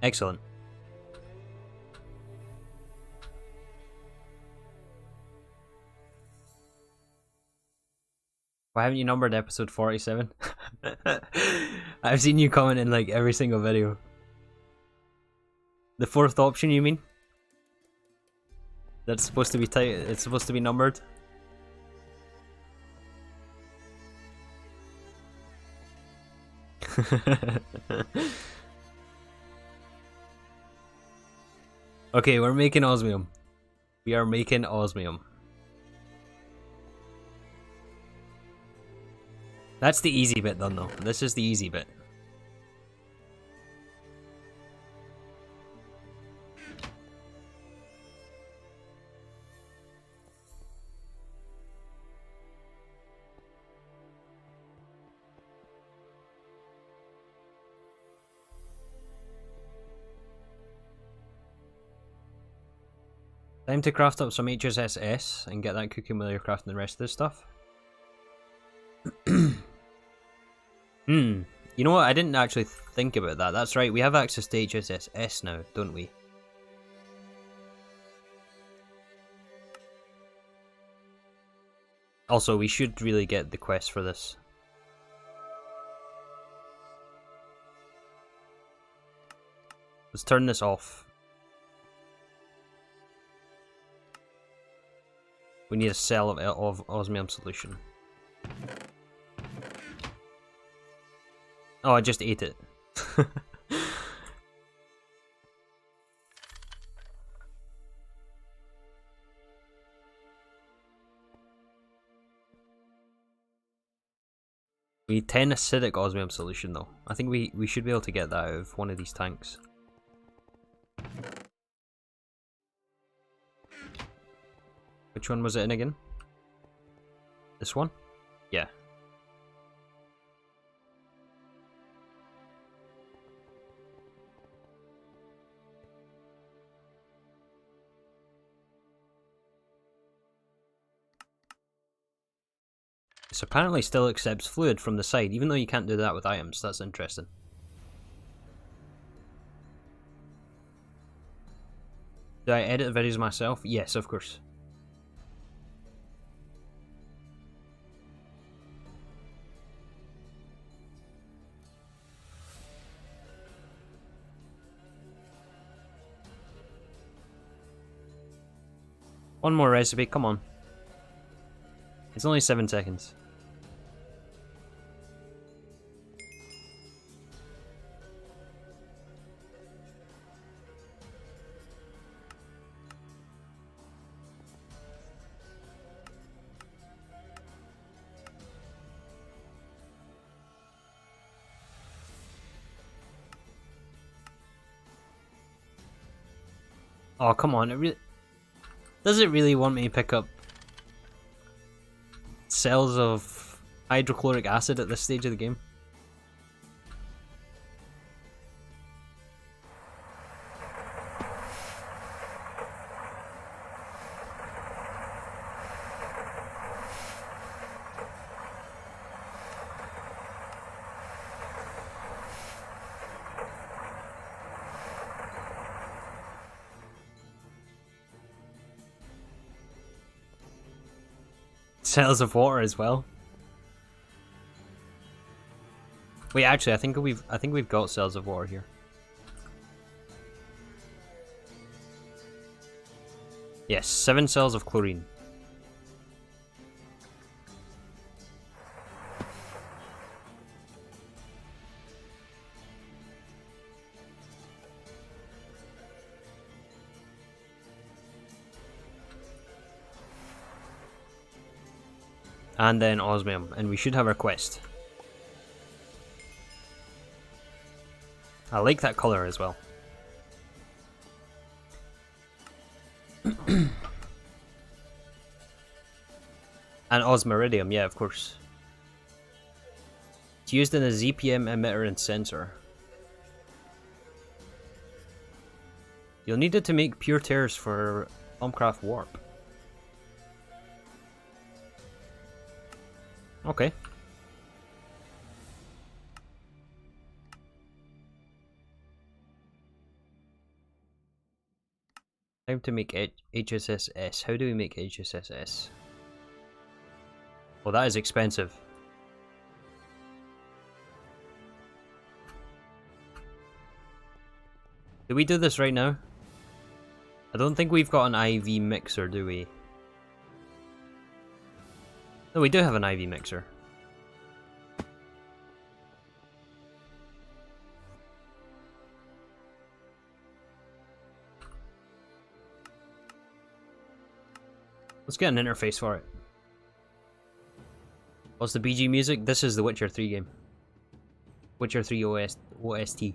Speaker 1: Excellent. Why haven't you numbered episode 47? I've seen you comment in like every single video. The fourth option, you mean? That's supposed to be tight. It's supposed to be numbered. Okay, we're making osmium. We are making osmium. That's the easy bit done though. This is the easy bit. Time to craft up some HSSS and get that cooking while you're crafting the rest of this stuff. You know what? I didn't actually think about that. That's right, we have access to HSSS now, don't we? Also, we should really get the quest for this. Let's turn this off. We need a cell of osmium solution. Oh, I just ate it. We need 10 acidic osmium solution though. I think we should be able to get that out of one of these tanks. Which one was it in again? This one? Yeah. This apparently still accepts fluid from the side, even though you can't do that with items. That's interesting. Do I edit videos myself? Yes, of course. One more recipe, come on. It's only 7 seconds. Oh, come on, does it really want me to pick up cells of hydrochloric acid at this stage of the game? Cells of water as well. Wait, actually, I think we've got cells of water here. Yes, 7 cells of chlorine. And then osmium, and we should have our quest. I like that color as well. And osmiridium, yeah, of course. It's used in a ZPM emitter and sensor. You'll need it to make pure tears for Thumbcraft Warp. Okay. Time to make HSSS. How do we make HSSS? Well, that is expensive. Do we do this right now? I don't think we've got an IV mixer, do we? No, we do have an IV mixer. Let's get an interface for it. What's the BG music? This is the Witcher 3 game. Witcher 3 OST.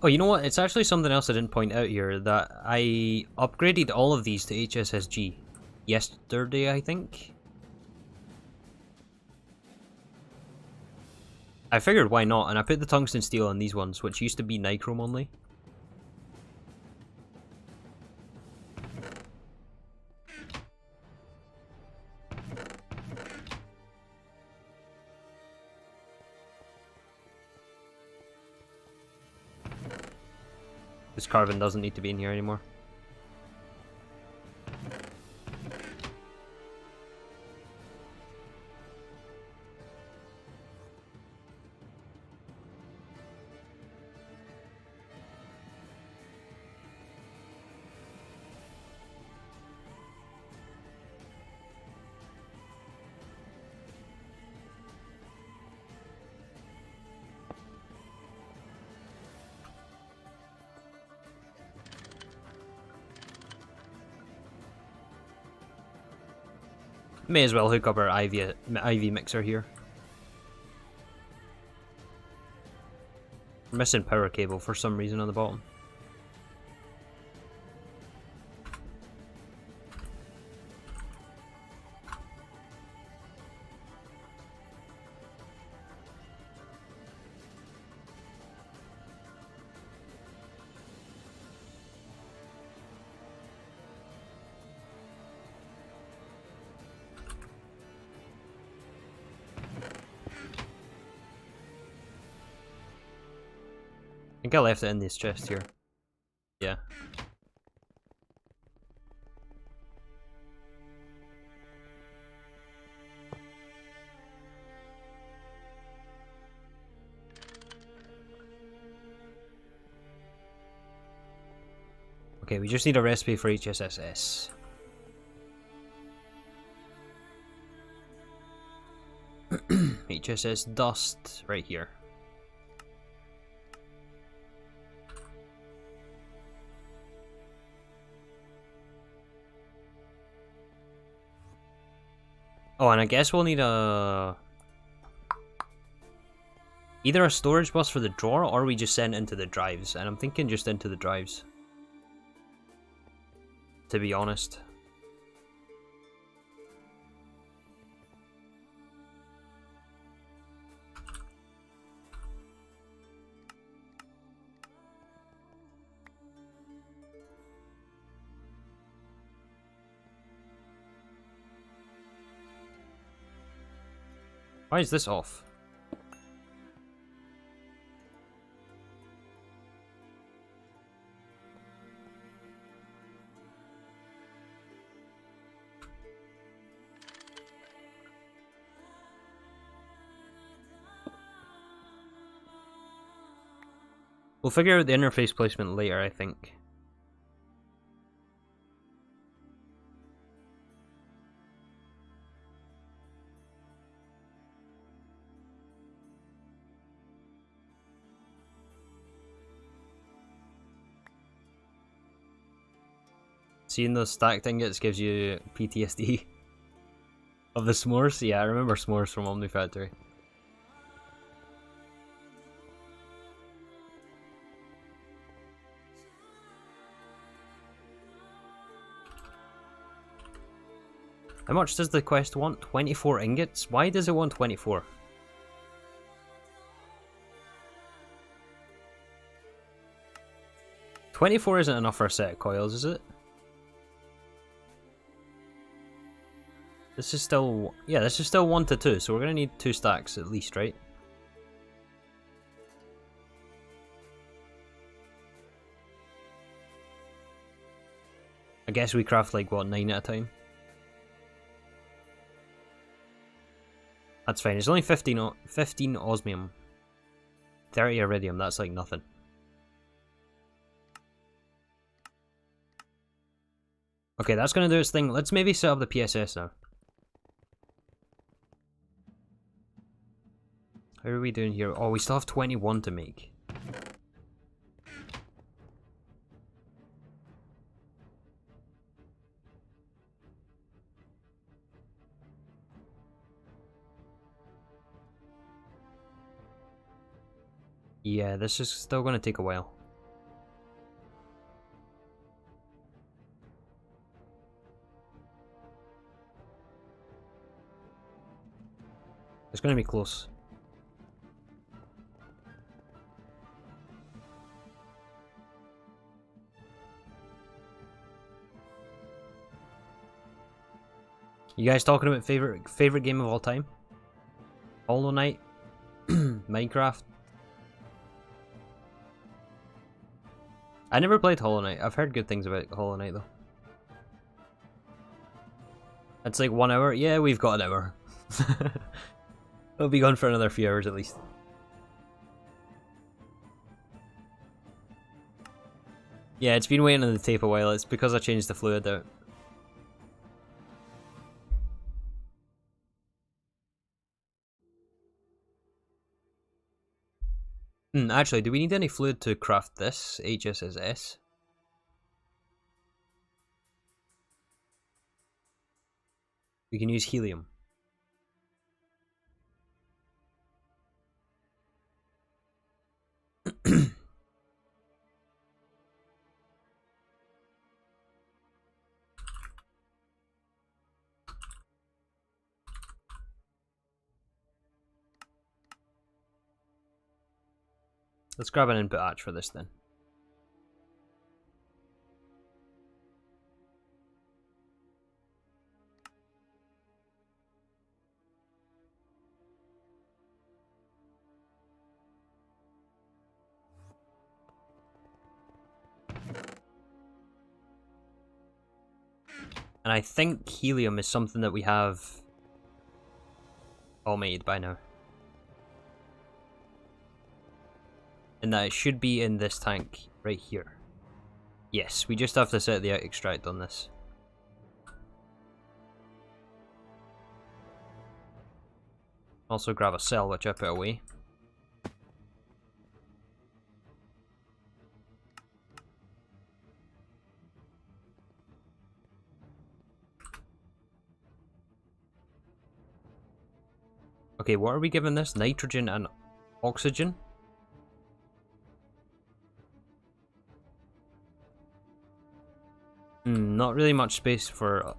Speaker 1: Oh, you know what? It's actually something else I didn't point out here, that I upgraded all of these to HSSG yesterday, I think. I figured why not, and I put the tungsten steel on these ones, which used to be nichrome only. This carbon doesn't need to be in here anymore. May as well hook up our IV mixer here. We're missing power cable for some reason on the bottom. think I left it in this chest here. Yeah. Okay, we just need a recipe for HSSS. HSS dust right here. Oh, and I guess we'll need either a storage bus for the drawer, or we just send it into the drives. And I'm thinking just into the drives, to be honest. Why is this off? We'll figure out the interface placement later, I think. Seeing those stacked ingots gives you PTSD of the s'mores? Yeah, I remember s'mores from Omni Factory. How much does the quest want? 24 ingots? Why does it want 24? $24 isn't enough for a set of coils, is it? This is still... yeah, this is still 1 to 2, so we're going to need 2 stacks at least, right? I guess we craft like, what, 9 at a time? That's fine, it's only 15 osmium. 30 iridium, that's like nothing. Okay, that's gonna do its thing. Let's maybe set up the PSS now. How are we doing here? Oh, we still have 21 to make. Yeah, this is still gonna take a while. It's gonna be close. You guys talking about favorite game of all time? Hollow Knight? Minecraft? I never played Hollow Knight. I've heard good things about Hollow Knight though. It's like 1 hour? Yeah, we've got an hour. It'll be gone for another few hours at least. Yeah, it's been waiting on the tape a while. It's because I changed the fluid out. Actually, do we need any fluid to craft this HSSS? We can use helium. Let's grab an input hatch for this then. And I think helium is something that we have all made by now. And that it should be in this tank right here. Yes, we just have to set the extract on this. Also grab a cell, which I put away. Okay, what are we giving this? Nitrogen and oxygen? Not really much space for...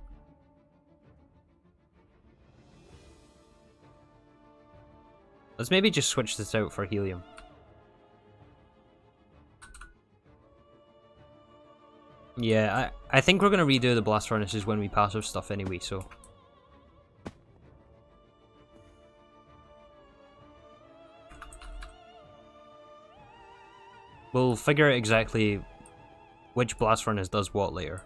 Speaker 1: Let's maybe just switch this out for helium. Yeah, I think we're going to redo the blast furnaces when we passive stuff anyway, so... We'll figure out exactly which blast furnace does what later.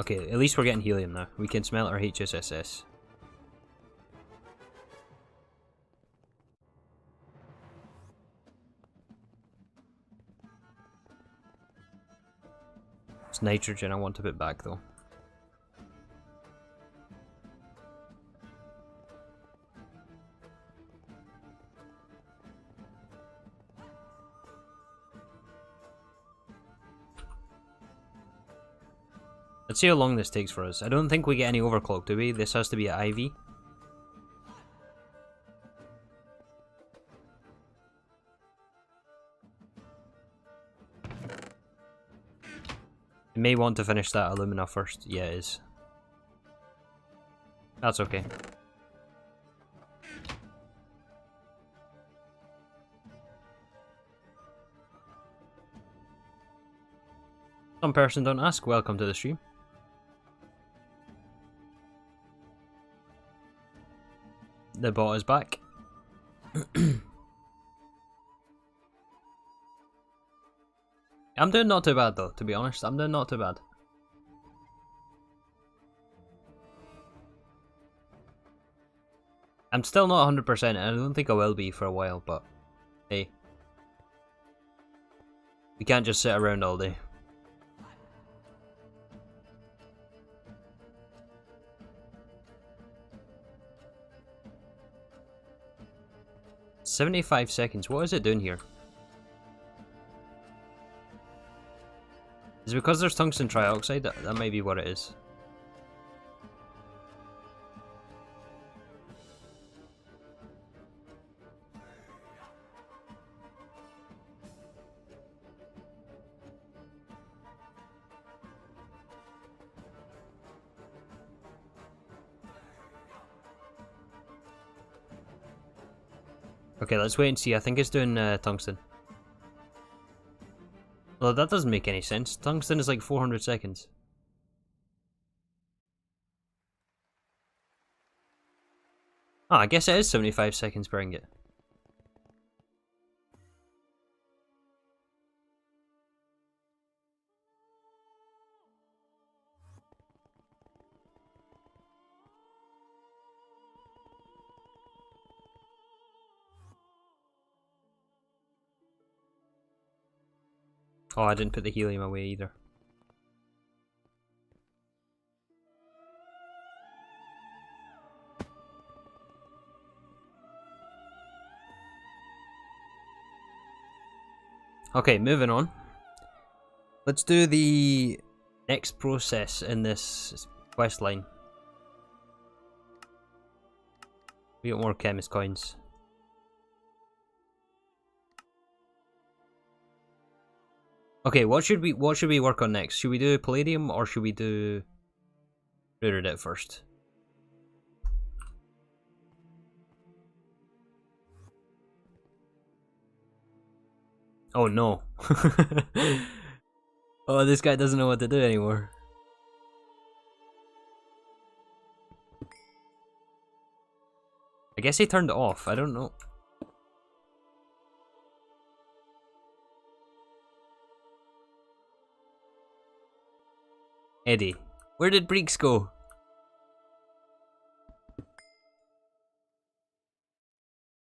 Speaker 1: Okay, at least we're getting helium now. We can smelt our HSSS. It's nitrogen I want to put back though. Let's see how long this takes for us. I don't think we get any overclock, do we? This has to be at IV. You may want to finish that alumina first. Yeah, it is. That's okay. Some person don't ask. Welcome to the stream. The bot is back. I'm doing not too bad though, to be honest. I'm doing not too bad. I'm still not 100% and I don't think I will be for a while, but hey. We can't just sit around all day. "75 seconds. What is it doing here? Is it because there's tungsten trioxide? That might be what it is. Okay, let's wait and see. I think it's doing tungsten. Well, that doesn't make any sense. Tungsten is like 400 seconds. Oh, I guess it is 75 seconds per ingot. Oh, I didn't put the helium away either. Okay, moving on. Let's do the next process in this quest line. We got more chemist coins. Okay, what should we work on next? Should we do palladium or should we do ruderdit first? Oh no. Oh, this guy doesn't know what to do anymore. I guess he turned it off. I don't know. Eddie, where did Breeks go?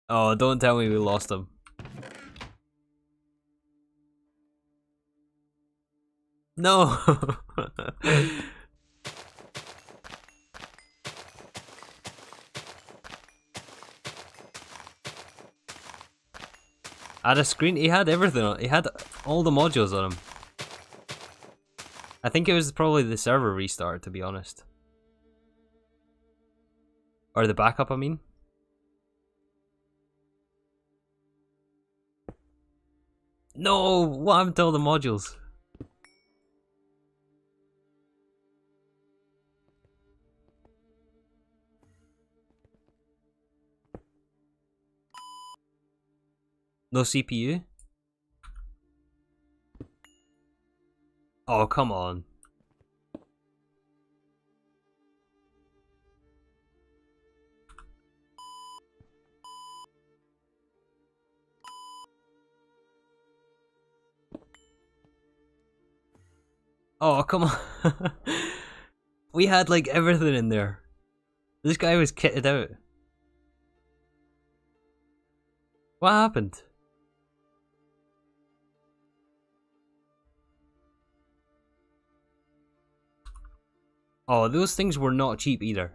Speaker 1: Oh, don't tell me we lost him. No! I had a screen, he had everything on, he had all the modules on him. I think it was probably the server restart, to be honest. Or the backup, I mean. No! What happened to all the modules? No CPU? Oh, come on. Oh, come on. We had like everything in there. This guy was kitted out. What happened? Oh, those things were not cheap either.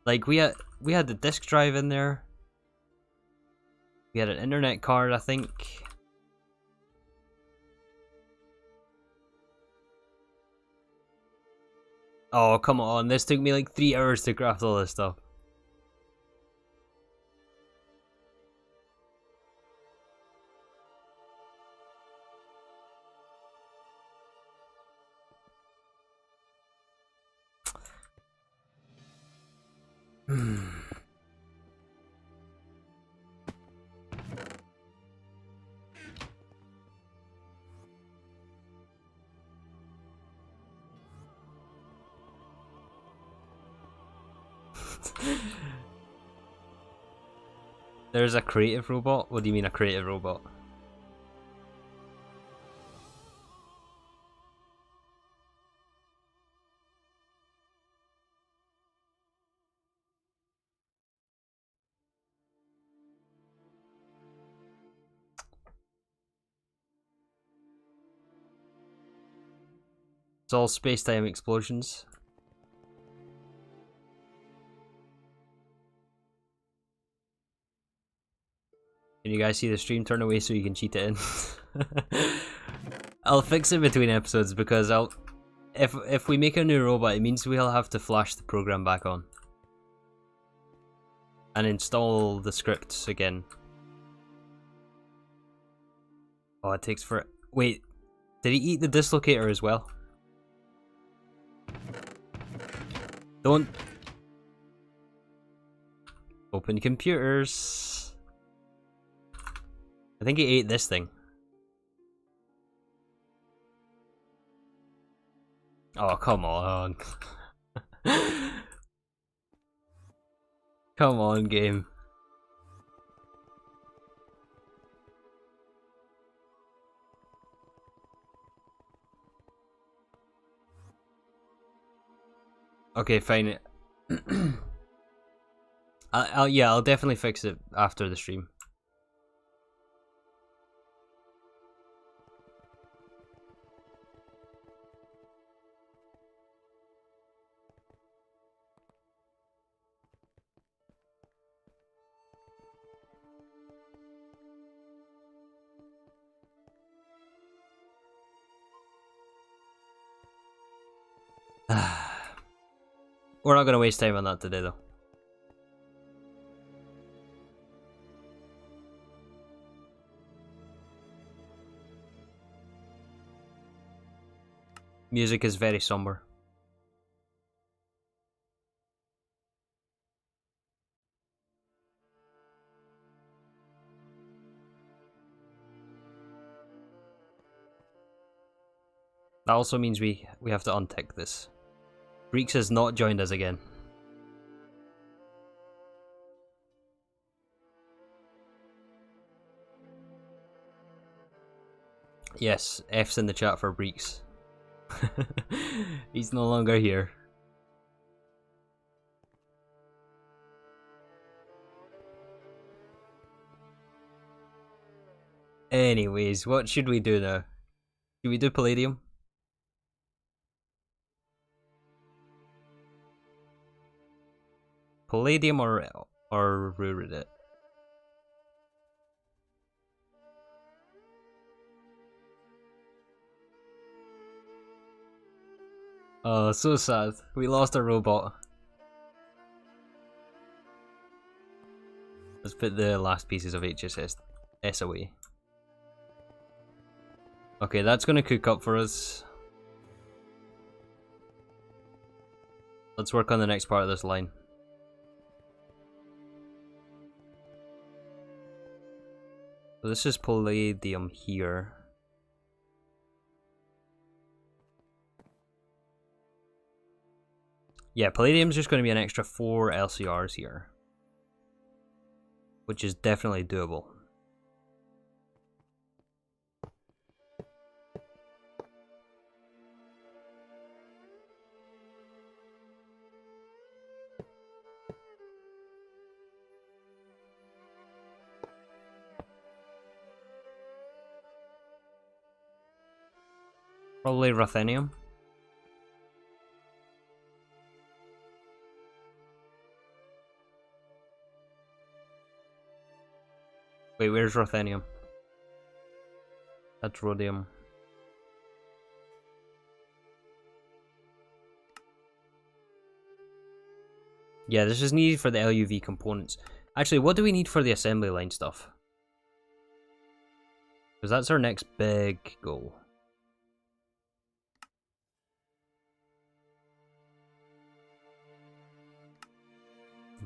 Speaker 1: Like we had the disk drive in there. We had an internet card, I think. Oh, come on. This took me like 3 hours to craft all this stuff. There's a creative robot? What do you mean a creative robot? It's all space-time explosions. Can you guys see the stream turn away so you can cheat it in? I'll fix it between episodes because if we make a new robot, it means we'll have to flash the program back on. And install the scripts again. Oh, it takes for... Wait, did he eat the dislocator as well? Don't... Open computers. I think he ate this thing. Oh, come on. Come on, game. Okay, fine. I'll definitely fix it after the stream. We're not gonna waste time on that today, though. Music is very somber. That also means we have to untick this. Breeks has not joined us again. Yes, F's in the chat for Breeks. He's no longer here. Anyways, what should we do now? Should we do Palladium? Palladium or Ruridit? Oh, so sad. We lost a robot. Let's put the last pieces of HSS away. Okay, that's gonna cook up for us. Let's work on the next part of this line. So this is Palladium here. Yeah, Palladium's just going to be an extra 4 LCRs here, which is definitely doable. Probably Ruthenium. Wait, where's Ruthenium? That's Rhodium. Yeah, this is needed for the LUV components. Actually, what do we need for the assembly line stuff? Because that's our next big goal.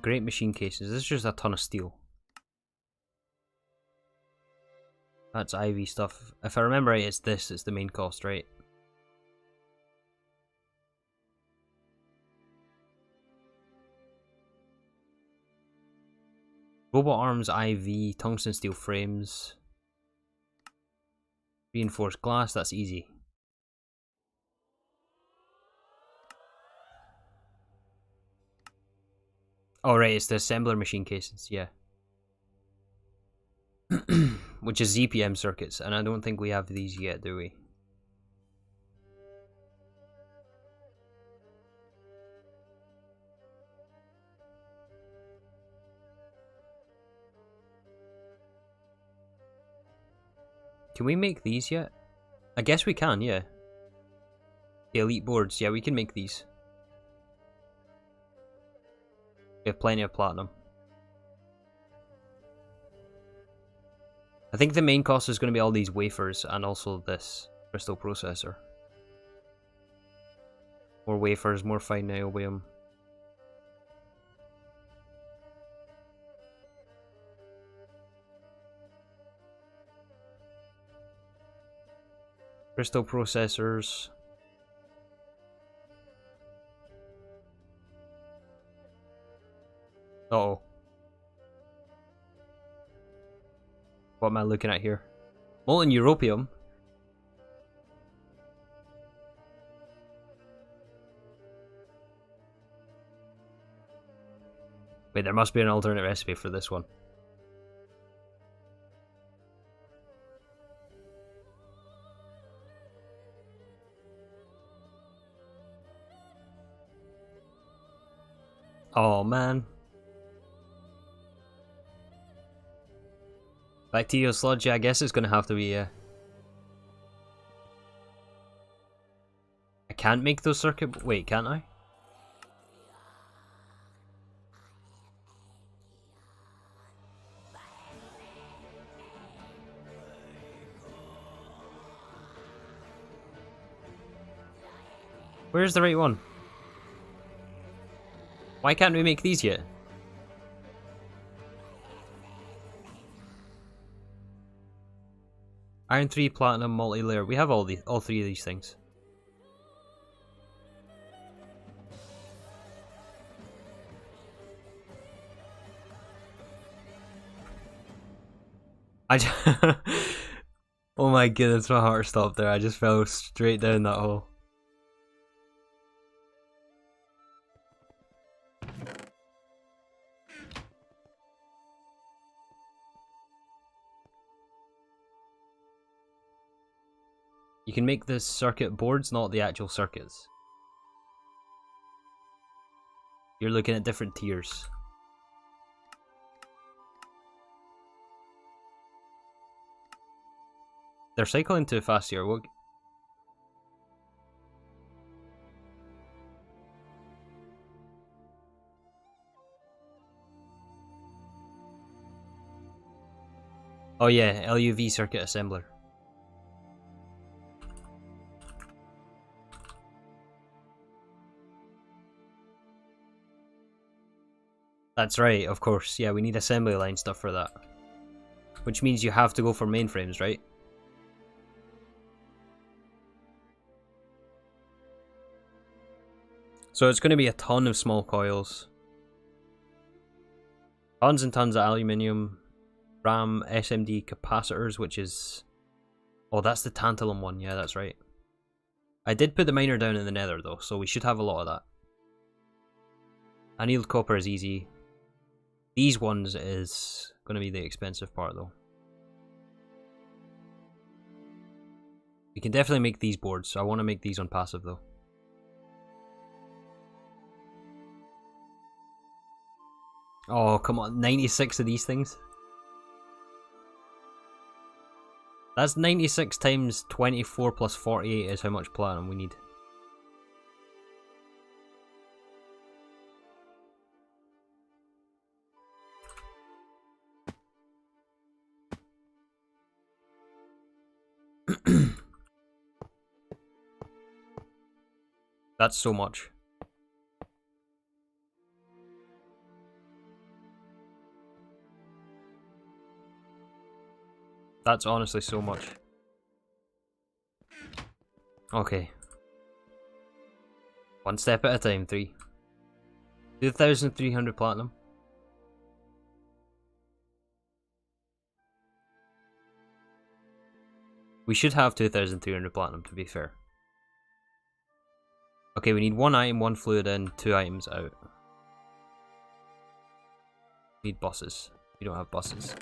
Speaker 1: Great machine cases. This is just a ton of steel. That's IV stuff. If I remember right, it's this. It's the main cost, right? Robot arms, IV, tungsten steel frames. Reinforced glass, that's easy. Oh right, it's the assembler machine cases, yeah. Which is ZPM circuits, and I don't think we have these yet, do we? Can we make these yet? I guess we can, yeah. The elite boards, yeah, we can make these. We have plenty of platinum. I think the main cost is going to be all these wafers and also this crystal processor. More wafers, more fine niobium. Crystal processors. Uh-oh. What am I looking at here? Molten europium? Wait, there must be an alternate recipe for this one. Oh man. Bacterial sludge, yeah, I guess it's gonna have to be I can't make those circuit. Wait, can't I? Where's the right one? Why can't we make these yet? Iron 3, platinum, multi-layer. We have all 3 of these things. Oh my goodness, my heart stopped there. I just fell straight down that hole. You can make the circuit boards, not the actual circuits. You're looking at different tiers. They're cycling too fast here. What? Oh yeah, LUV circuit assembler. That's right, of course. Yeah, we need assembly line stuff for that. Which means you have to go for mainframes, right? So it's going to be a ton of small coils. Tons and tons of aluminium. RAM, SMD capacitors, which is... Oh, that's the tantalum one. Yeah, that's right. I did put the miner down in the nether, though, so we should have a lot of that. Annealed copper is easy. These ones is going to be the expensive part, though. We can definitely make these boards, so I want to make these on passive, though. Oh, come on. 96 of these things? That's 96 times 24 plus 48 is how much platinum we need. That's so much. That's honestly so much. Okay. One step at a time, 2,300 platinum. We should have 2,300 platinum, to be fair. Okay, we need one item, one fluid in, 2 items out. We need buses. We don't have buses.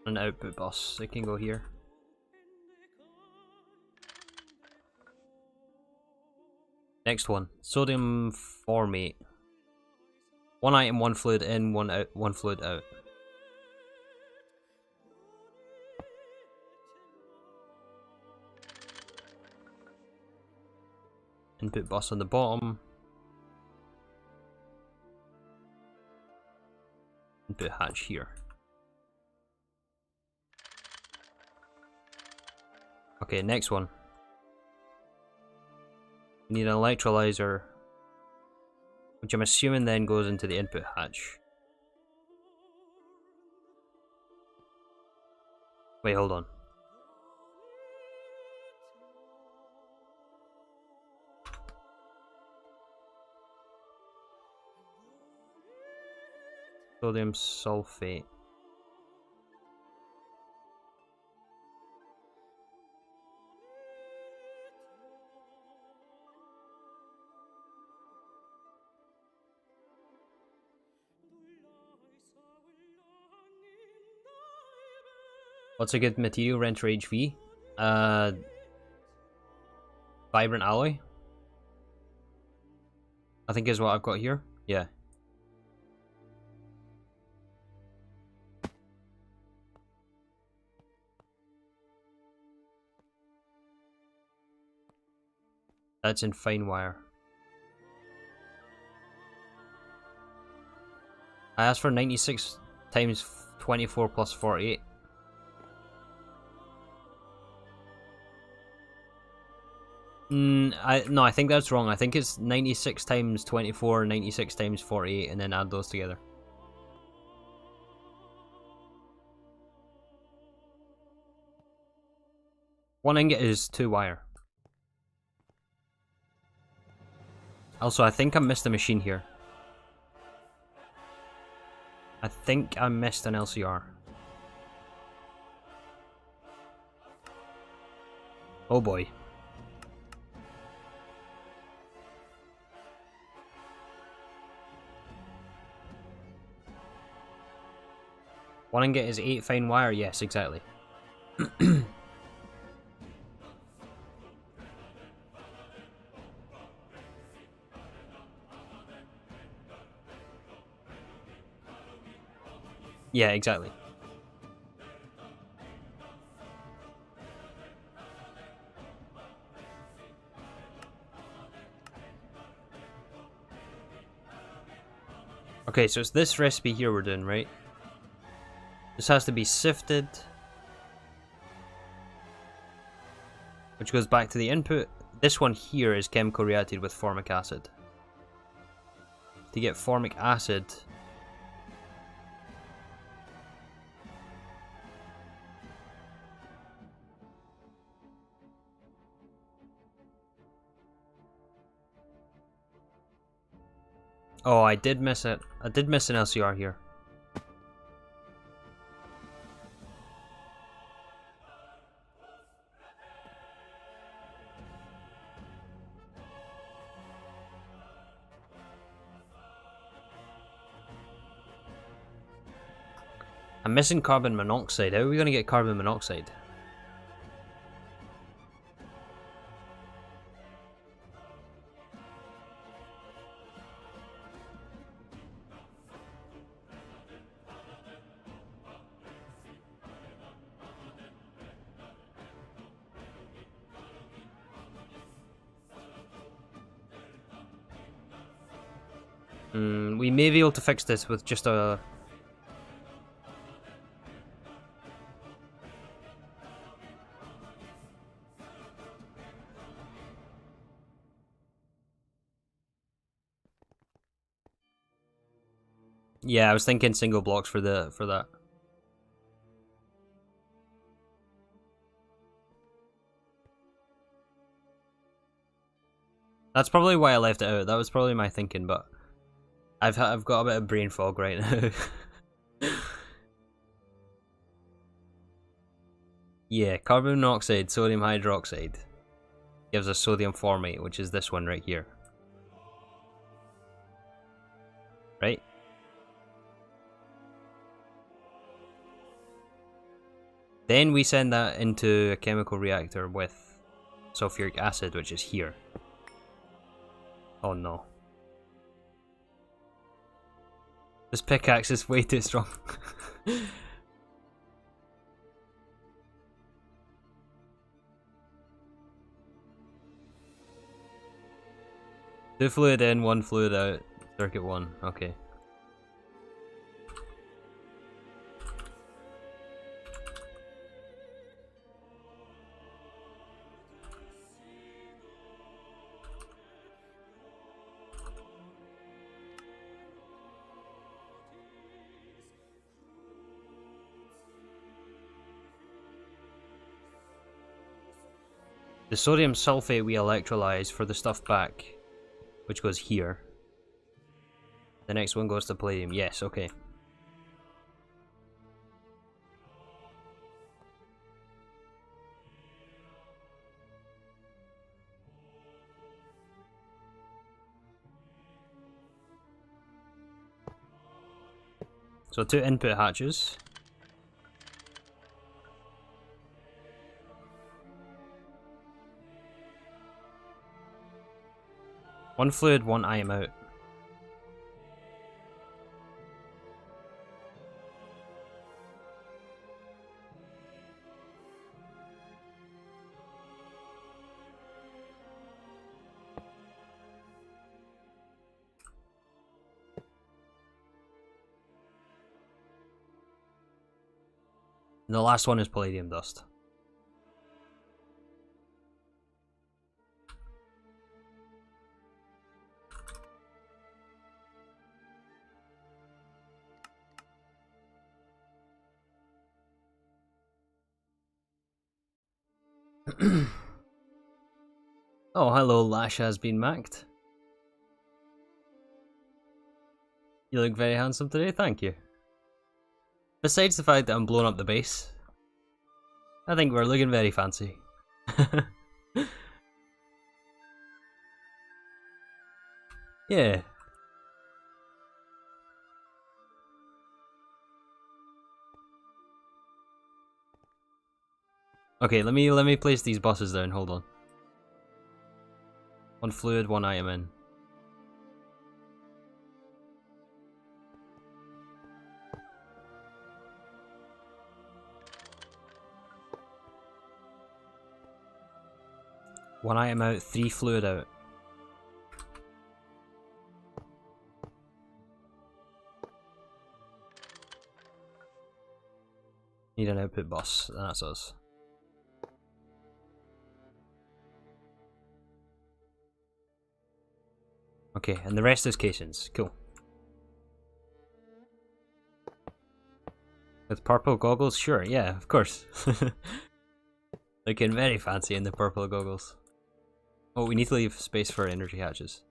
Speaker 1: An output bus. It can go here. Next one. Sodium formate. One item, one fluid in, one out, one fluid out. Input bus on the bottom. Input hatch here. Okay, next one. We need an electrolyzer, which I'm assuming then goes into the input hatch. Wait, hold on. Sodium sulfate. What's a good material? Renter HV? Vibrant alloy? I think is what I've got here. Yeah. That's in fine wire. I asked for 96 times 24 plus 48. No, I think that's wrong. I think it's 96 times 24, 96 times 48, and then add those together. One ingot is 2 wire. Also, I think I missed a machine here. I think I missed an LCR. Oh boy. One ingot is 8 fine wire, yes, exactly. Yeah, exactly. Okay, so it's this recipe here we're doing, right? This has to be sifted, which goes back to the input. This one here is chemical reacted with formic acid. To get formic acid, oh, I did miss it. I did miss an LCR here. I'm missing carbon monoxide. How are we going to get carbon monoxide? We may be able to fix this with just a... Yeah, I was thinking single blocks for that. That's probably why I left it out. That was probably my thinking, but I've got a bit of brain fog right now. Yeah, carbon monoxide, sodium hydroxide gives us sodium formate, which is this one right here. Right? Then we send that into a chemical reactor with sulfuric acid, which is here. Oh no. This pickaxe is way too strong. Two fluid in, one fluid out. Circuit 1, okay. The sodium sulfate we electrolyze for the stuff back, which goes here. The next one goes to palladium. Yes, okay. So 2 input hatches. One fluid, one ion out. And the last one is palladium dust. Oh, hello, Lash has been maxed. You look very handsome today, thank you. Besides the fact that I'm blowing up the base, I think we're looking very fancy. Yeah. Okay, let me place these buses down, hold on. One fluid, one item in. One item out, 3 fluid out. Need an output bus, that's us. Okay, and the rest is casings, cool. With purple goggles? Sure, yeah, of course. Looking very fancy in the purple goggles. Oh, we need to leave space for energy hatches.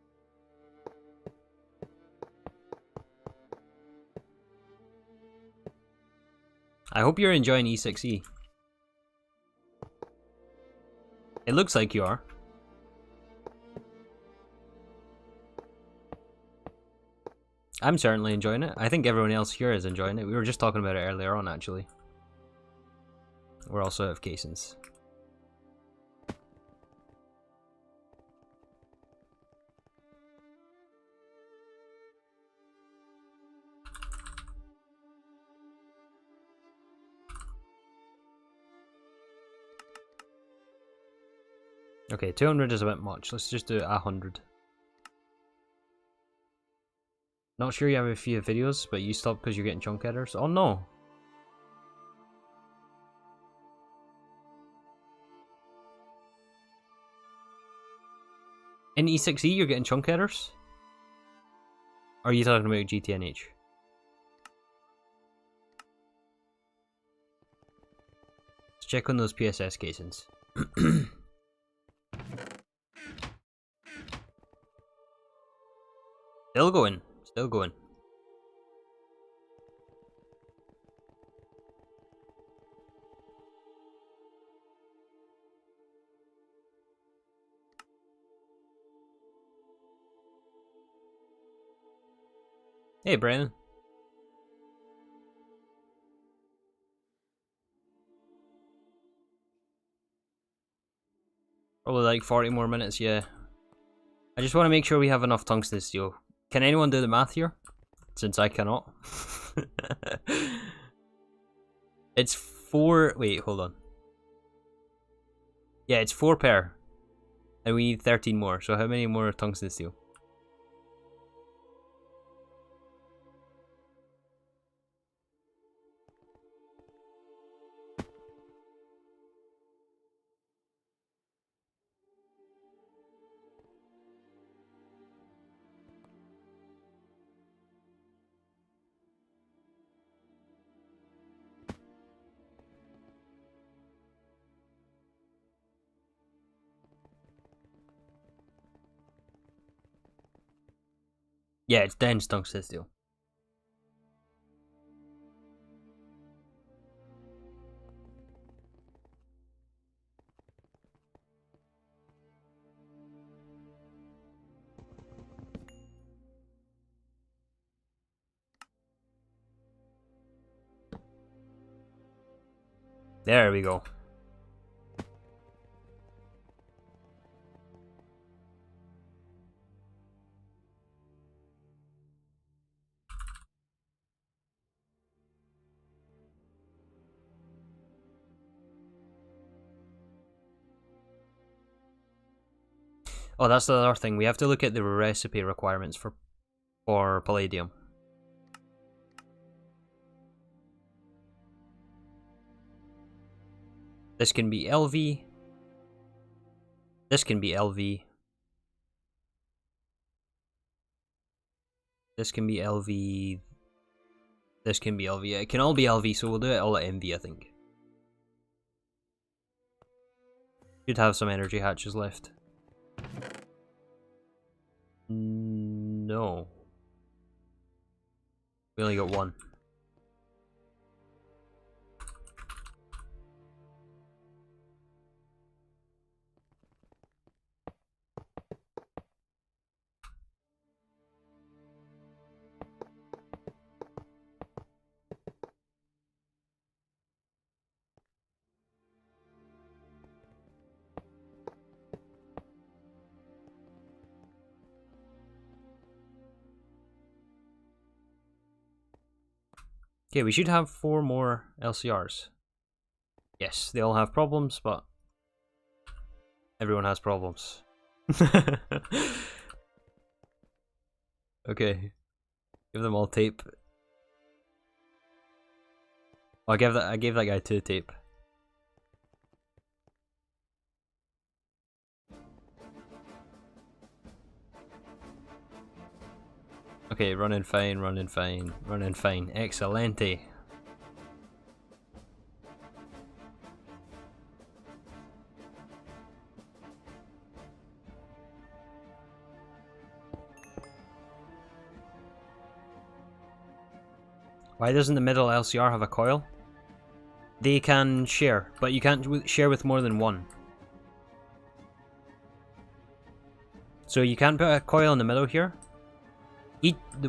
Speaker 1: I hope you're enjoying E6E. It looks like you are. I'm certainly enjoying it. I think everyone else here is enjoying it. We were just talking about it earlier on, actually. We're also out of casings. Okay, 200 is a bit much. Let's just do 100. Not sure you have a few videos, but you stopped because you're getting chunk headers. Oh no! In E6E you're getting chunk headers? Or are you talking about GTNH? Let's check on those PSS casings. Still going. Still going. Hey, Brandon. Probably like 40 more minutes, yeah. I just want to make sure we have enough tungsten steel. Can anyone do the math here? Since I cannot. It's 4... Wait, hold on. Yeah, it's 4 per. And we need 13 more. So how many more tungsten steel? Yeah, it's dense tungsten steel. There we go. Oh, that's the other thing. We have to look at the recipe requirements for palladium. This can be LV. This can be LV. This can be LV. This can be LV. It can all be LV, so we'll do it all at MV, I think. Should have some energy hatches left. No. We only got one. Okay, we should have 4 more LCRs. Yes, they all have problems, but everyone has problems. Okay. Give them all tape. Oh, I gave that guy 2 tape. Okay, running fine, running fine, running fine. Excelente. Why doesn't the middle LCR have a coil? They can share, but you can't share with more than one. So you can't put a coil in the middle here.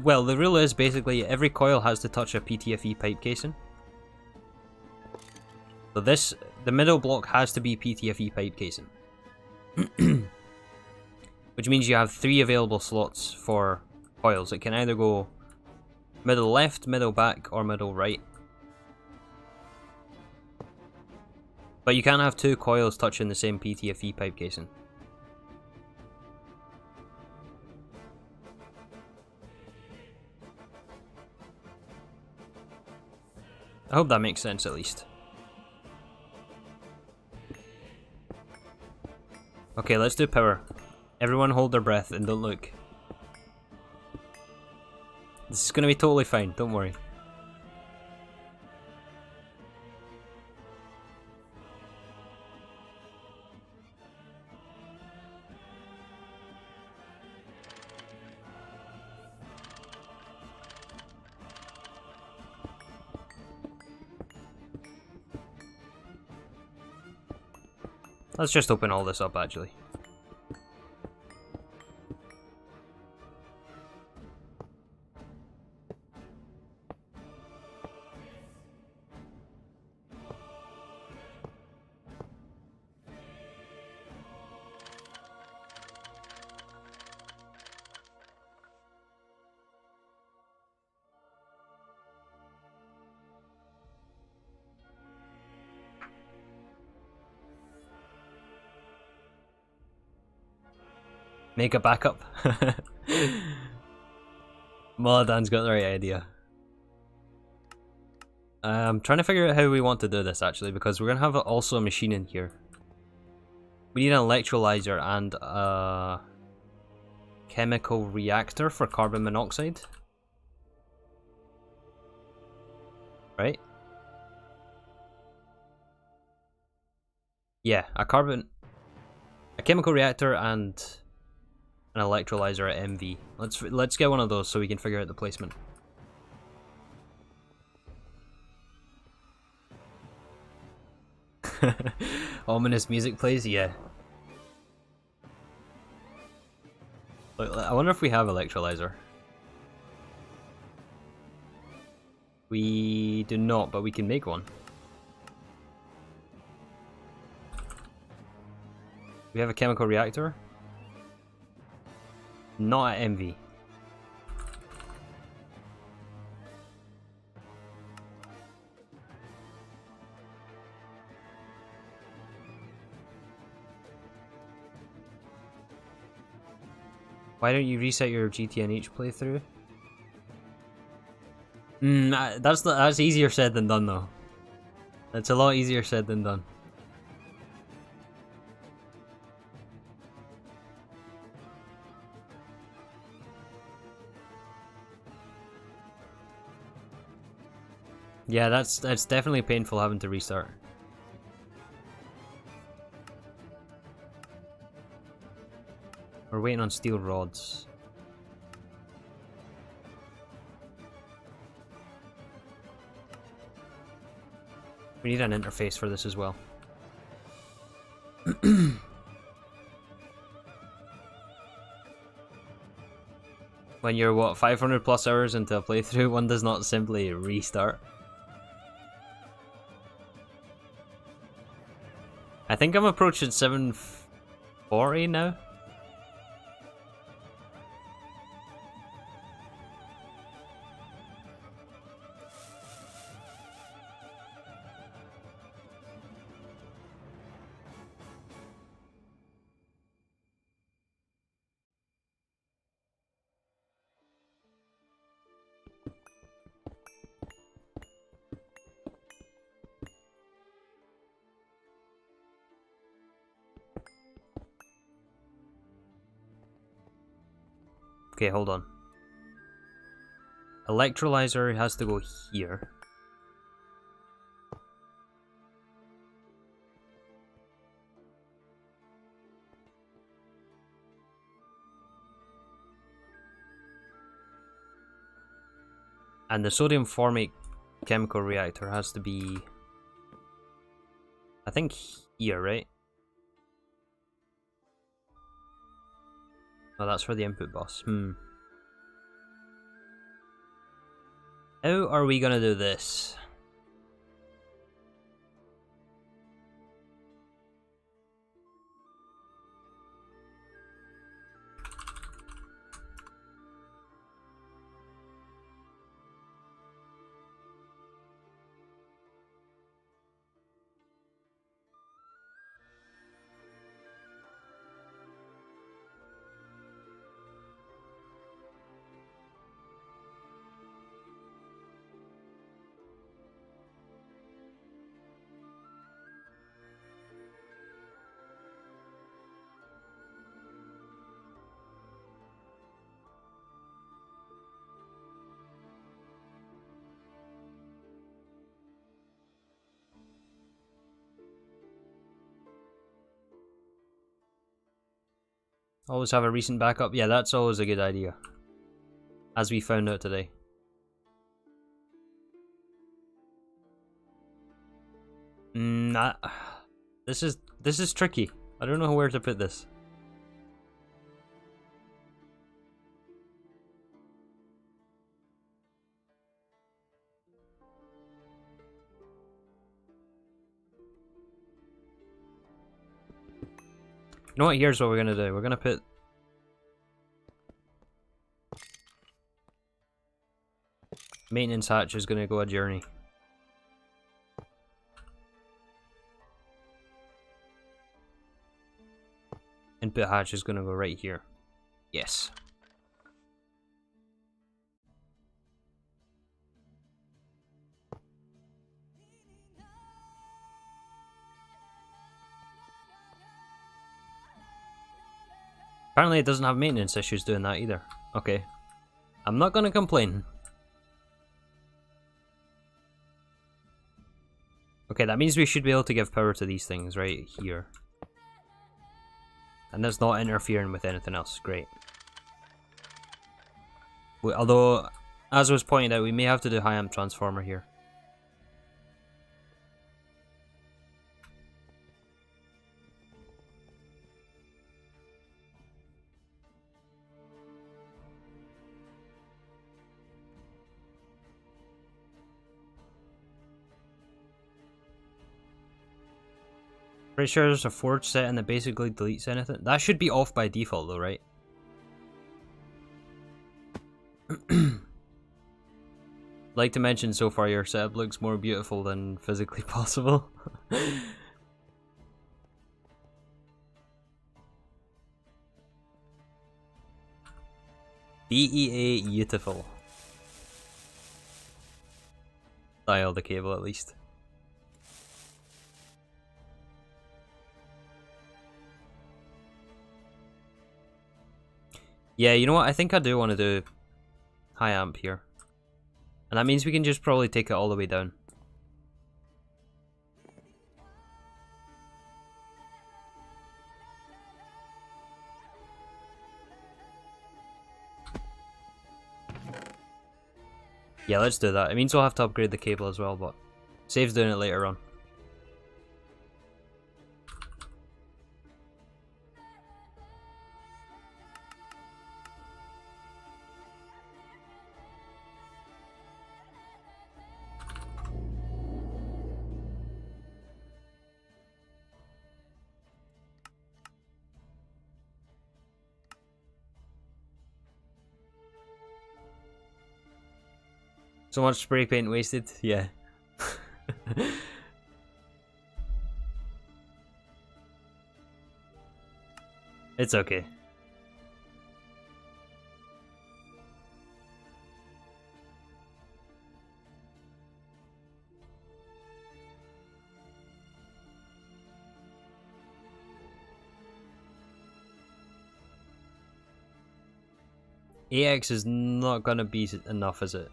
Speaker 1: Well, the rule is basically every coil has to touch a PTFE pipe casing. So the middle block has to be PTFE pipe casing. Which means you have 3 available slots for coils. It can either go middle left, middle back, or middle right. But you can't have 2 coils touching the same PTFE pipe casing. I hope that makes sense at least. Okay, let's do power. Everyone hold their breath and don't look. This is gonna be totally fine, don't worry. Let's just open all this up, actually. Make a backup. Moladan's got the right idea. I'm trying to figure out how we want to do this actually, because we're going to have also a machine in here. We need an electrolyzer and a chemical reactor for carbon monoxide. Right? Yeah, a chemical reactor and an electrolyzer at MV. Let's get one of those so we can figure out the placement. Ominous music plays, yeah. Look, I wonder if we have electrolyzer. We do not, but we can make one. We have a chemical reactor. Not at MV. Why don't you reset your GTNH playthrough? That's easier said than done though. That's a lot easier said than done. Yeah, that's definitely painful having to restart. We're waiting on steel rods. We need an interface for this as well. When you're, what, 500 plus hours into a playthrough, one does not simply restart. I think I'm approaching 740 now. Okay, hold on. Electrolyzer has to go here. And the sodium formate chemical reactor has to be, I think, here, right? Oh, that's for the input bus. How are we gonna do this? Always have a recent backup. Yeah, that's always a good idea. As we found out today. This is tricky. I don't know where to put this. You know what? Here's what we're gonna do. We're gonna put maintenance hatch is gonna go a journey. Input hatch is gonna go right here. Yes. Apparently it doesn't have maintenance issues doing that either. Okay. I'm not gonna complain. Okay, that means we should be able to give power to these things right here. And that's not interfering with anything else. Great. Although, as was pointed out, we may have to do high amp transformer here. Pretty sure there's a forge setting that basically deletes anything. That should be off by default though, right? Like to mention, so far your setup looks more beautiful than physically possible. BEA beautiful. Dial the cable at least. Yeah, you know what? I think I do want to do high amp here. And that means we can just probably take it all the way down. Yeah, let's do that. It means we'll have to upgrade the cable as well, but saves doing it later on. So much spray paint wasted, yeah. It's okay. AX is not gonna be enough, is it?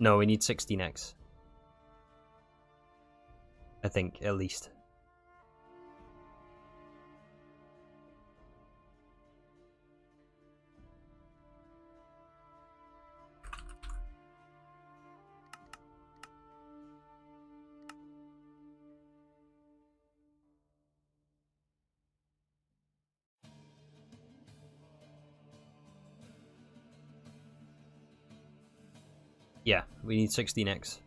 Speaker 1: No, we need 16x. I think, at least. Yeah, we need 16x.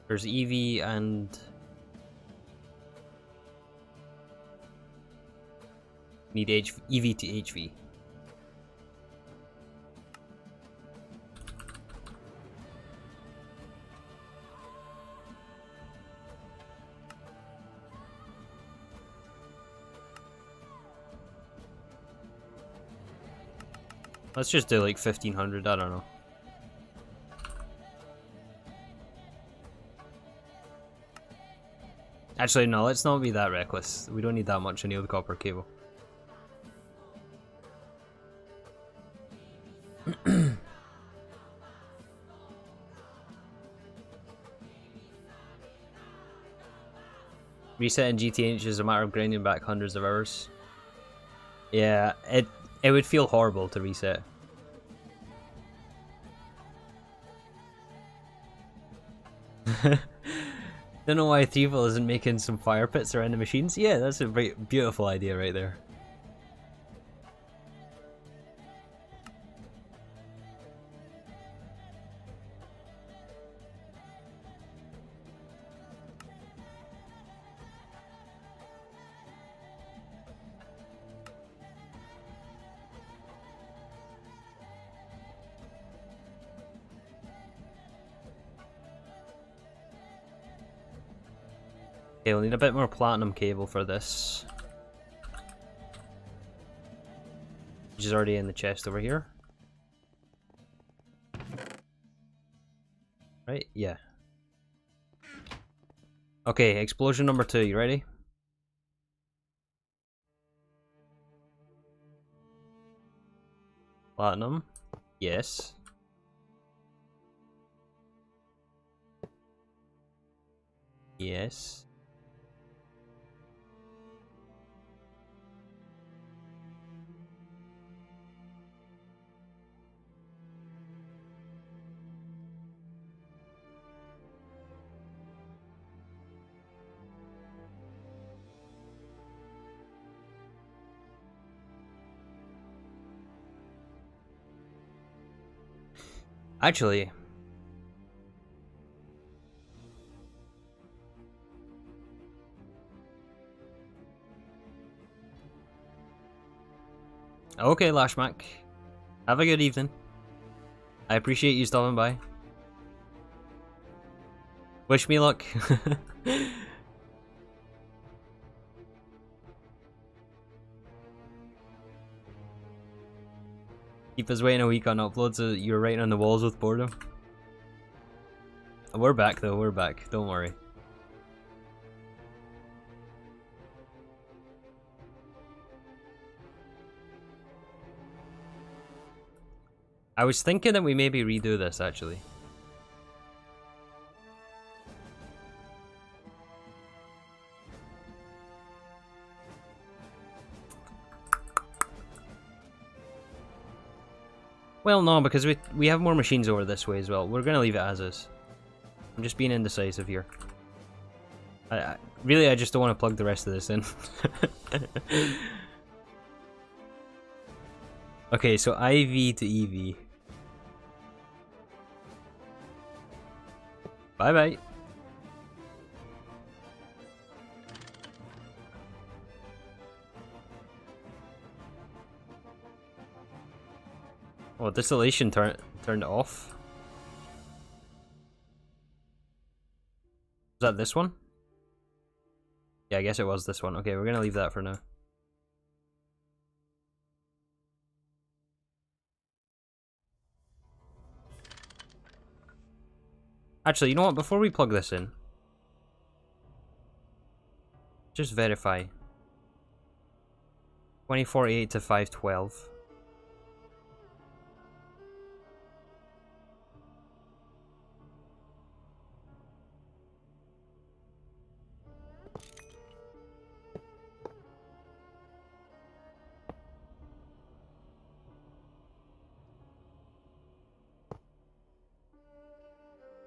Speaker 1: There's EV and... need EV to HV. Let's just do like 1500, I don't know. Actually, no, let's not be that reckless. We don't need that much annealed copper cable. Resetting GTNH is a matter of grinding back hundreds of hours. Yeah, it would feel horrible to reset. Don't know why Threefold isn't making some fire pits around the machines. Yeah, that's a beautiful idea right there. Okay, we'll need a bit more platinum cable for this. Which is already in the chest over here. Right, yeah. Okay, explosion number 2, you ready? Platinum. Yes. Yes. Actually, okay, Lashmac. Have a good evening. I appreciate you stopping by. Wish me luck. Keep us waiting a week on uploads so you're writing on the walls with boredom. We're back though, we're back. Don't worry. I was thinking that we maybe redo this actually. Well, no, because we have more machines over this way as well. We're gonna leave it as is. I'm just being indecisive here. Really, I just don't want to plug the rest of this in. Okay, so IV to EV. Bye bye. Oh, distillation turned off. Was that this one? Yeah, I guess it was this one. Okay, we're gonna leave that for now. Actually, you know what? Before we plug this in, just verify. 2048 to 512.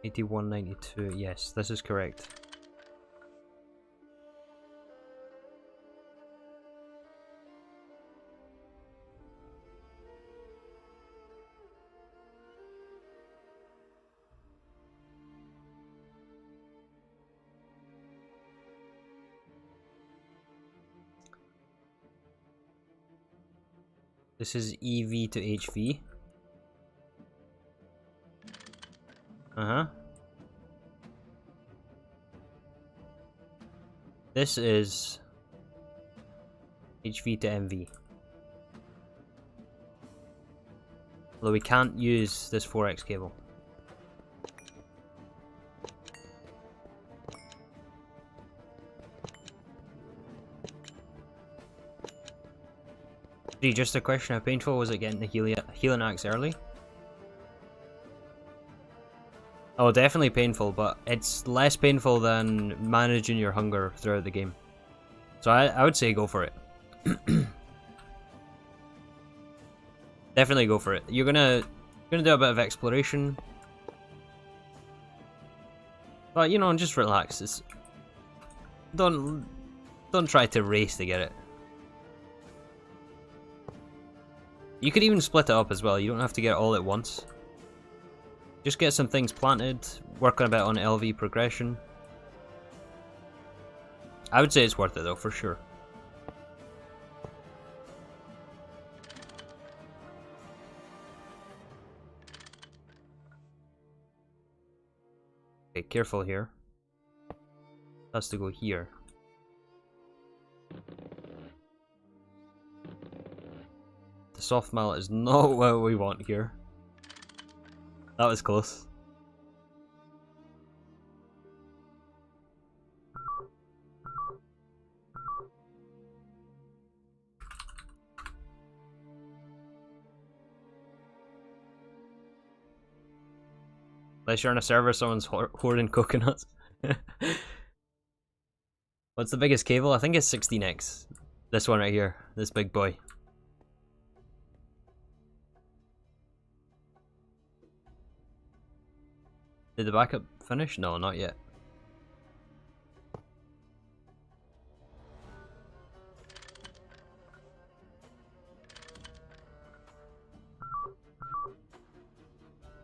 Speaker 1: $81.92. Yes, this is correct. This is EV to HV. Uh-huh. This is HV to MV. Although we can't use this 4X cable. Just a question, how painful was it getting the healing axe early? Oh, definitely painful, but it's less painful than managing your hunger throughout the game. So I would say go for it. Definitely go for it. You're gonna do a bit of exploration. But you know, just relax. Don't try to race to get it. You could even split it up as well. You don't have to get it all at once. Just get some things planted, work a bit on LV progression. I would say it's worth it though, for sure. Okay, careful here. Has to go here. The soft mallet is not what we want here. That was close. Unless you're on a server, someone's hoarding coconuts. What's the biggest cable? I think it's 16x. This one right here. This big boy. Did the backup finish? No, not yet.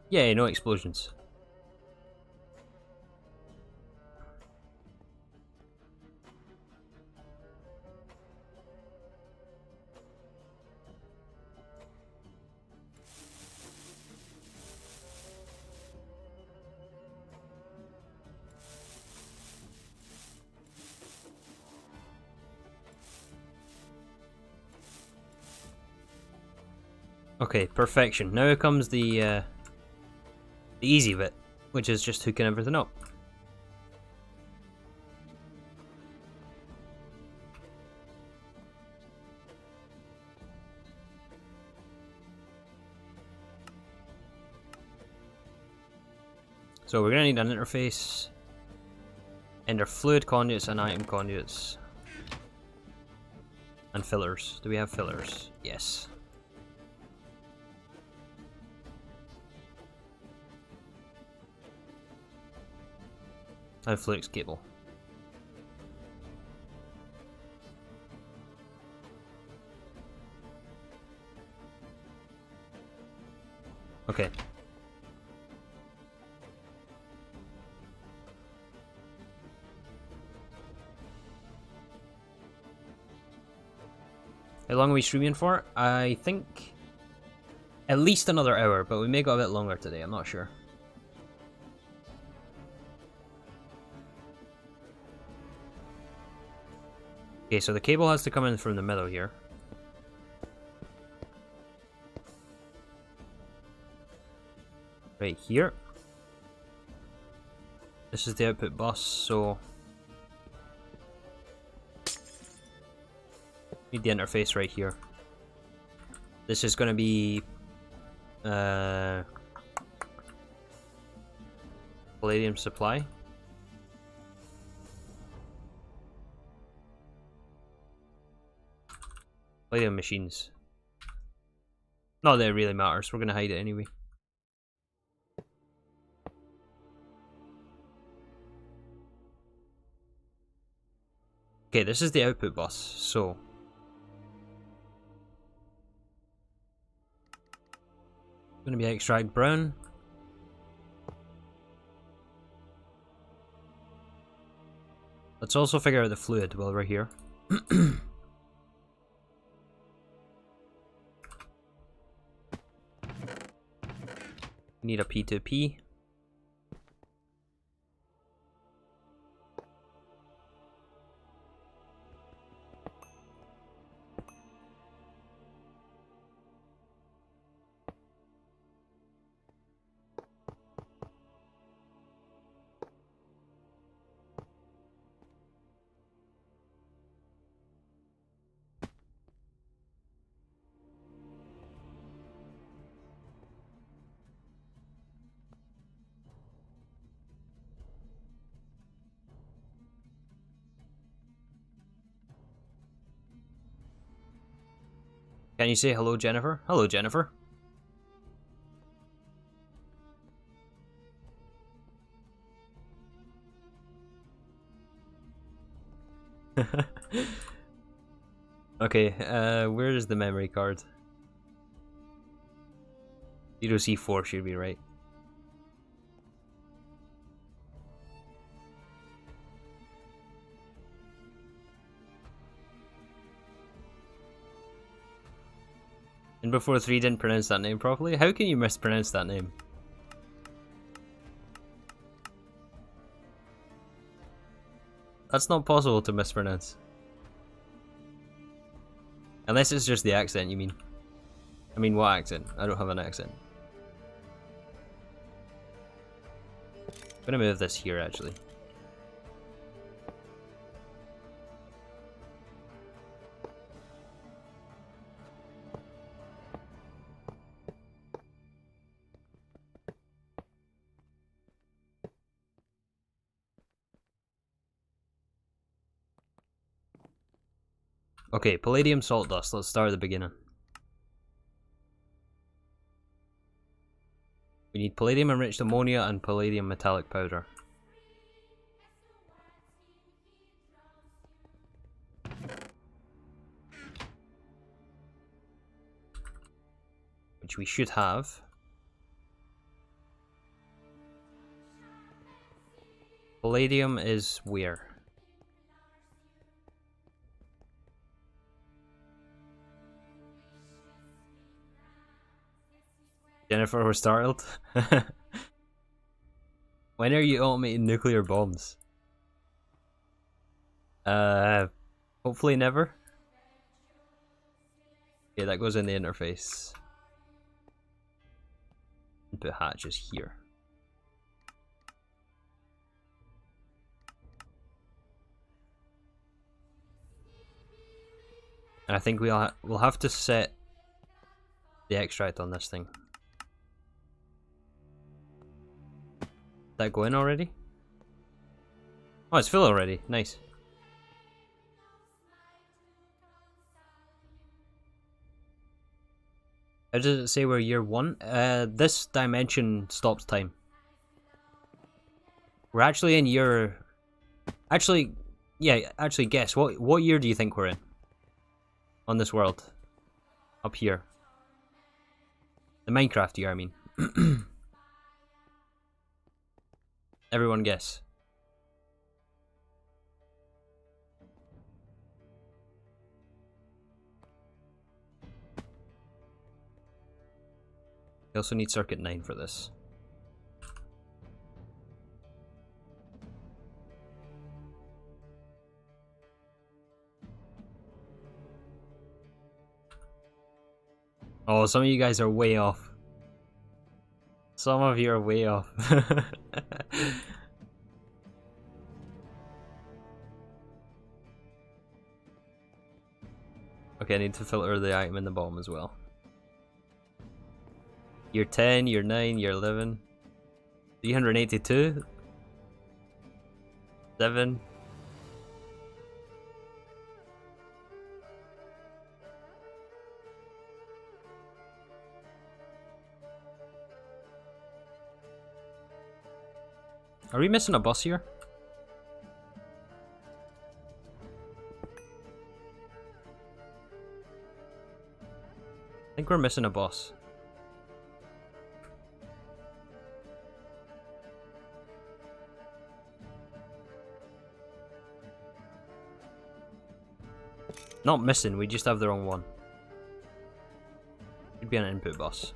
Speaker 1: Yay, no explosions. Okay, perfection. Now comes the easy bit, which is just hooking everything up. So we're going to need an interface, enter fluid conduits and item conduits, and fillers. Do we have fillers? Yes. And flux cable. Okay. How long are we streaming for? I think at least another hour, but we may go a bit longer today, I'm not sure. Okay, so the cable has to come in from the middle here. Right here. This is the output bus, so need the interface right here. This is going to be palladium supply. Palladium machines. Not that it really matters, we're going to hide it anyway. Okay, this is the output bus, so going to be extract brown. Let's also figure out the fluid while we're here. Need a P2P. Can you say hello, Jennifer? Hello, Jennifer. Okay, where is the memory card? 0C4 should be right. And before 3 didn't pronounce that name properly? How can you mispronounce that name? That's not possible to mispronounce. Unless it's just the accent, you mean? I mean, what accent? I don't have an accent. I'm gonna move this here, actually. Okay, palladium salt dust. Let's start at the beginning. We need palladium enriched ammonia and palladium metallic powder. Which we should have. Palladium is where? Jennifer, we're startled. When are you automating nuclear bombs? Hopefully never. Okay, that goes in the interface. Input hatch is here. And I think we'll have to set the extract on this thing. Did that go in already? Oh, it's full already. Nice. How does it say we're year 1? This dimension stops time. We're actually in year... Actually, yeah, actually guess. What year do you think we're in? On this world. Up here. The Minecraft year, I mean. Everyone guess. You also need circuit 9 for this. Oh, some of you guys are way off. Some of you are way off. Okay, I need to filter the item in the bottom as well. Year 10, year 9, year 11. 382. 7. Are we missing a bus here? I think we're missing a boss. Not missing, we just have the wrong one. Should be an input boss.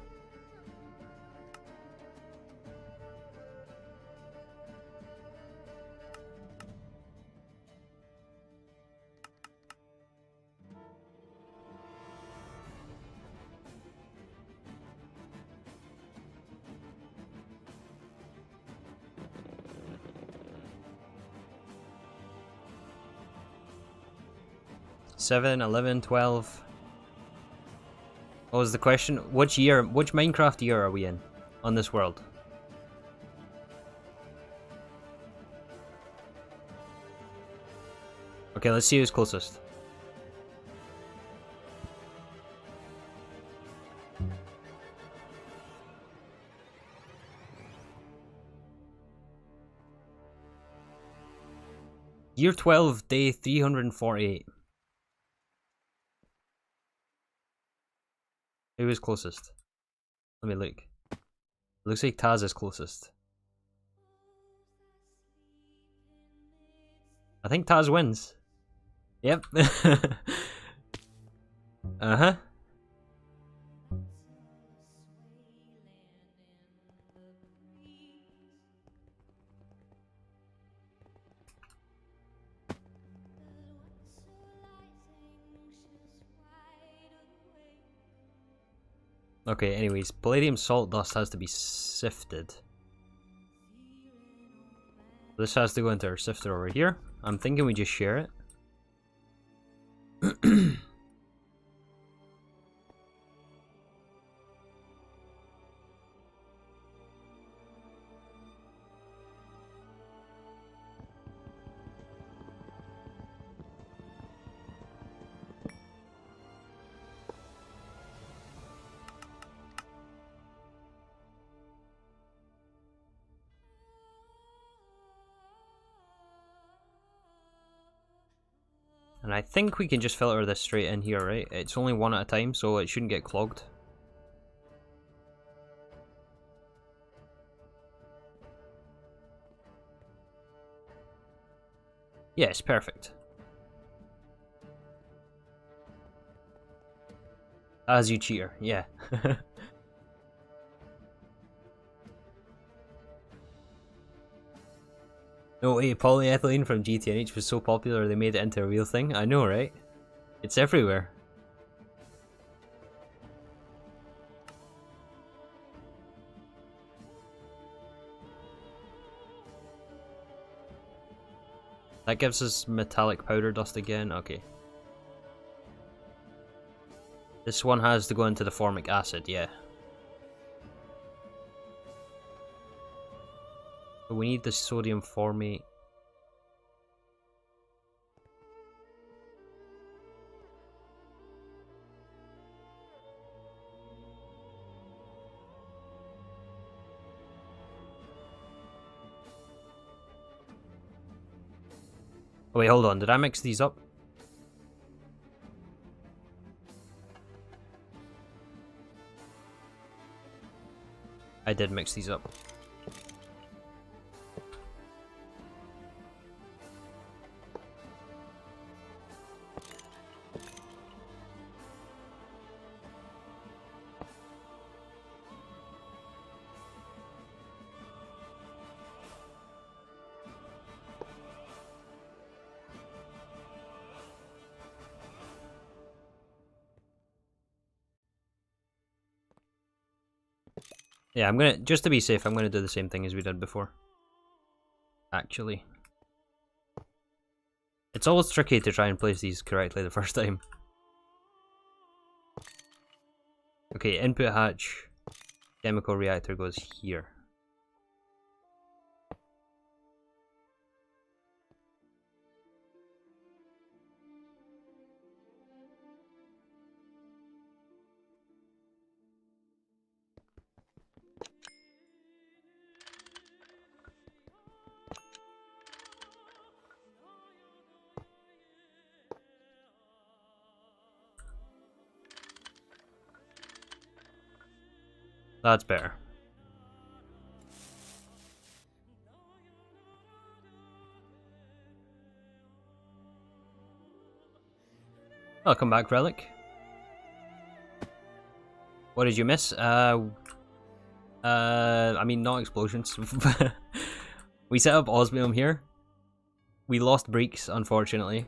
Speaker 1: Seven, 11, 12. What was the question? Which year, which Minecraft year are we in on this world? Okay, let's see who's closest. Year 12, day 348. Who is closest? Let me look. Looks like Taz is closest. I think Taz wins. Yep. Uh-huh. Okay, anyways, palladium salt dust has to be sifted. This has to go into our sifter over here. I'm thinking we just share it. And I think we can just filter this straight in here, right? It's only one at a time, so it shouldn't get clogged. Yes, perfect. As you cheater, yeah. No way, polyethylene from GTNH was so popular they made it into a real thing? I know, right? It's everywhere. That gives us metallic powder dust again. Okay. This one has to go into the formic acid, yeah. But we need the sodium formate. Oh wait, hold on. Did I mix these up? I did mix these up. Yeah, I'm gonna, just to be safe, I'm gonna do the same thing as we did before. Actually. It's always tricky to try and place these correctly the first time. Okay, input hatch, chemical reactor goes here. That's better. Welcome back, Relic. What did you miss? I mean, not explosions. We set up osmium here. We lost breaks, unfortunately.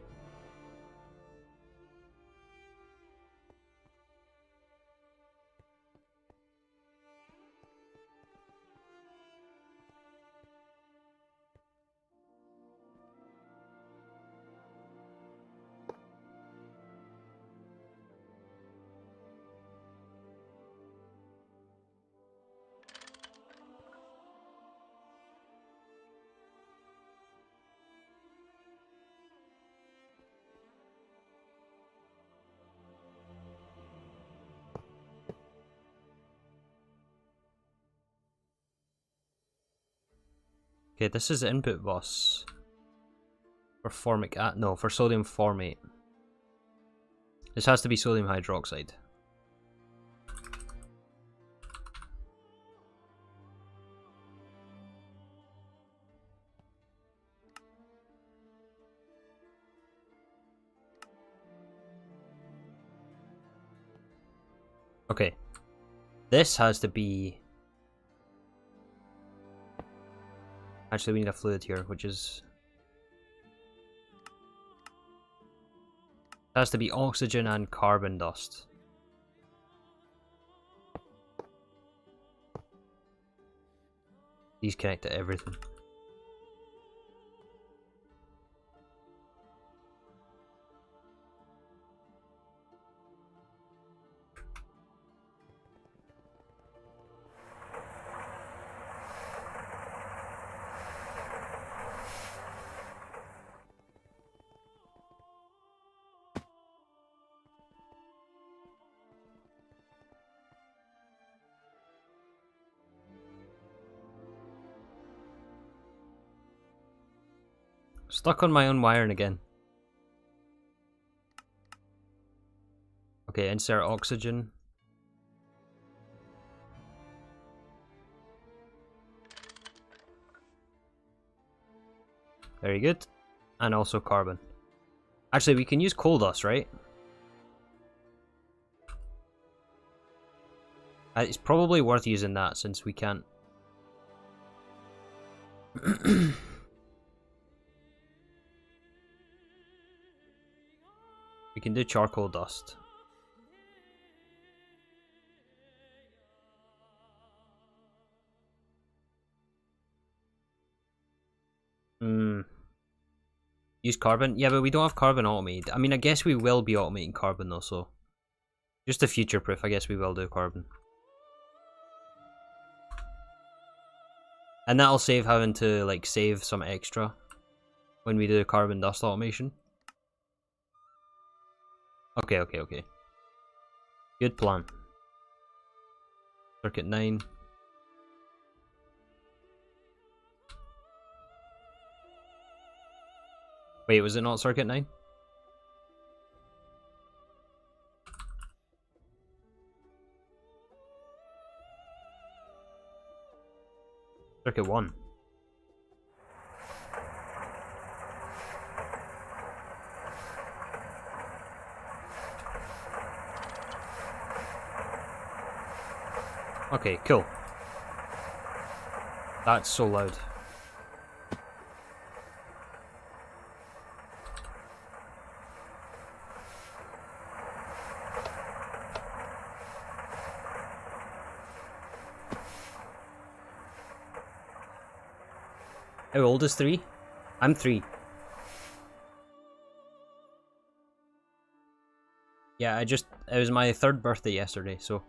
Speaker 1: Okay, this is the input bus. For formic no, for sodium formate. This has to be sodium hydroxide. Okay. This has to be... Actually, we need a fluid here, which is... It has to be oxygen and carbon dust. These connect to everything. Stuck on my own wiring again. Okay, insert oxygen. Very good. And also carbon. Actually, we can use coal dust, right? It's probably worth using that since we can't... We can do charcoal dust. Use carbon? Yeah, but we don't have carbon automated. I mean, I guess we will be automating carbon though, so... Just to future-proof, I guess we will do carbon. And that'll save having to, like, save some extra when we do carbon dust automation. Okay, okay, okay. Good plan. Circuit 9. Wait, was it not circuit 9? Circuit 1. Okay, cool. That's so loud. How old is 3? I'm 3. Yeah, it was my 3rd birthday yesterday, so...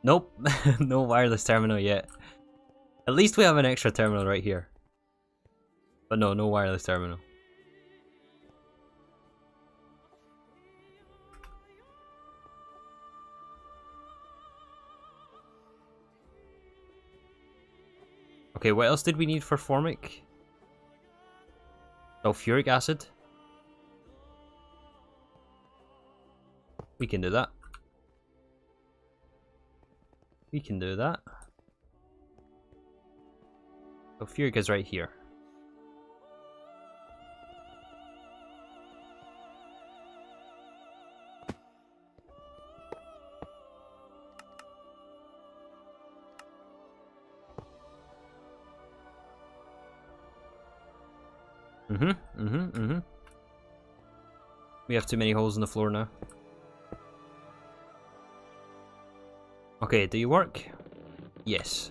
Speaker 1: Nope, no wireless terminal yet. At least we have an extra terminal right here. But no, no wireless terminal. Okay, what else did we need for formic? Sulfuric acid? We can do that. We can do that. Sulfuric is right here. We have too many holes in the floor now. Okay, do you work? Yes.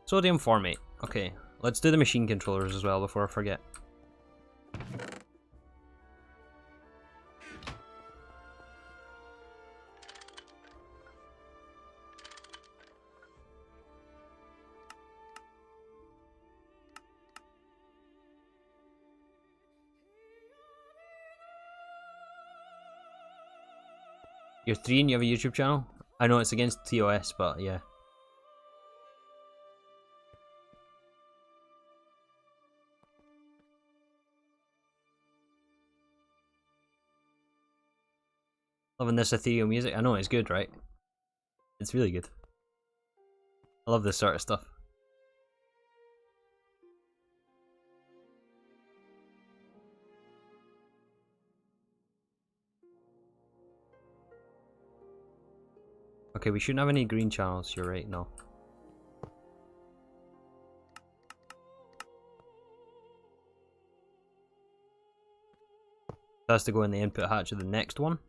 Speaker 1: Sodium formate. Okay, let's do the machine controllers as well before I forget. You're 3 and you have a YouTube channel? I know it's against TOS, but yeah. Loving this ethereal music. I know it's good, right? It's really good. I love this sort of stuff. Okay, we shouldn't have any green channels, you're right, no. That has to go in the input hatch of the next one.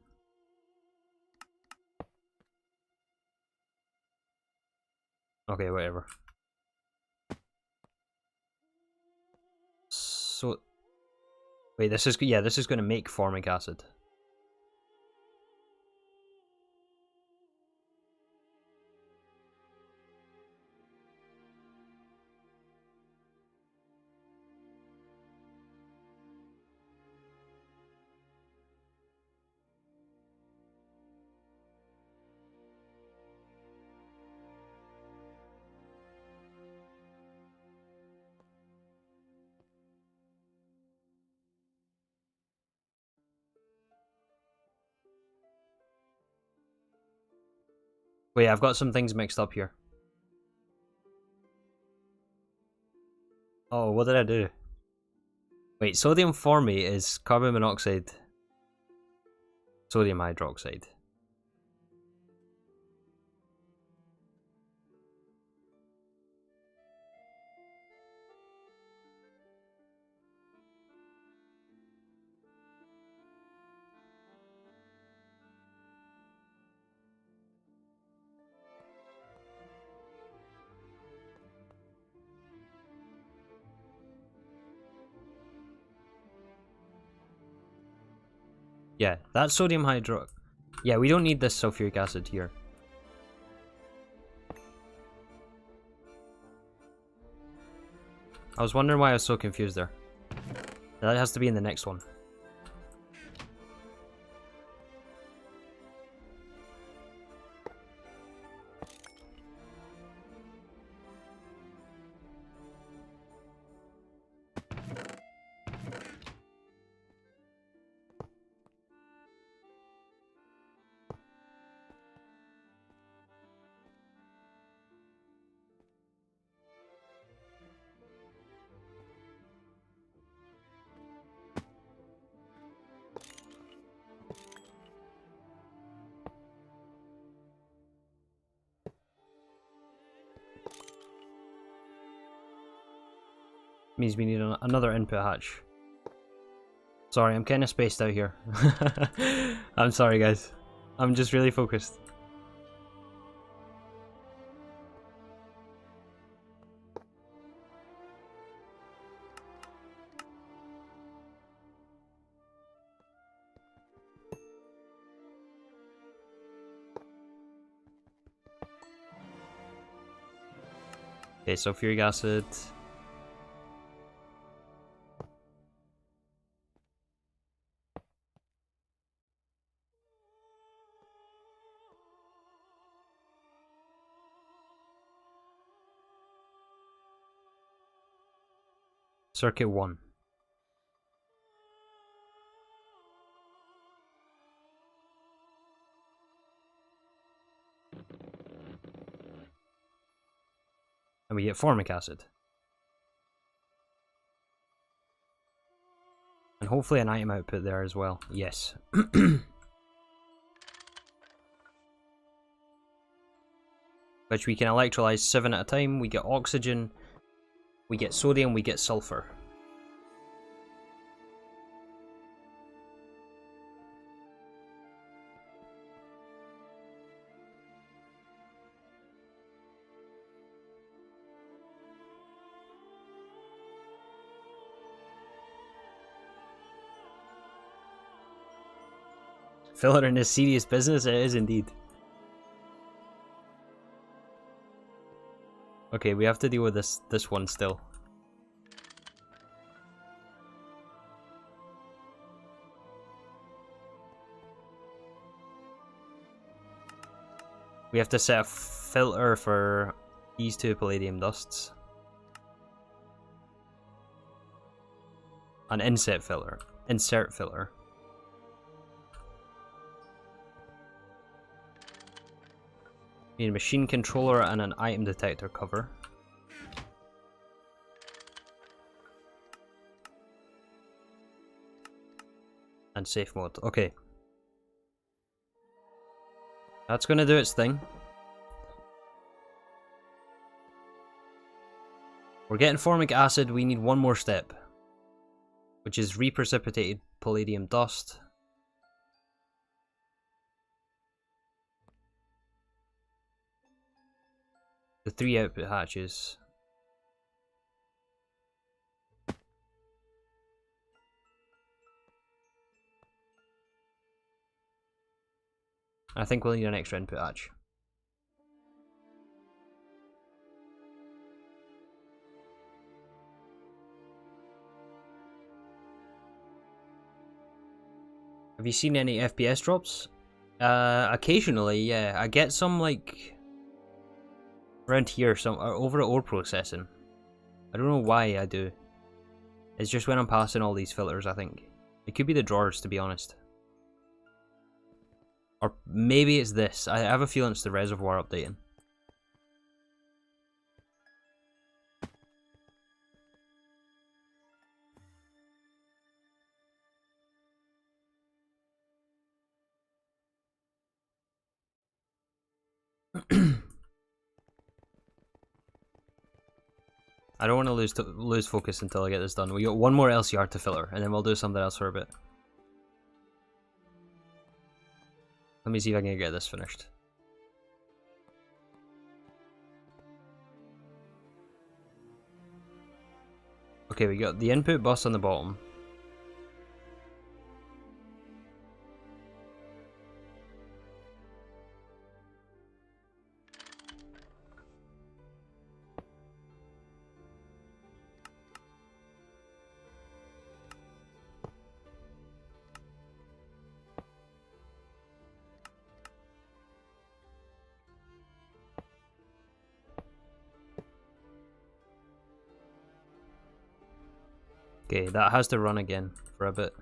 Speaker 1: Okay, whatever. So... Wait, this is going to make formic acid. Wait, I've got some things mixed up here. Oh, what did I do? Wait, sodium formate is carbon monoxide, sodium hydroxide. Yeah, that's sodium hydro... Yeah, we don't need this sulfuric acid here. I was wondering why I was so confused there. That has to be in the next one. Means we need another input hatch. Sorry, I'm kind of spaced out here. I'm sorry, guys. I'm just really focused. Okay, sulfuric acid. Circuit 1. And we get formic acid. And hopefully an item output there as well. Yes. Which we can electrolyze 7 at a time. We get oxygen, we get sodium, we get sulfur. Filtering is serious business, it is indeed. Okay, we have to deal with this one still. We have to set a filter for these 2 palladium dusts. An insert filter. Need a machine controller and an item detector cover. And safe mode. Okay. That's gonna do its thing. We're getting formic acid, we need one more step. Which is reprecipitated palladium dust. The 3 output hatches. I think we'll need an extra input hatch. Have you seen any FPS drops? Occasionally, yeah. I get some like around here, some over at ore processing. I don't know why I do. It's just when I'm passing all these filters, I think. It could be the drawers, to be honest. Or maybe it's this. I have a feeling it's the reservoir updating. I don't want to lose focus until I get this done. We got one more LCR to filter, and then we'll do something else for a bit. Let me see if I can get this finished. Okay, we got the input bus on the bottom. Okay, that has to run again for a bit.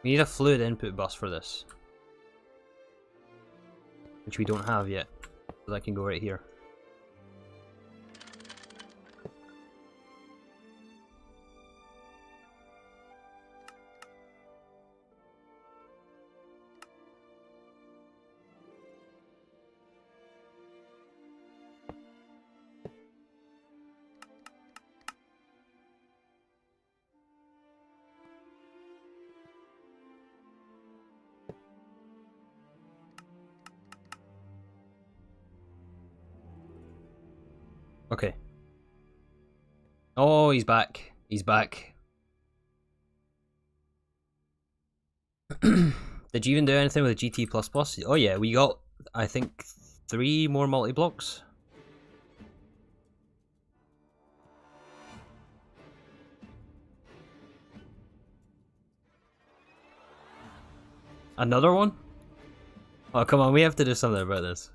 Speaker 1: We need a fluid input bus for this, which we don't have yet, so that can go right here. Okay. Oh, he's back. He's back. Did you even do anything with GT++? Oh yeah, we got, I think, 3 more multi-blocks. Another one? Oh, come on, we have to do something about this.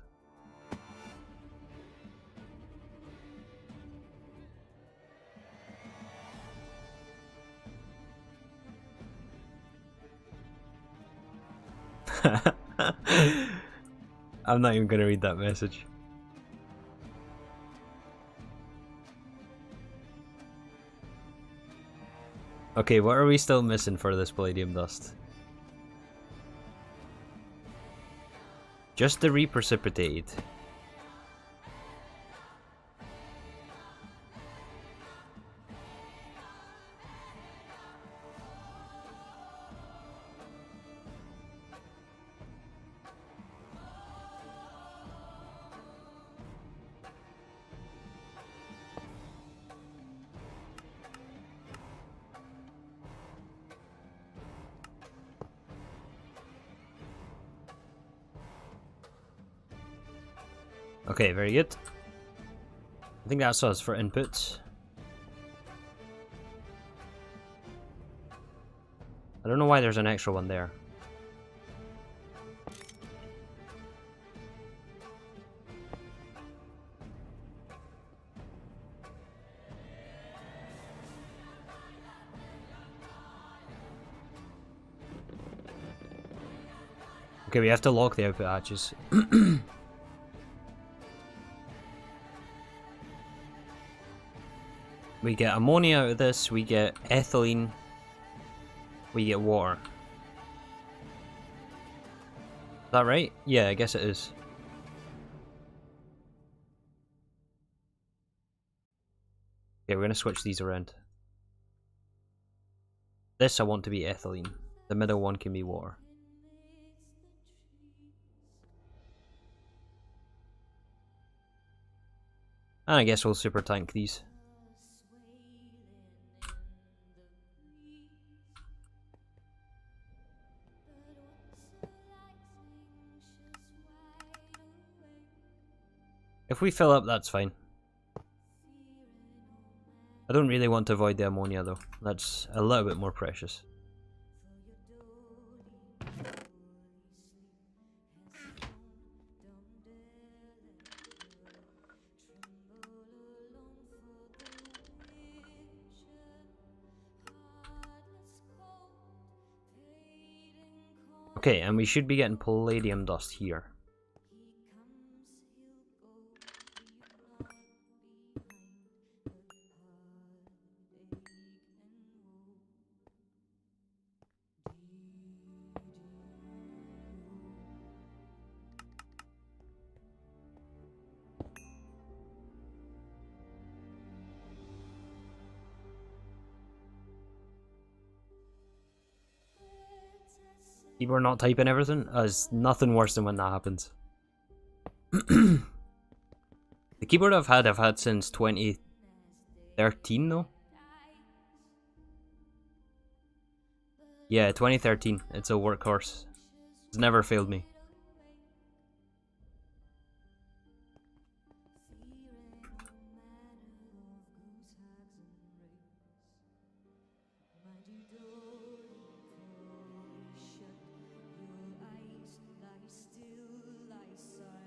Speaker 1: I'm not even gonna read that message. Okay, what are we still missing for this palladium dust? Just the reprecipitated. Okay, very good. I think that's us for inputs. I don't know why there's an extra one there. Okay, we have to lock the output hatches. We get ammonia out of this, we get ethylene, we get water. Is that right? Yeah, I guess it is. Okay, we're gonna switch these around. This I want to be ethylene. The middle one can be water. And I guess we'll super tank these. If we fill up, that's fine. I don't really want to avoid the ammonia though. That's a little bit more precious. Okay, and we should be getting palladium dust here. Keyboard not typing everything? There's nothing worse than when that happens. The keyboard I've had since 2013 though. Yeah, 2013. It's a workhorse. It's never failed me.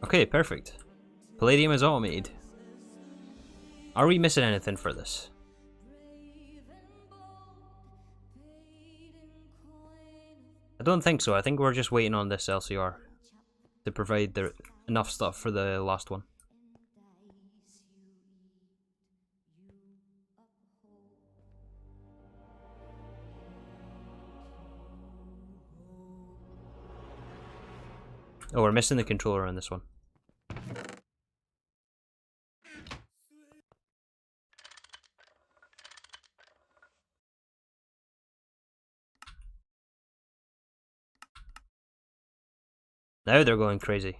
Speaker 1: Okay, perfect. Palladium is automated. Are we missing anything for this? I don't think so. I think we're just waiting on this LCR to provide enough stuff for the last one. Oh, we're missing the controller on this one. Now they're going crazy.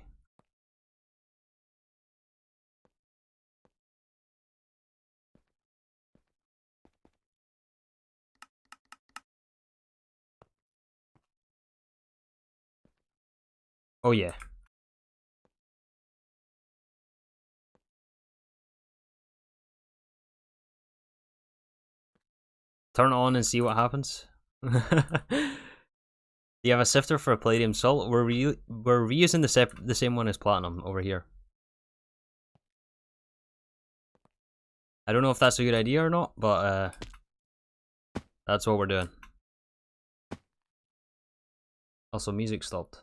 Speaker 1: Oh yeah. Turn it on and see what happens. Do you have a sifter for a palladium salt? We're reusing the same one as platinum over here. I don't know if that's a good idea or not, but that's what we're doing. Also, music stopped.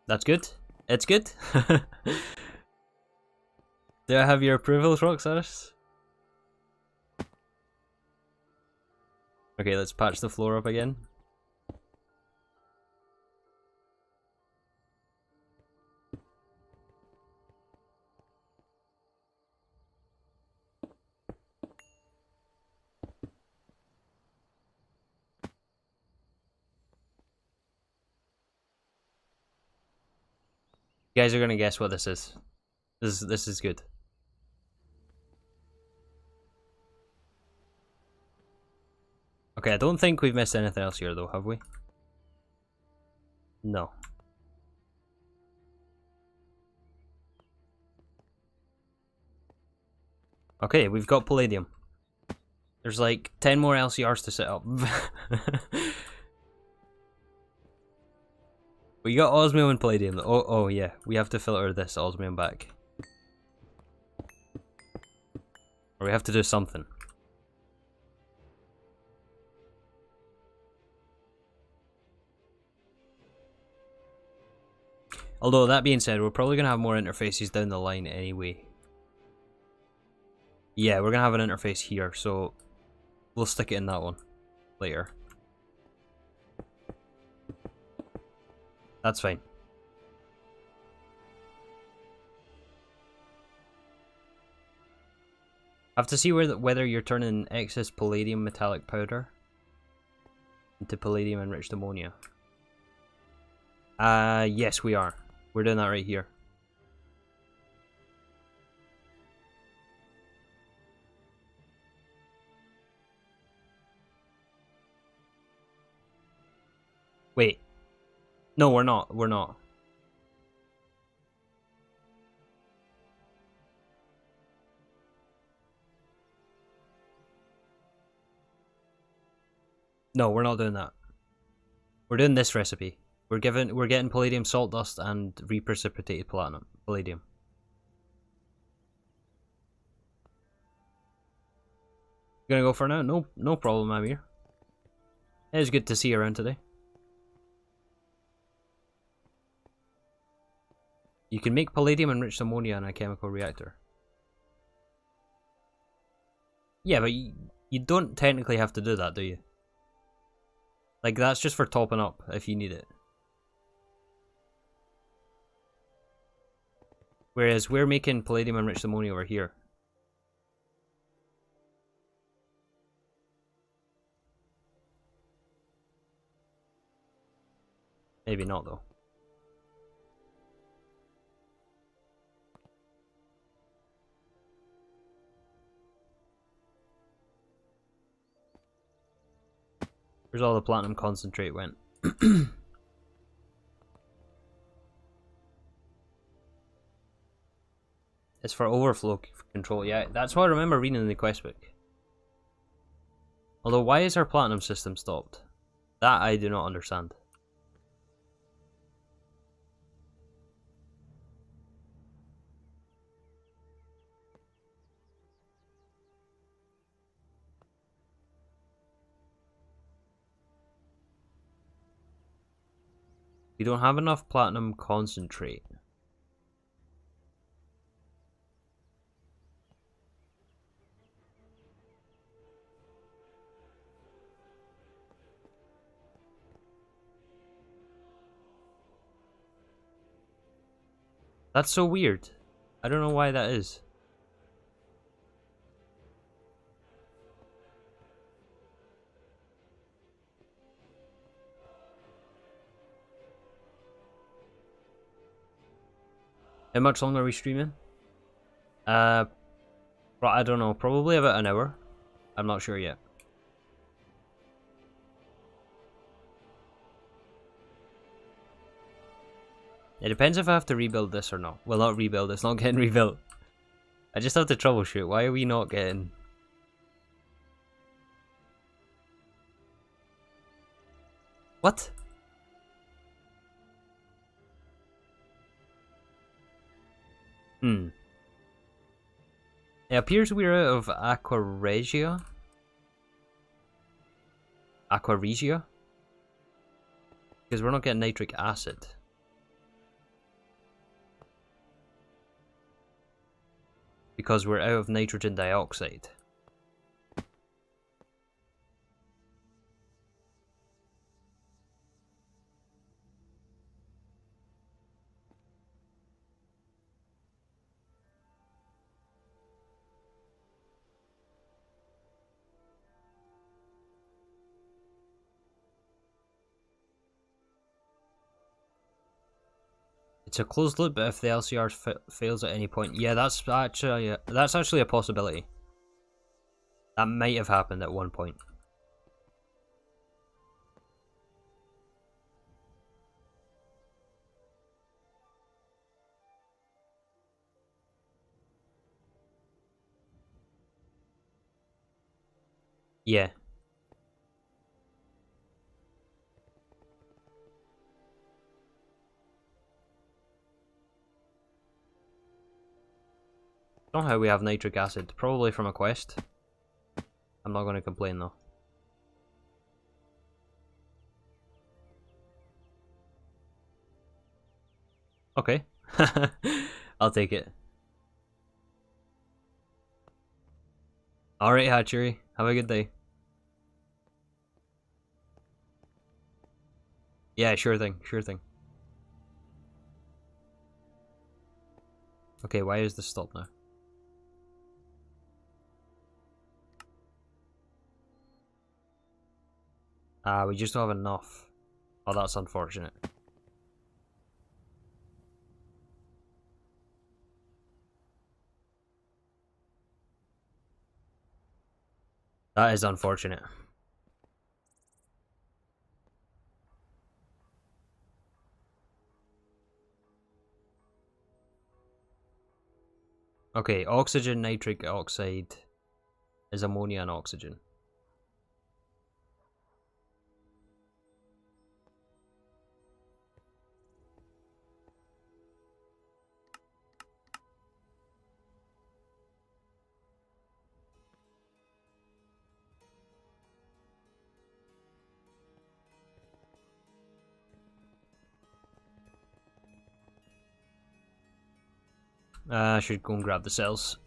Speaker 1: That's good. It's good. Do I have your approvals, Roxaris? Okay, let's patch the floor up again. You guys are gonna guess what this is. This is good. Okay, I don't think we've missed anything else here though, have we? No. Okay, we've got palladium. There's like 10 more LCRs to set up. We got osmium and palladium. Oh yeah, we have to filter this osmium back. Or we have to do something. Although, that being said, we're probably going to have more interfaces down the line anyway. Yeah, we're going to have an interface here, so we'll stick it in that one later. That's fine. I have to see whether you're turning excess palladium metallic powder into palladium enriched ammonia. Yes we are. We're doing that right here. Wait. No, we're not. We're not. No, we're not doing that. We're doing this recipe. We're getting palladium salt dust and reprecipitated palladium. You gonna go for now? No problem, Amir. It is good to see you around today. You can make palladium enriched ammonia in a chemical reactor. Yeah, but you don't technically have to do that, do you? Like, that's just for topping up if you need it. Whereas we're making palladium enriched ammonia over here. Maybe not though. Where's all the platinum concentrate went? It's for overflow control. Yeah, that's what I remember reading in the quest book. Although, why is our platinum system stopped? That I do not understand. We don't have enough platinum concentrate. That's so weird. I don't know why that is. How much longer are we streaming? I don't know. Probably about an hour. I'm not sure yet. It depends if I have to rebuild this or not. Well, not rebuild. It's not getting rebuilt. I just have to troubleshoot. Why are we not getting... What? It appears we're out of Aquaregia. Because we're not getting nitric acid. Because we're out of nitrogen dioxide. It's a closed loop, but if the LCR fails at any point, yeah, that's actually a possibility. That might have happened at one point. Yeah. I don't know how we have nitric acid. Probably from a quest. I'm not going to complain though. Okay. I'll take it. Alright, Hatchery. Have a good day. Yeah, sure thing. Sure thing. Okay, why is this stopped now? We just don't have enough. Oh, that's unfortunate. That is unfortunate. Okay, oxygen, nitric oxide is ammonia and oxygen. I should go and grab the cells.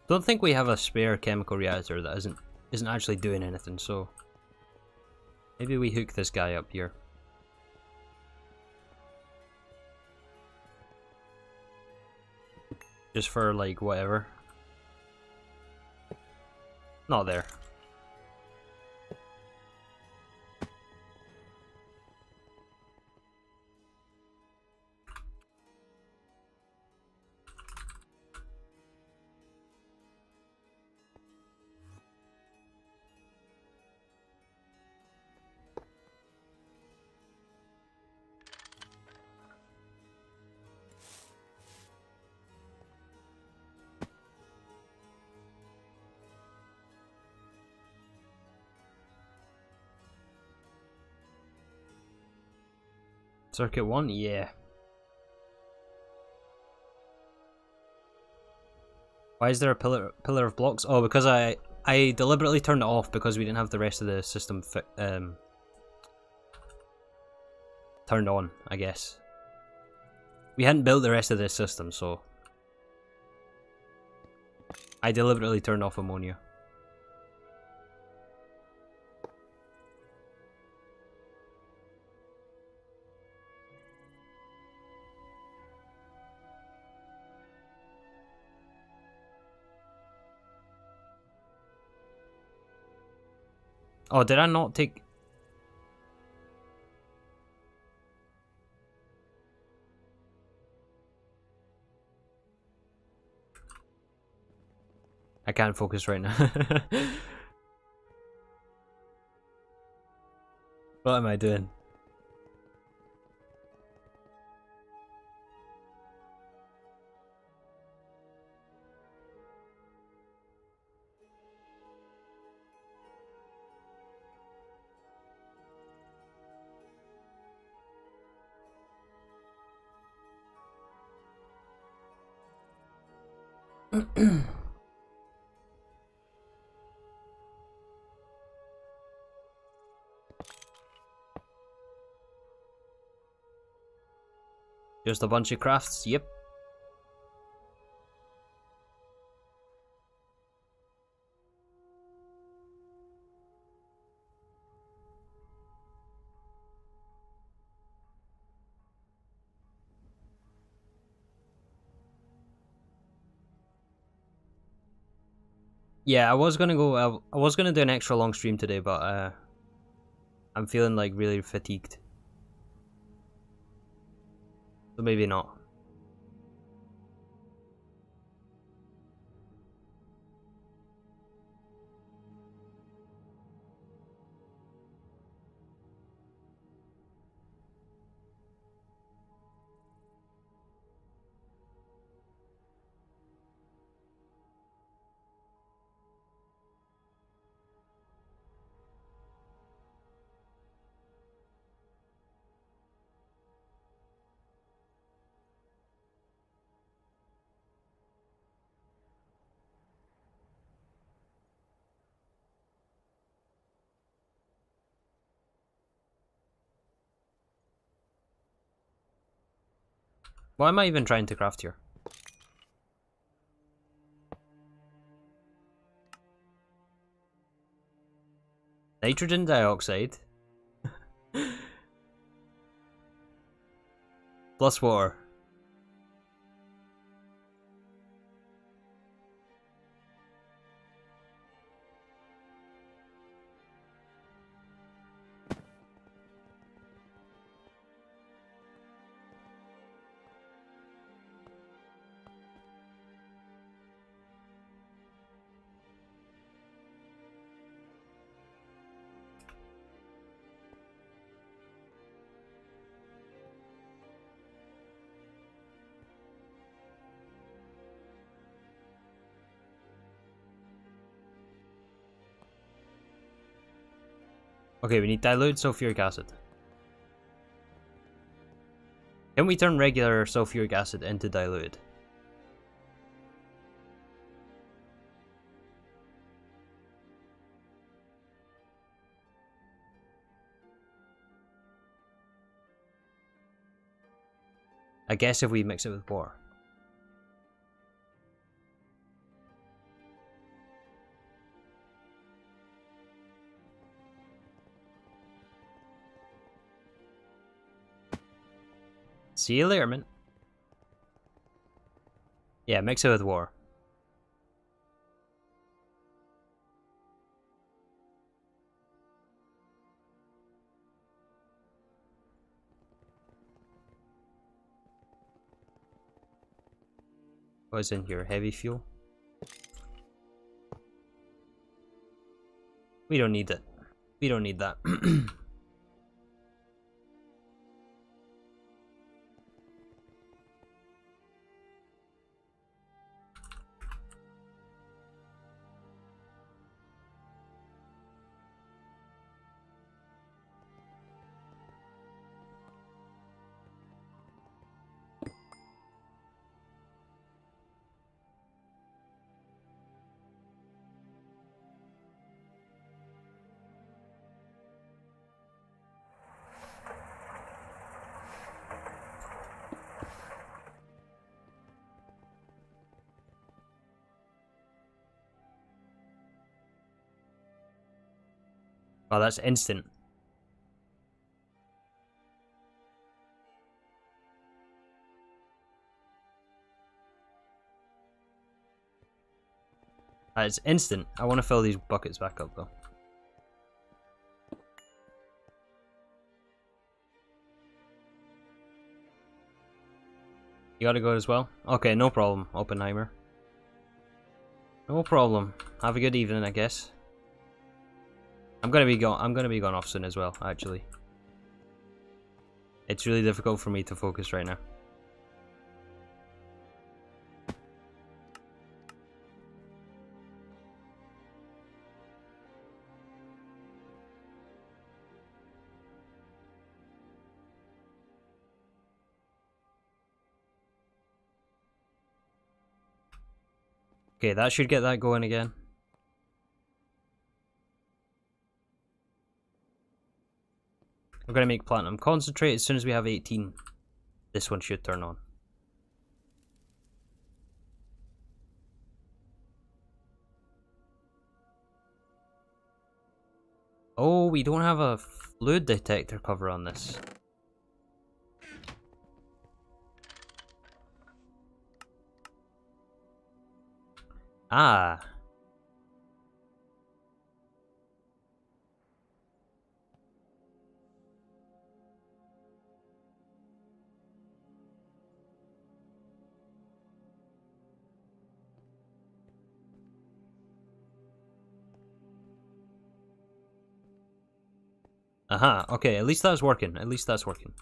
Speaker 1: Don't think we have a spare chemical reactor that isn't actually doing anything, so maybe we hook this guy up here. Just for like whatever. Not there. Circuit 1? Yeah. Why is there a pillar of blocks? Oh, because I deliberately turned it off because we didn't have the rest of the system turned on, I guess. We hadn't built the rest of this system, so I deliberately turned off ammonia. Oh, did I not take... I can't focus right now. What am I doing? Just a bunch of crafts, yep. Yeah, I was gonna go. I was gonna do an extra long stream today, but I'm feeling like really fatigued, so maybe not. What am I even trying to craft here? Nitrogen dioxide. Plus water. Okay, we need dilute sulfuric acid. Can we turn regular sulfuric acid into diluted? I guess if we mix it with water. See you later, man. Yeah, mix it with water. What's in here? Heavy fuel? We don't need it. We don't need that. Oh, that's instant. It's instant. I want to fill these buckets back up though. You gotta go as well? Okay, no problem, Oppenheimer. No problem. Have a good evening, I guess. I'm gonna be gone off soon as well, actually. It's really difficult for me to focus right now. Okay, that should get that going again. We're gonna make platinum concentrate as soon as we have 18. This one should turn on. Oh, we don't have a fluid detector cover on this. Ah. Aha, okay, at least that's working. At least that's working.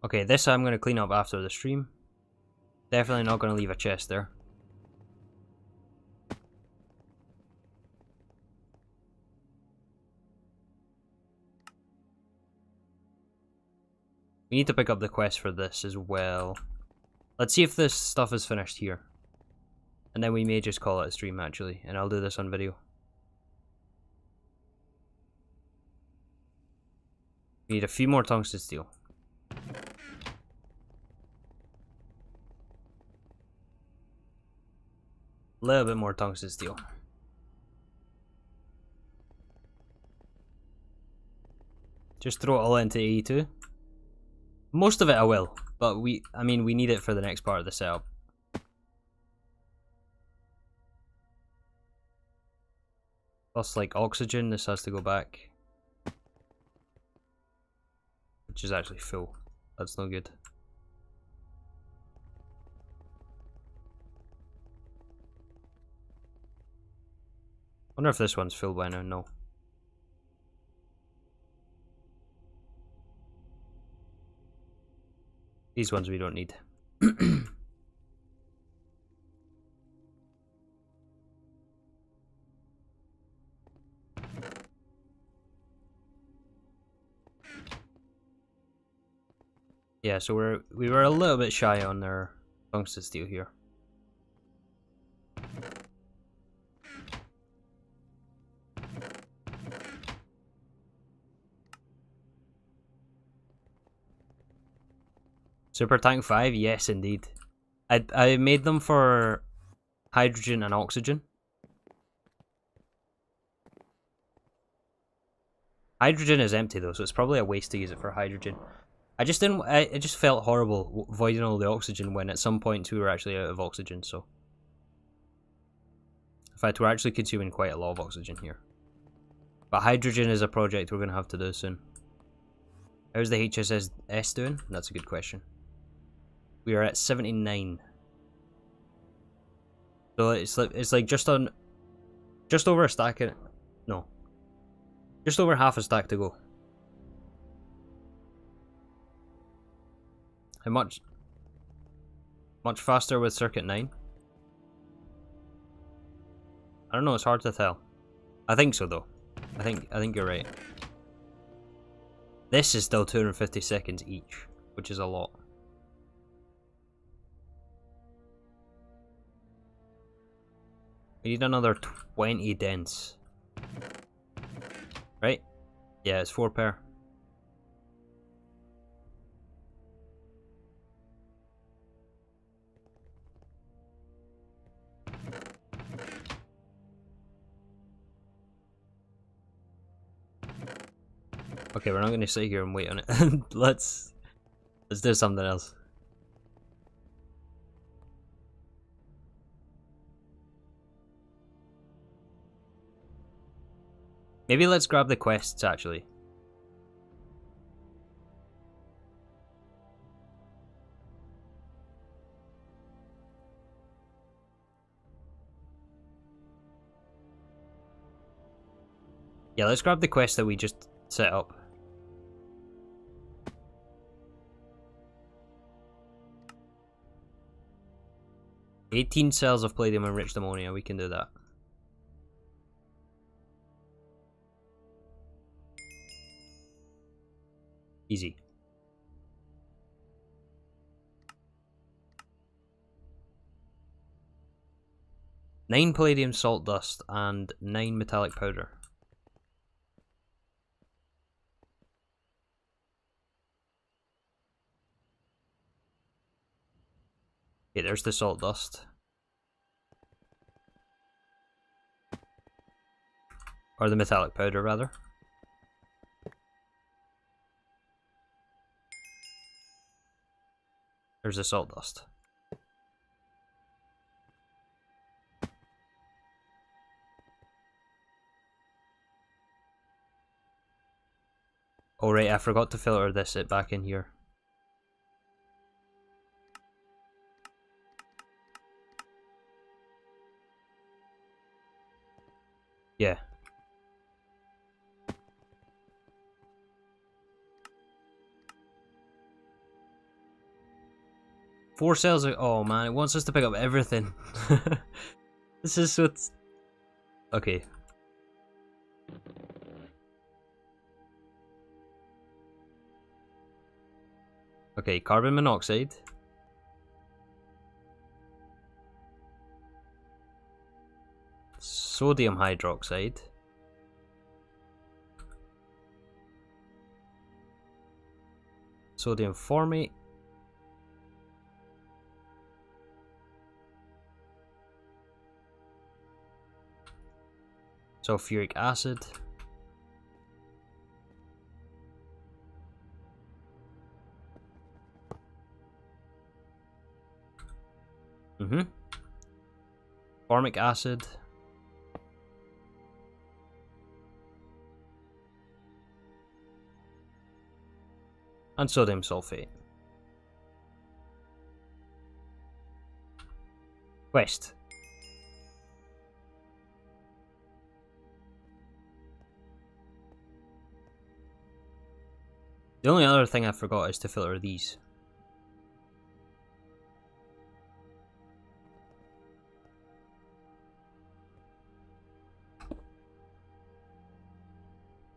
Speaker 1: Okay, this I'm going to clean up after the stream. Definitely not going to leave a chest there. We need to pick up the quest for this as well. Let's see if this stuff is finished here. And then we may just call it a stream actually, and I'll do this on video. We need a few more tungsten steel. A little bit more tungsten steel. Just throw it all into AE2. Most of it I will, but I mean we need it for the next part of the setup. Plus like oxygen, this has to go back. Which is actually full. That's no good. Wonder if this one's filled by now. No. These ones we don't need. Yeah, so we were a little bit shy on their tungsten steel here. Super tank 5, yes indeed. I made them for hydrogen and oxygen, Hydrogen is empty though, so it's probably a waste to use it for hydrogen. I just didn't. It just felt horrible voiding all the oxygen when at some point we were actually out of oxygen. So, in fact, we're actually consuming quite a lot of oxygen here. But hydrogen is a project we're gonna have to do soon. How's the HSS doing? That's a good question. We are at 79. So it's like just over a stack. No, just over half a stack to go. How much? Much faster with circuit 9? I don't know, it's hard to tell. I think so though. I think you're right. This is still 250 seconds each, which is a lot. We need another 20 dents. Right? Yeah, it's 4 per. Okay, we're not going to sit here and wait on it. let's do something else. Maybe let's grab the quests actually. Yeah, let's grab the quest that we just set up. "18 cells of palladium enriched ammonia," we can do that. Easy. "9 palladium salt dust and 9 metallic powder." Okay, there's the salt dust. Or the metallic powder, rather. There's the salt dust. Oh right, I forgot to filter this back in here. Yeah. Four cells of, oh man, it wants us to pick up everything. This is what's... Okay. Okay, carbon monoxide. Sodium hydroxide. Sodium formate. Sulfuric acid. Formic acid. And sodium sulfate. Quest. The only other thing I forgot is to filter these.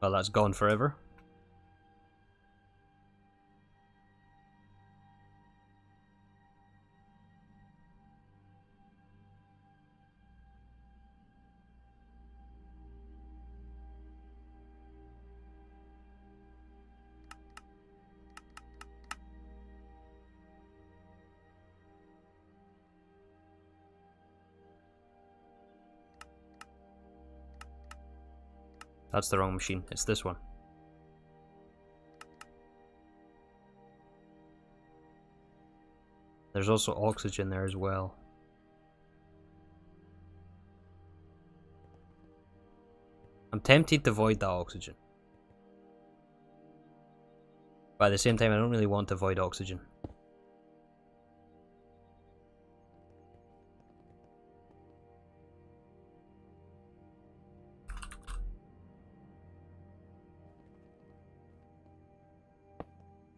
Speaker 1: Well, that's gone forever. That's the wrong machine. It's this one. There's also oxygen there as well. I'm tempted to void that oxygen. But at the same time, I don't really want to void oxygen.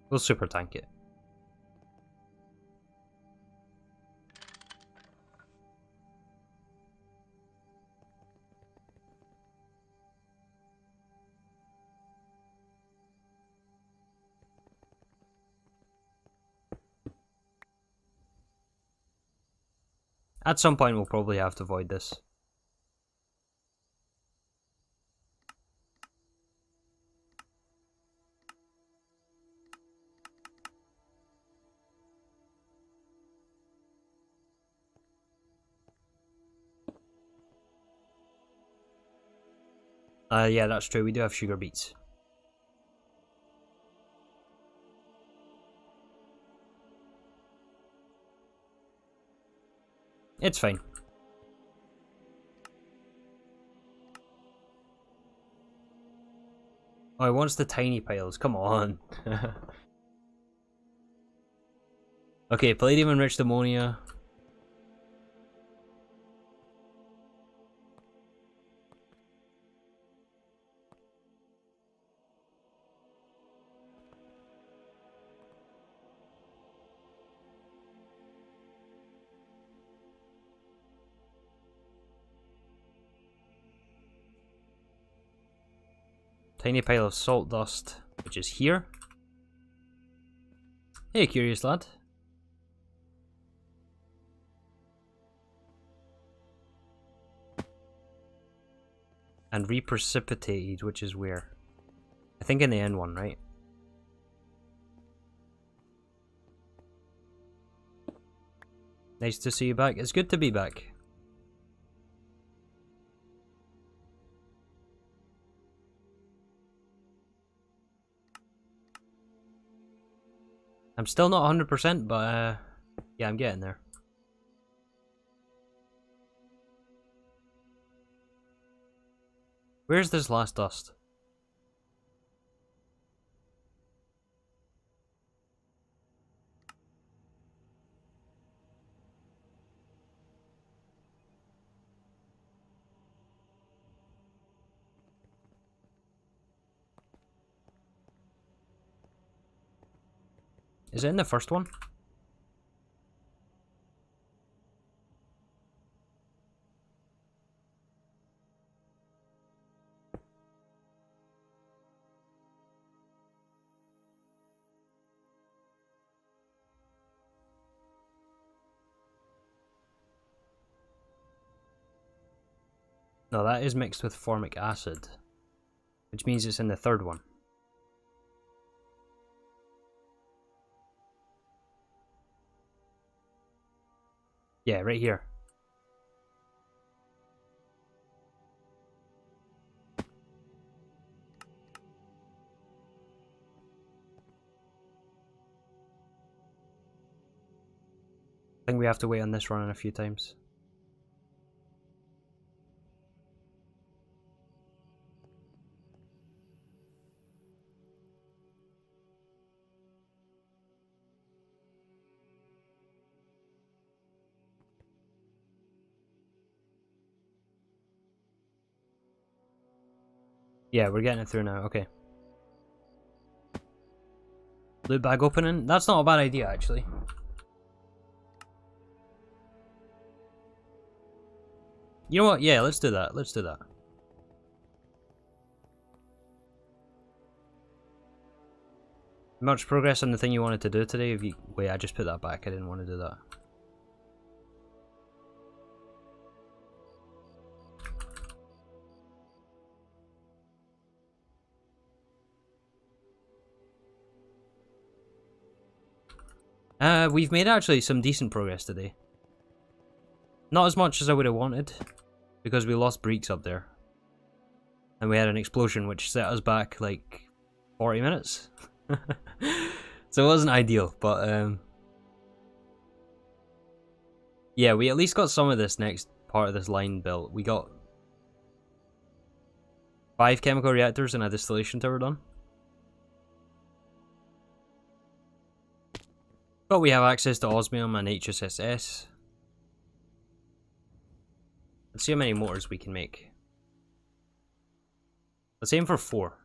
Speaker 1: We'll super tank it. At some point we'll probably have to void this. Yeah, that's true. We do have sugar beets. It's fine. Oh, he wants the tiny piles. Come on. Okay, palladium enriched ammonia. Tiny pile of salt dust, which is here. Hey, curious lad. And reprecipitated, which is where? I think in the end one, right? Nice to see you back. It's good to be back. I'm still not 100%, but yeah, I'm getting there. Where's this last dust? Is it in the first one? No, that is mixed with formic acid, which means it's in the third one. Yeah, right here. I think we have to wait on this run a few times. Yeah, we're getting it through now, okay. Loot bag opening? That's not a bad idea, actually. You know what? Yeah, let's do that. Let's do that. Much progress on the thing you wanted to do today? If you wait, I just put that back. I didn't want to do that. We've made actually some decent progress today. Not as much as I would have wanted, because we lost Breeks up there. And we had an explosion which set us back like 40 minutes. So it wasn't ideal, but Yeah, we at least got some of this next part of this line built. We got 5 chemical reactors and a distillation tower done. But we have access to osmium and HSSS. Let's see how many motors we can make. Let's aim for 4.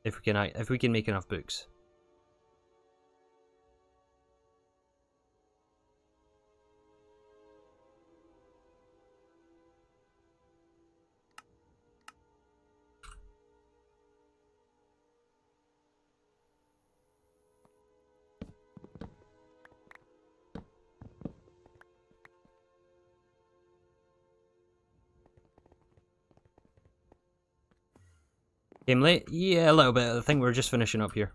Speaker 1: If we can make enough books. Came late? Yeah, a little bit. I think we're just finishing up here.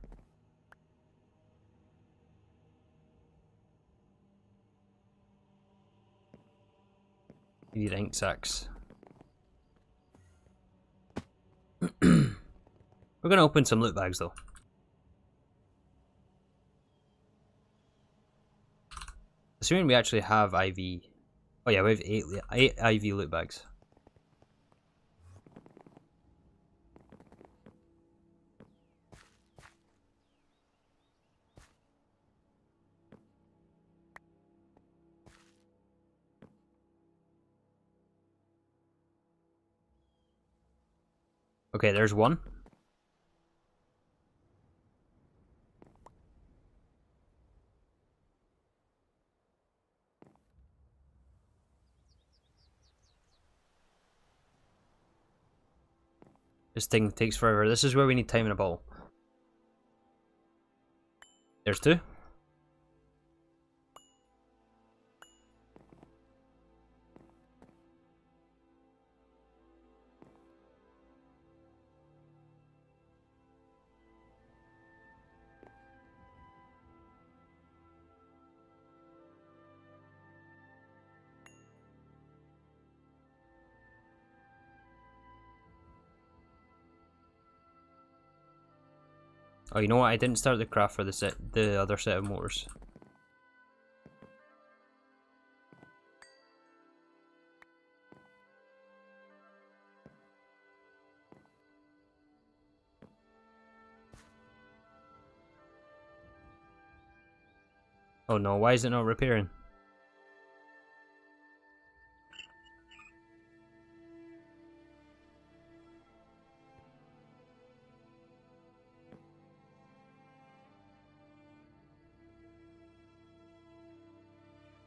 Speaker 1: We need ink sacks. We're gonna open some loot bags though. Assuming we actually have IV. Oh yeah, we have 8 IV loot bags. Okay, there's one. This thing takes forever. This is where we need time in a bottle. There's 2. Oh, you know what? I didn't start the craft for the other set of motors. Oh no, why is it not repairing?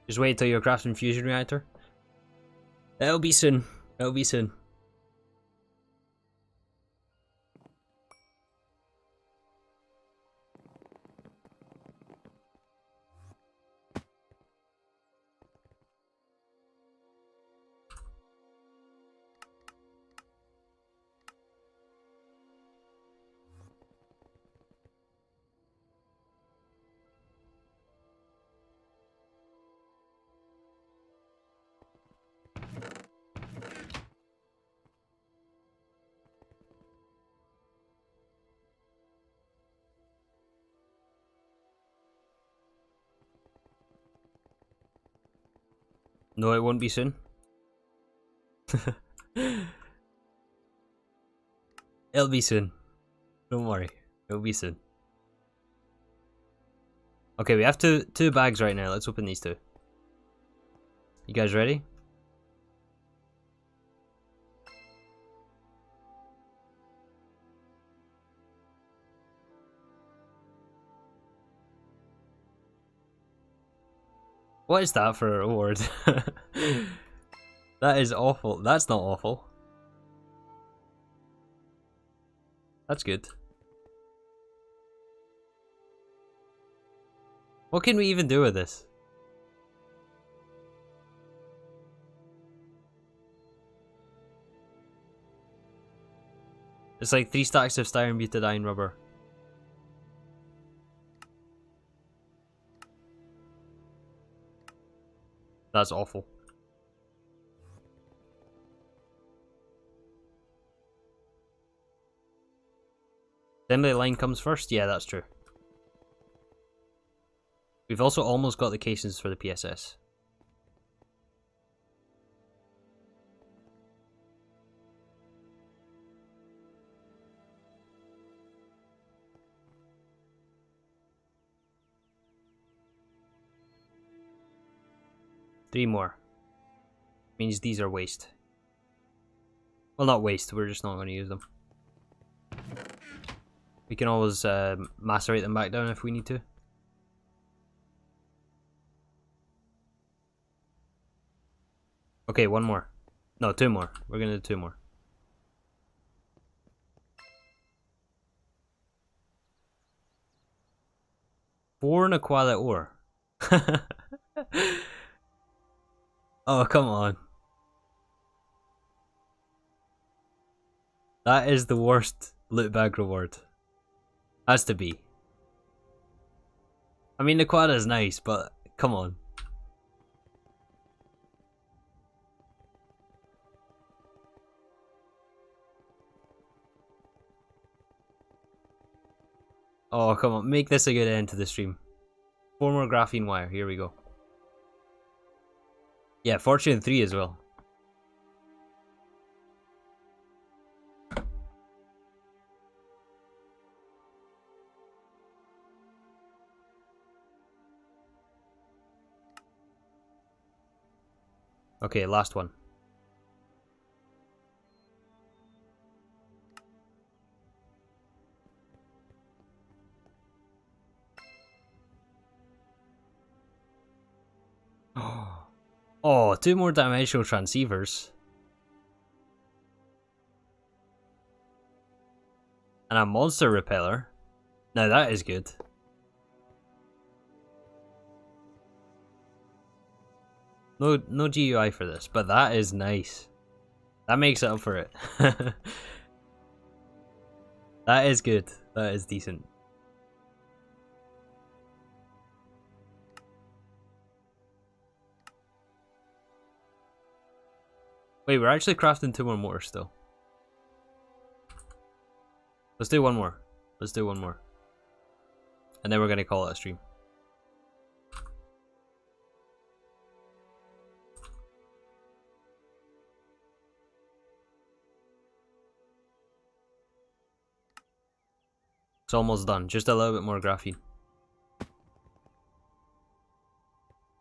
Speaker 1: Just wait till you're crafting fusion reactor. It'll be soon. It'll be soon. No, it won't be soon. It'll be soon. Don't worry. It'll be soon. Okay, we have two bags right now. Let's open these 2. You guys ready? What is that for a reward? That is awful. That's not awful. That's good. What can we even do with this? It's like 3 stacks of styrene butadiene rubber. That's awful. Assembly line comes first? Yeah, that's true. We've also almost got the casings for the PSS. Three more. Means these are waste. Well, not waste, we're just not going to use them. We can always macerate them back down if we need to. Okay, one more. No, two more. We're going to do two more. Four in a quality ore. Oh, come on. That is the worst loot bag reward. Has to be. I mean, the quad is nice, but come on. Oh, come on. Make this a good end to the stream. 4 more graphene wire. Here we go. Yeah, Fortune 3 as well. Okay, last one. Oh, 2 more dimensional transceivers. And a monster repeller. Now that is good. No GUI for this, but that is nice. That makes it up for it. That is good. That is decent. Wait, we're actually crafting 2 more motors still. Let's do one more. Let's do one more. And then we're going to call it a stream. It's almost done. Just a little bit more graphene.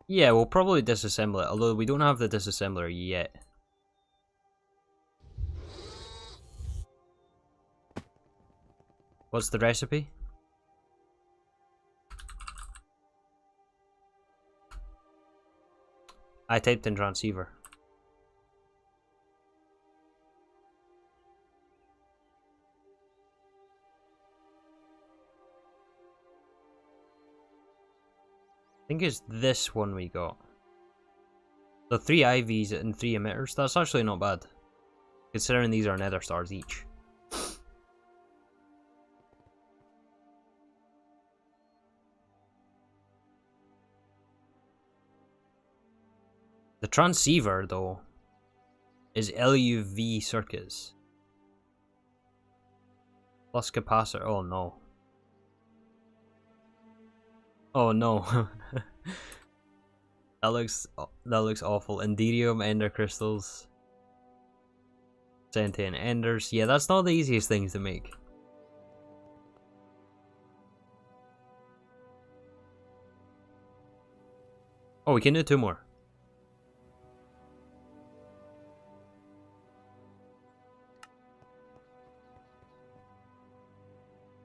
Speaker 1: Yeah, we'll probably disassemble it, although we don't have the disassembler yet. What's the recipe? I typed in transceiver. I think it's this one we got. So 3 IVs and 3 emitters. That's actually not bad, considering these are nether stars each. The transceiver, though, is LUV circuits. Plus capacitor. Oh no. Oh no. That looks awful. Enderium, ender crystals, sentient enders. Yeah, that's not the easiest things to make. Oh, we can do 2 more.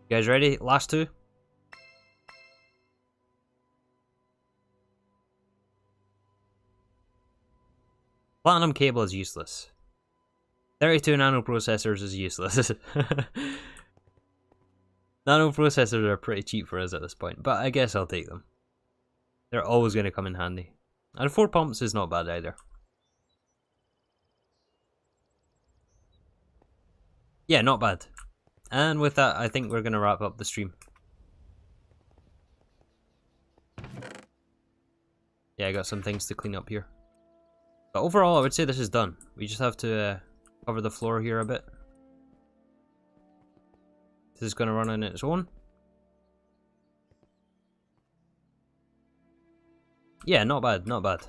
Speaker 1: You guys ready? Last 2? Platinum cable is useless. 32 nanoprocessors is useless. Nanoprocessors are pretty cheap for us at this point, but I guess I'll take them. They're always going to come in handy. And 4 pumps is not bad either. Yeah, not bad. And with that, I think we're going to wrap up the stream. Yeah, I got some things to clean up here. But overall, I would say this is done. We just have to cover the floor here a bit. This is going to run on its own. Yeah, not bad, not bad.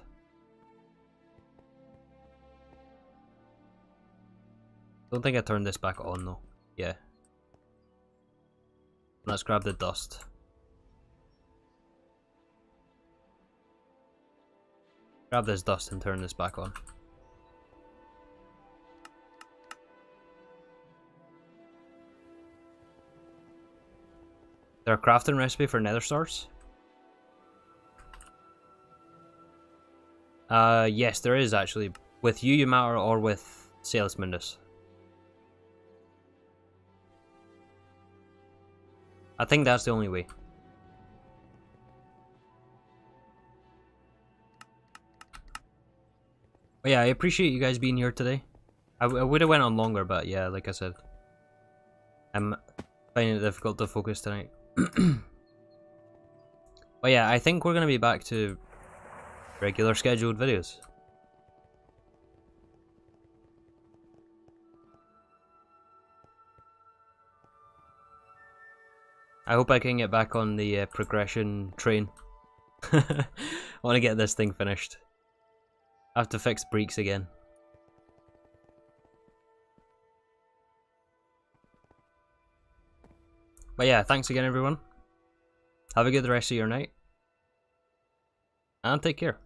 Speaker 1: Don't think I turned this back on though. Yeah. Let's grab the dust. Grab this dust and turn this back on. Is there a crafting recipe for nether stars? Yes, there is actually. With Matter or with Salus Mundus. I think that's the only way. But yeah, I appreciate you guys being here today. I would have went on longer, but yeah, like I said, I'm finding it difficult to focus tonight. But yeah, I think we're going to be back to regular scheduled videos. I hope I can get back on the progression train. I want to get this thing finished. I have to fix breaks again. But yeah, thanks again everyone. Have a good rest of your night. And take care.